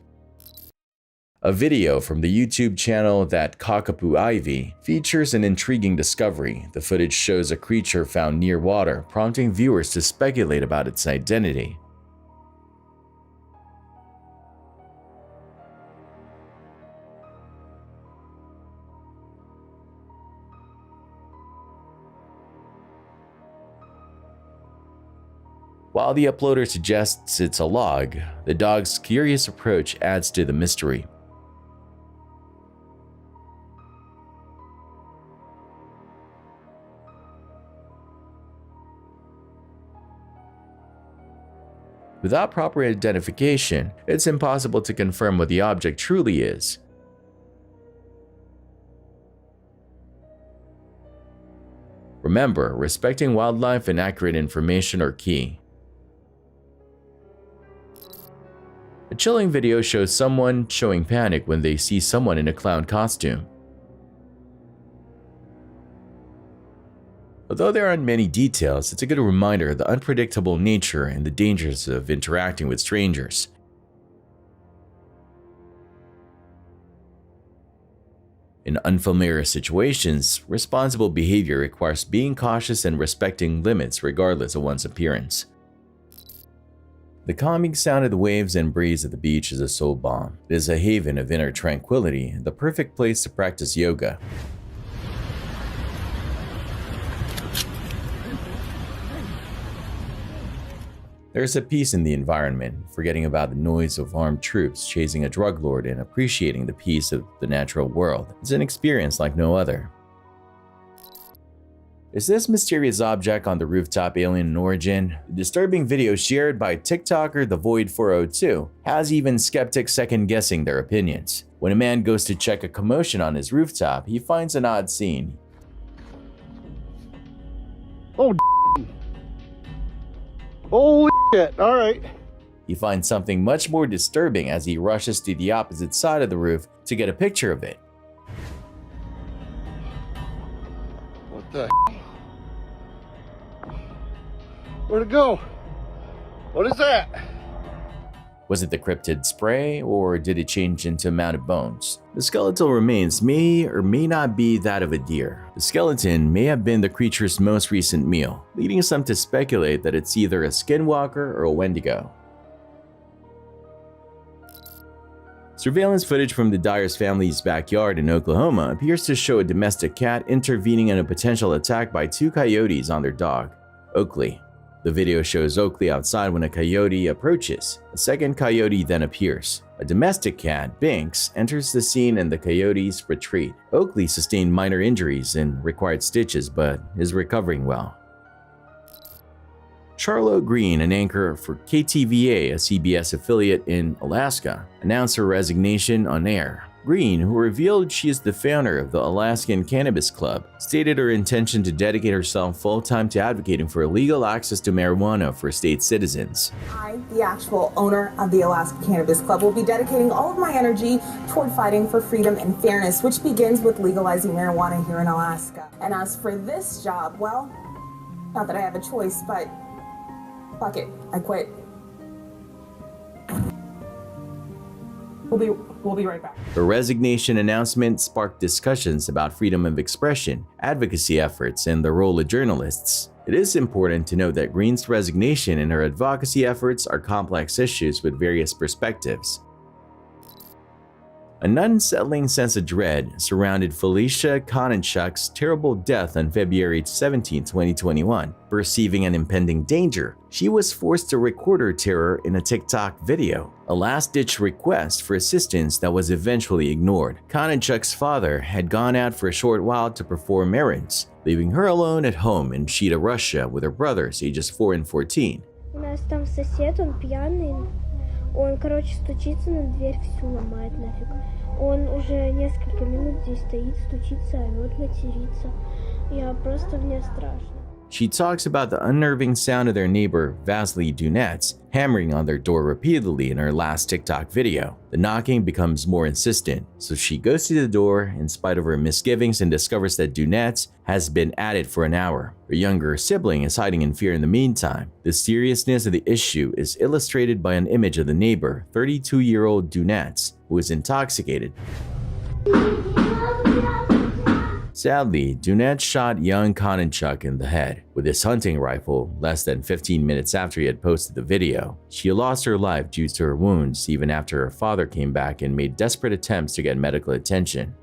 A video from the YouTube channel That Cockapoo Ivy features an intriguing discovery. The footage shows a creature found near water, prompting viewers to speculate about its identity. While the uploader suggests it's a log, the dog's curious approach adds to the mystery. Without proper identification, it's impossible to confirm what the object truly is. Remember, respecting wildlife and accurate information are key. A chilling video shows someone showing panic when they see someone in a clown costume. Although there aren't many details, it's a good reminder of the unpredictable nature and the dangers of interacting with strangers. In unfamiliar situations, responsible behavior requires being cautious and respecting limits regardless of one's appearance. The calming sound of the waves and breeze of the beach is a soul balm. It is a haven of inner tranquility, the perfect place to practice yoga. There's a peace in the environment, forgetting about the noise of armed troops chasing a drug lord and appreciating the peace of the natural world. It's an experience like no other. Is this mysterious object on the rooftop alien in origin? The disturbing video shared by TikToker TheVoid402 has even skeptics second-guessing their opinions. When a man goes to check a commotion on his rooftop, he finds an odd scene. Oh, holy shit, alright. He finds something much more disturbing as he rushes to the opposite side of the roof to get a picture of it. What the Where'd it go? What is that? Was it the cryptid spray, or did it change into a mound of bones? The skeletal remains may or may not be that of a deer. The skeleton may have been the creature's most recent meal, leading some to speculate that it's either a skinwalker or a wendigo. Surveillance footage from the Dyer's family's backyard in Oklahoma appears to show a domestic cat intervening in a potential attack by two coyotes on their dog, Oakley. The video shows Oakley outside when a coyote approaches. A second coyote then appears. A domestic cat, Binks, enters the scene and the coyotes retreat. Oakley sustained minor injuries and required stitches, but is recovering well. Charlotte Green, an anchor for KTVA, a CBS affiliate in Alaska, announced her resignation on air. Green, who revealed she is the founder of the Alaskan Cannabis Club, stated her intention to dedicate herself full-time to advocating for legal access to marijuana for state citizens. I, the actual owner of the Alaska Cannabis Club, will be dedicating all of my energy toward fighting for freedom and fairness, which begins with legalizing marijuana here in Alaska. And as for this job, well, not that I have a choice, but fuck it, I quit. We'll be right back. Her resignation announcement sparked discussions about freedom of expression, advocacy efforts, and the role of journalists. It is important to note that Green's resignation and her advocacy efforts are complex issues with various perspectives. An unsettling sense of dread surrounded Felicia Kononchuk's terrible death on February 17, 2021. Perceiving an impending danger, she was forced to record her terror in a TikTok video, a last-ditch request for assistance that was eventually ignored. Kononchuk's father had gone out for a short while to perform errands, leaving her alone at home in Shida, Russia with her brothers ages 4 and 14. У нас там сосед, он пьяный. Он, короче, стучится на дверь, всю ломает нафиг. Он уже несколько минут здесь стоит, стучится, орёт, матерится. Я просто мне страшно. She talks about the unnerving sound of their neighbor, Vasily Dunets, hammering on their door repeatedly in her last TikTok video. The knocking becomes more insistent, so she goes to the door in spite of her misgivings and discovers that Dunets has been at it for an hour. Her younger sibling is hiding in fear in the meantime. The seriousness of the issue is illustrated by an image of the neighbor, 32-year-old Dunets, who is intoxicated. Sadly, Dunet shot young Kononchuk in the head with his hunting rifle less than 15 minutes after he had posted the video. She lost her life due to her wounds even after her father came back and made desperate attempts to get medical attention.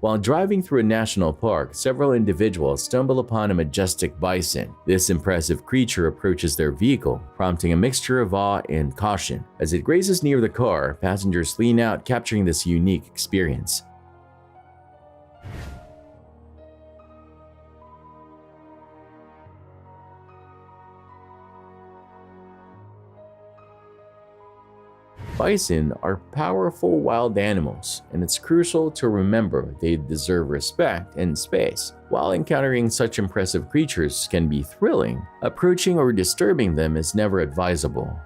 While driving through a national park, several individuals stumble upon a majestic bison. This impressive creature approaches their vehicle, prompting a mixture of awe and caution. As it grazes near the car, passengers lean out, capturing this unique experience. Bison are powerful wild animals, and it's crucial to remember they deserve respect and space. While encountering such impressive creatures can be thrilling, approaching or disturbing them is never advisable.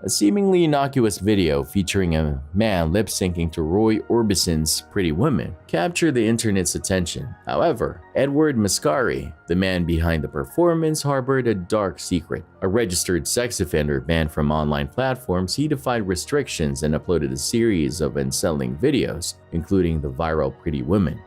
A seemingly innocuous video featuring a man lip-syncing to Roy Orbison's Pretty Woman captured the internet's attention. However, Edward Mascari, the man behind the performance, harbored a dark secret. A registered sex offender banned from online platforms, he defied restrictions and uploaded a series of unsettling videos, including the viral Pretty Woman.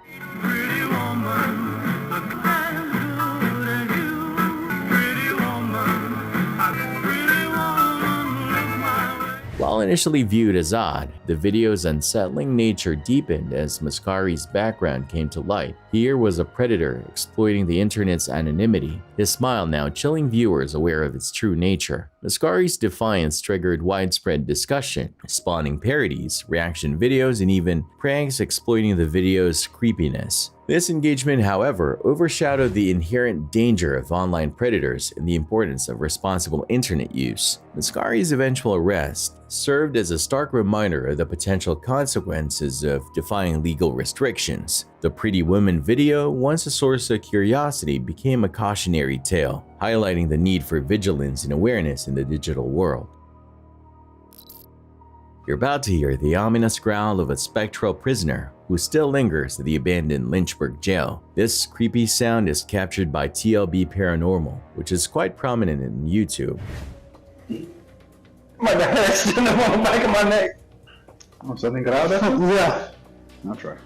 While initially viewed as odd, the video's unsettling nature deepened as Mascari's background came to light. Here was a predator exploiting the internet's anonymity, his smile now chilling viewers aware of its true nature. Mascari's defiance triggered widespread discussion, spawning parodies, reaction videos, and even pranks exploiting the video's creepiness. This engagement, however, overshadowed the inherent danger of online predators and the importance of responsible internet use. Mascari's eventual arrest served as a stark reminder of the potential consequences of defying legal restrictions. The Pretty Woman video, once a source of curiosity, became a cautionary tale, highlighting the need for vigilance and awareness in the digital world. You're about to hear the ominous growl of a spectral prisoner who still lingers at the abandoned Lynchburg jail. This creepy sound is captured by TLB Paranormal, which is quite prominent in YouTube. My hair's in the back of my neck. Oh, something got out of there? Yeah. I'll try.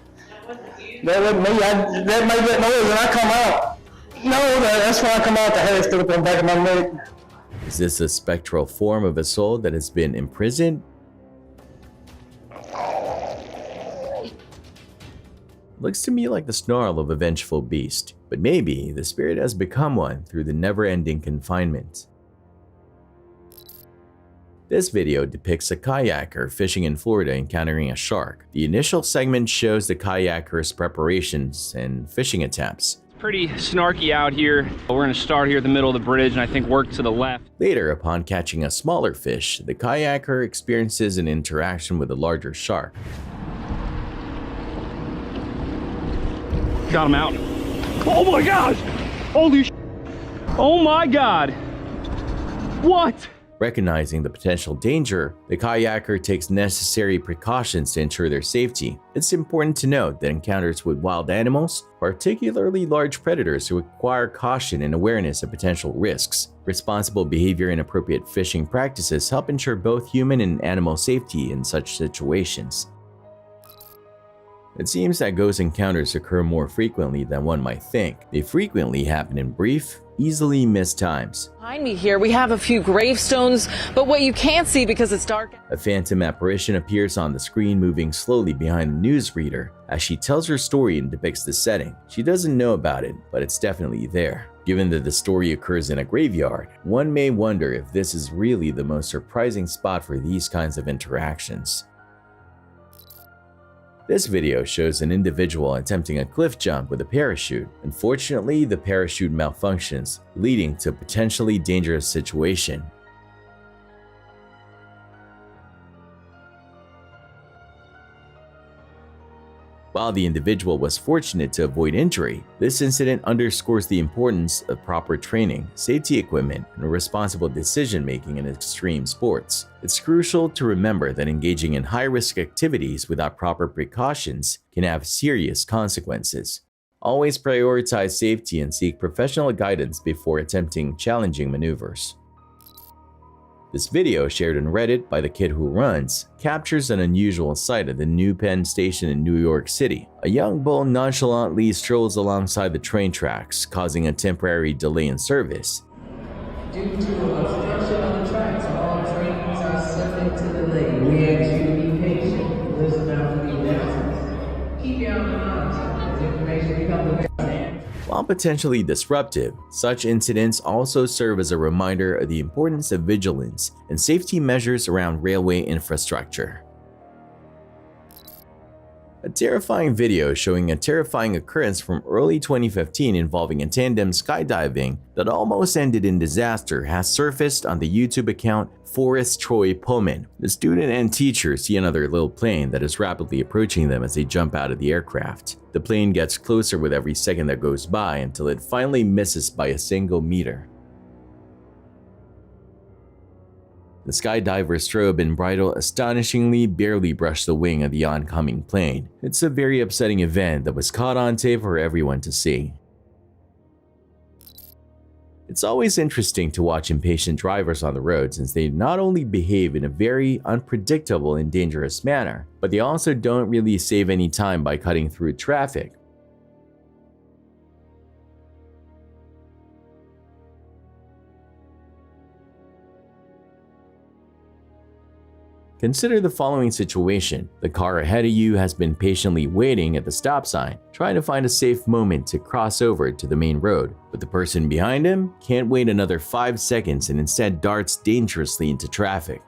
That wasn't me. That made that noise and I come out. No, that's when I come out, the hair stood up on the back of my neck. Is this a spectral form of a soul that has been imprisoned? Looks to me like the snarl of a vengeful beast, but maybe the spirit has become one through the never-ending confinement. This video depicts a kayaker fishing in Florida encountering a shark. The initial segment shows the kayaker's preparations and fishing attempts. It's pretty snarky out here. We're going to start here at the middle of the bridge and I think work to the left. Later, upon catching a smaller fish, the kayaker experiences an interaction with a larger shark. Got him out. Oh my gosh! Holy sh! Oh my god! What? Recognizing the potential danger, the kayaker takes necessary precautions to ensure their safety. It's important to note that encounters with wild animals, particularly large predators, require caution and awareness of potential risks. Responsible behavior and appropriate fishing practices help ensure both human and animal safety in such situations. It seems that ghost encounters occur more frequently than one might think. They frequently happen in brief, easily missed times. Behind me here, we have a few gravestones, but what you can't see because it's dark. A phantom apparition appears on the screen, moving slowly behind the newsreader as she tells her story and depicts the setting. She doesn't know about it, but it's definitely there. Given that the story occurs in a graveyard, one may wonder if this is really the most surprising spot for these kinds of interactions. This video shows an individual attempting a cliff jump with a parachute. Unfortunately, the parachute malfunctions, leading to a potentially dangerous situation. While the individual was fortunate to avoid injury, this incident underscores the importance of proper training, safety equipment, and responsible decision-making in extreme sports. It's crucial to remember that engaging in high-risk activities without proper precautions can have serious consequences. Always prioritize safety and seek professional guidance before attempting challenging maneuvers. This video, shared on Reddit by The Kid Who Runs, captures an unusual sight at the New Penn Station in New York City. A young bull nonchalantly strolls alongside the train tracks, causing a temporary delay in service. Due to obstruction on the tracks, all trains are subject to delay. We ask you to be patient. Listen out for the announcements. Keep your eye on as information becomes available. While potentially disruptive, such incidents also serve as a reminder of the importance of vigilance and safety measures around railway infrastructure. A terrifying video showing a terrifying occurrence from early 2015 involving a tandem skydiving that almost ended in disaster has surfaced on the YouTube account Forrest Troy Pullman. The student and teacher see another little plane that is rapidly approaching them as they jump out of the aircraft. The plane gets closer with every second that goes by until it finally misses by a single meter. The skydiver's strobe and bridle astonishingly barely brushed the wing of the oncoming plane. It's a very upsetting event that was caught on tape for everyone to see. It's always interesting to watch impatient drivers on the road since they not only behave in a very unpredictable and dangerous manner, but they also don't really save any time by cutting through traffic. Consider the following situation. The car ahead of you has been patiently waiting at the stop sign, trying to find a safe moment to cross over to the main road, but the person behind him can't wait another 5 seconds and instead darts dangerously into traffic.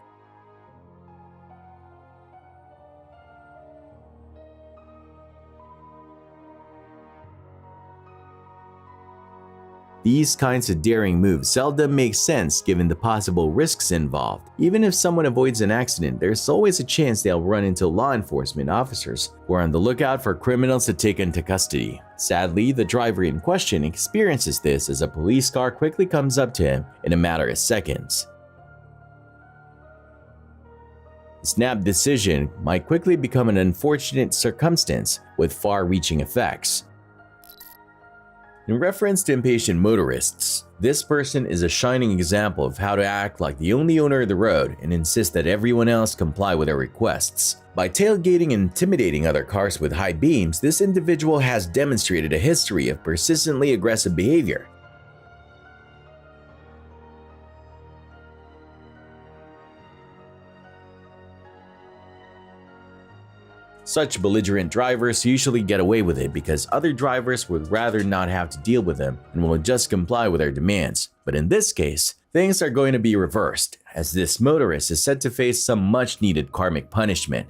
These kinds of daring moves seldom make sense given the possible risks involved. Even if someone avoids an accident, there's always a chance they'll run into law enforcement officers who are on the lookout for criminals to take into custody. Sadly, the driver in question experiences this as a police car quickly comes up to him in a matter of seconds. A snap decision might quickly become an unfortunate circumstance with far-reaching effects. In reference to impatient motorists, this person is a shining example of how to act like the only owner of the road and insist that everyone else comply with their requests. By tailgating and intimidating other cars with high beams, this individual has demonstrated a history of persistently aggressive behavior. Such belligerent drivers usually get away with it because other drivers would rather not have to deal with them and will just comply with their demands. But in this case, things are going to be reversed, as this motorist is set to face some much-needed karmic punishment.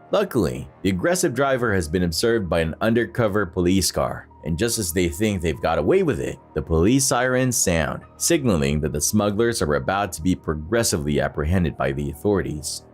Luckily, the aggressive driver has been observed by an undercover police car, and just as they think they've got away with it, the police sirens sound, signaling that the smugglers are about to be progressively apprehended by the authorities.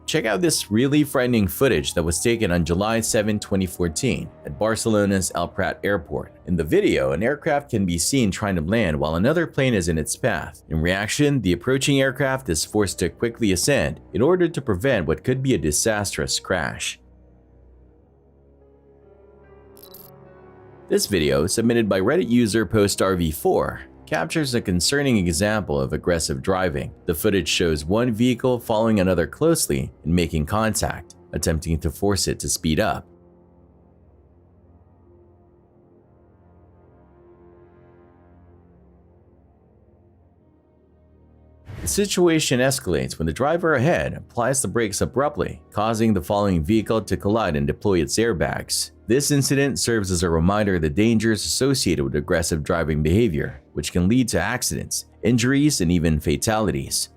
Check out this really frightening footage that was taken on July 7, 2014 at Barcelona's El Prat airport. In the video, an aircraft can be seen trying to land while another plane is in its path. In reaction, the approaching aircraft is forced to quickly ascend in order to prevent what could be a disastrous crash. This video, submitted by Reddit user PostRV4, captures a concerning example of aggressive driving. The footage shows one vehicle following another closely and making contact, attempting to force it to speed up. The situation escalates when the driver ahead applies the brakes abruptly, causing the following vehicle to collide and deploy its airbags. This incident serves as a reminder of the dangers associated with aggressive driving behavior, which can lead to accidents, injuries, and even fatalities.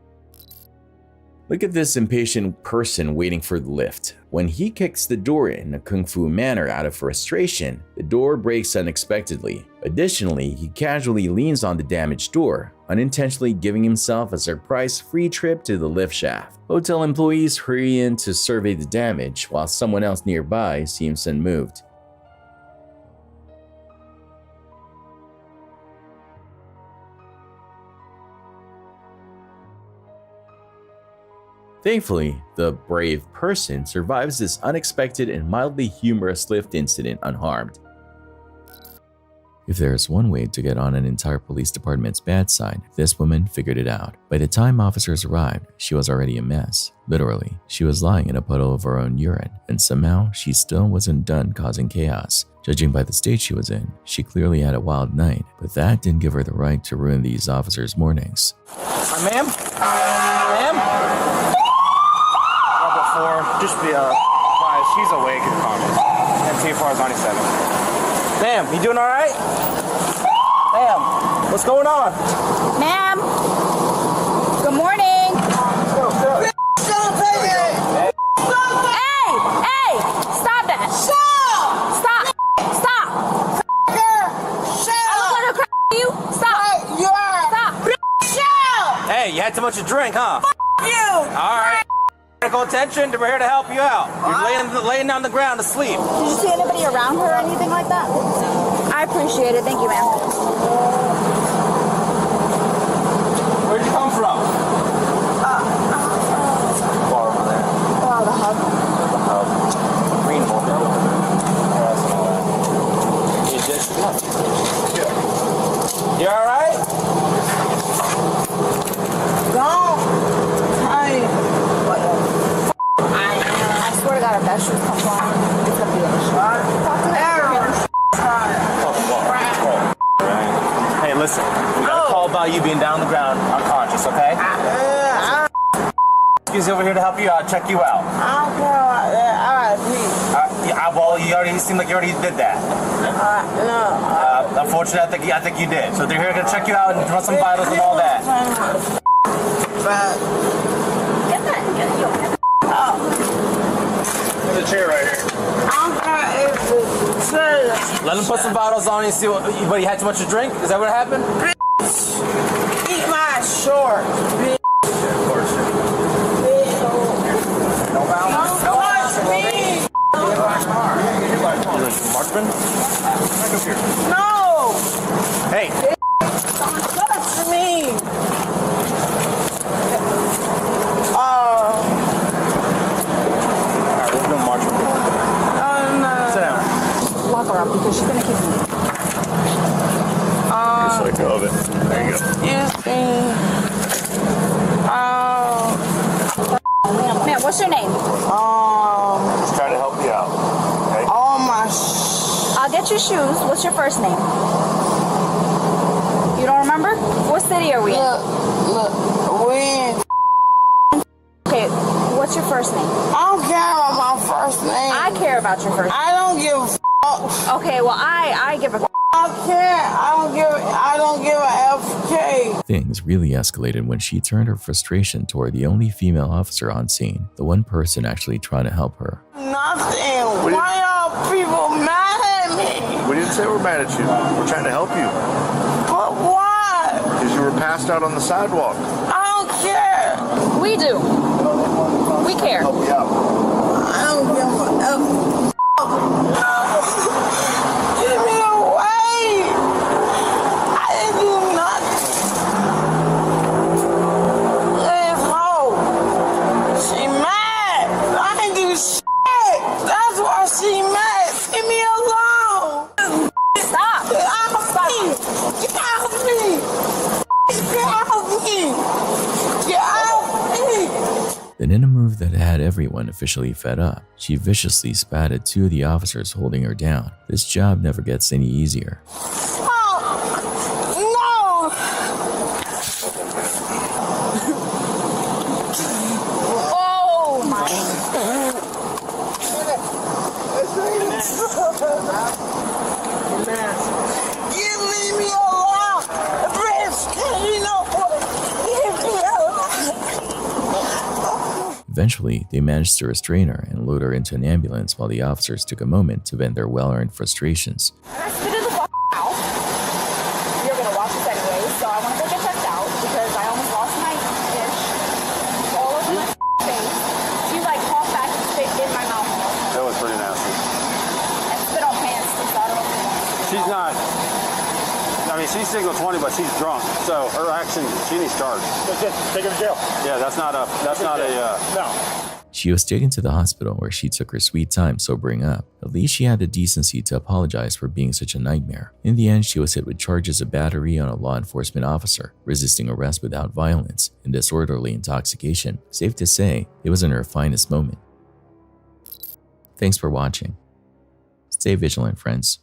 Look at this impatient person waiting for the lift. When he kicks the door in a kung fu manner out of frustration, the door breaks unexpectedly. Additionally, he casually leans on the damaged door, unintentionally giving himself a surprise-free trip to the lift shaft. Hotel employees hurry in to survey the damage, while someone else nearby seems unmoved. Thankfully, the brave person survives this unexpected and mildly humorous lift incident unharmed. If there is one way to get on an entire police department's bad side, this woman figured it out. By the time officers arrived, she was already a mess. Literally, she was lying in a puddle of her own urine, and somehow she still wasn't done causing chaos. Judging by the state she was in, she clearly had a wild night, but that didn't give her the right to ruin these officers' mornings. Ma'am? Ma'am? 10-4. Just be advised, she's awake and conscious. And T4 is 97. Ma'am, you doing all right? Ma'am, what's going on? Ma'am, good morning. Hey, stop that. Stop. You stop. You are. Stop. Hey, you had too much to drink, huh? You. All right. Medical attention. We're here to help you out. You're laying on the ground asleep. Did you see anybody around her or anything like that? I appreciate it. Thank you, ma'am. Where'd you come from? Far over there. Oh, the hub. The hub. Green hole. You all right? Don't. I swear to God, if that shoe comes on, it's gonna be a shot. Hey, listen. We got a call about you being down on the ground, unconscious, okay? He's over here to help you out, check you out. I don't care about that. All right, please. Well, you already seem like you already did that. No. Unfortunately, I think you did. So they're here to check you out and run some vitals and all that. Get that. There's a chair right here. Let him put some vitals on and see what you had too much to drink? Is that what happened? Eat my shorts. Yeah, of course. No balance. Don't touch me. Marksman? Back up here. No. Hey. Don't touch me. Alright, let's do Marksman. Sit down. Lock her up because she's gonna keep me. Just let go of it. There you go. Ma'am, what's your name? Just trying to help you out. Okay? All my I'll get your shoes. What's your first name? You don't remember? What city are we in? Look, we in. Okay, what's your first name? I don't care about my first name. I care about your first name. I don't give a f. Okay, well, I give a f. I care. I don't give a FK. Things really escalated when she turned her frustration toward the only female officer on scene, the one person actually trying to help her. Nothing. Why y'all people mad at me? We didn't say we're mad at you. We're trying to help you. But why? Because you were passed out on the sidewalk. I don't care. We do. We care. Help you out. I don't give a f. Get me away. I didn't do nothing. This hoe. She mad. I didn't do shit. That's why she mad. Leave me alone. Stop. Get out of me. Get out of me. Get out of me. Get out of me. Then in a move that had everyone officially fed up, she viciously spat at two of the officers holding her down. This job never gets any easier. Oh my. You leave me alone. Bitch, you know what? Leave me alone. Eventually, they managed to restrain her and load her into an ambulance while the officers took a moment to vent their well-earned frustrations. I spit in the out. You're gonna watch this anyway, so I want to go get checked out because I almost lost my dish all over my face. She like coughed back and spit in my mouth. That was pretty nasty. And spit on pants too, so I don't know if she wants to. She's not. I mean, she's signal 20, but she's drunk. So her action, she needs charged. Take her to jail. Yeah, that's not a. No. She was taken to the hospital where she took her sweet time sobering up. At least she had the decency to apologize for being such a nightmare. In the end, she was hit with charges of battery on a law enforcement officer, resisting arrest without violence, and disorderly intoxication. Safe to say, it wasn't her finest moment. Thanks for watching. Stay vigilant, friends.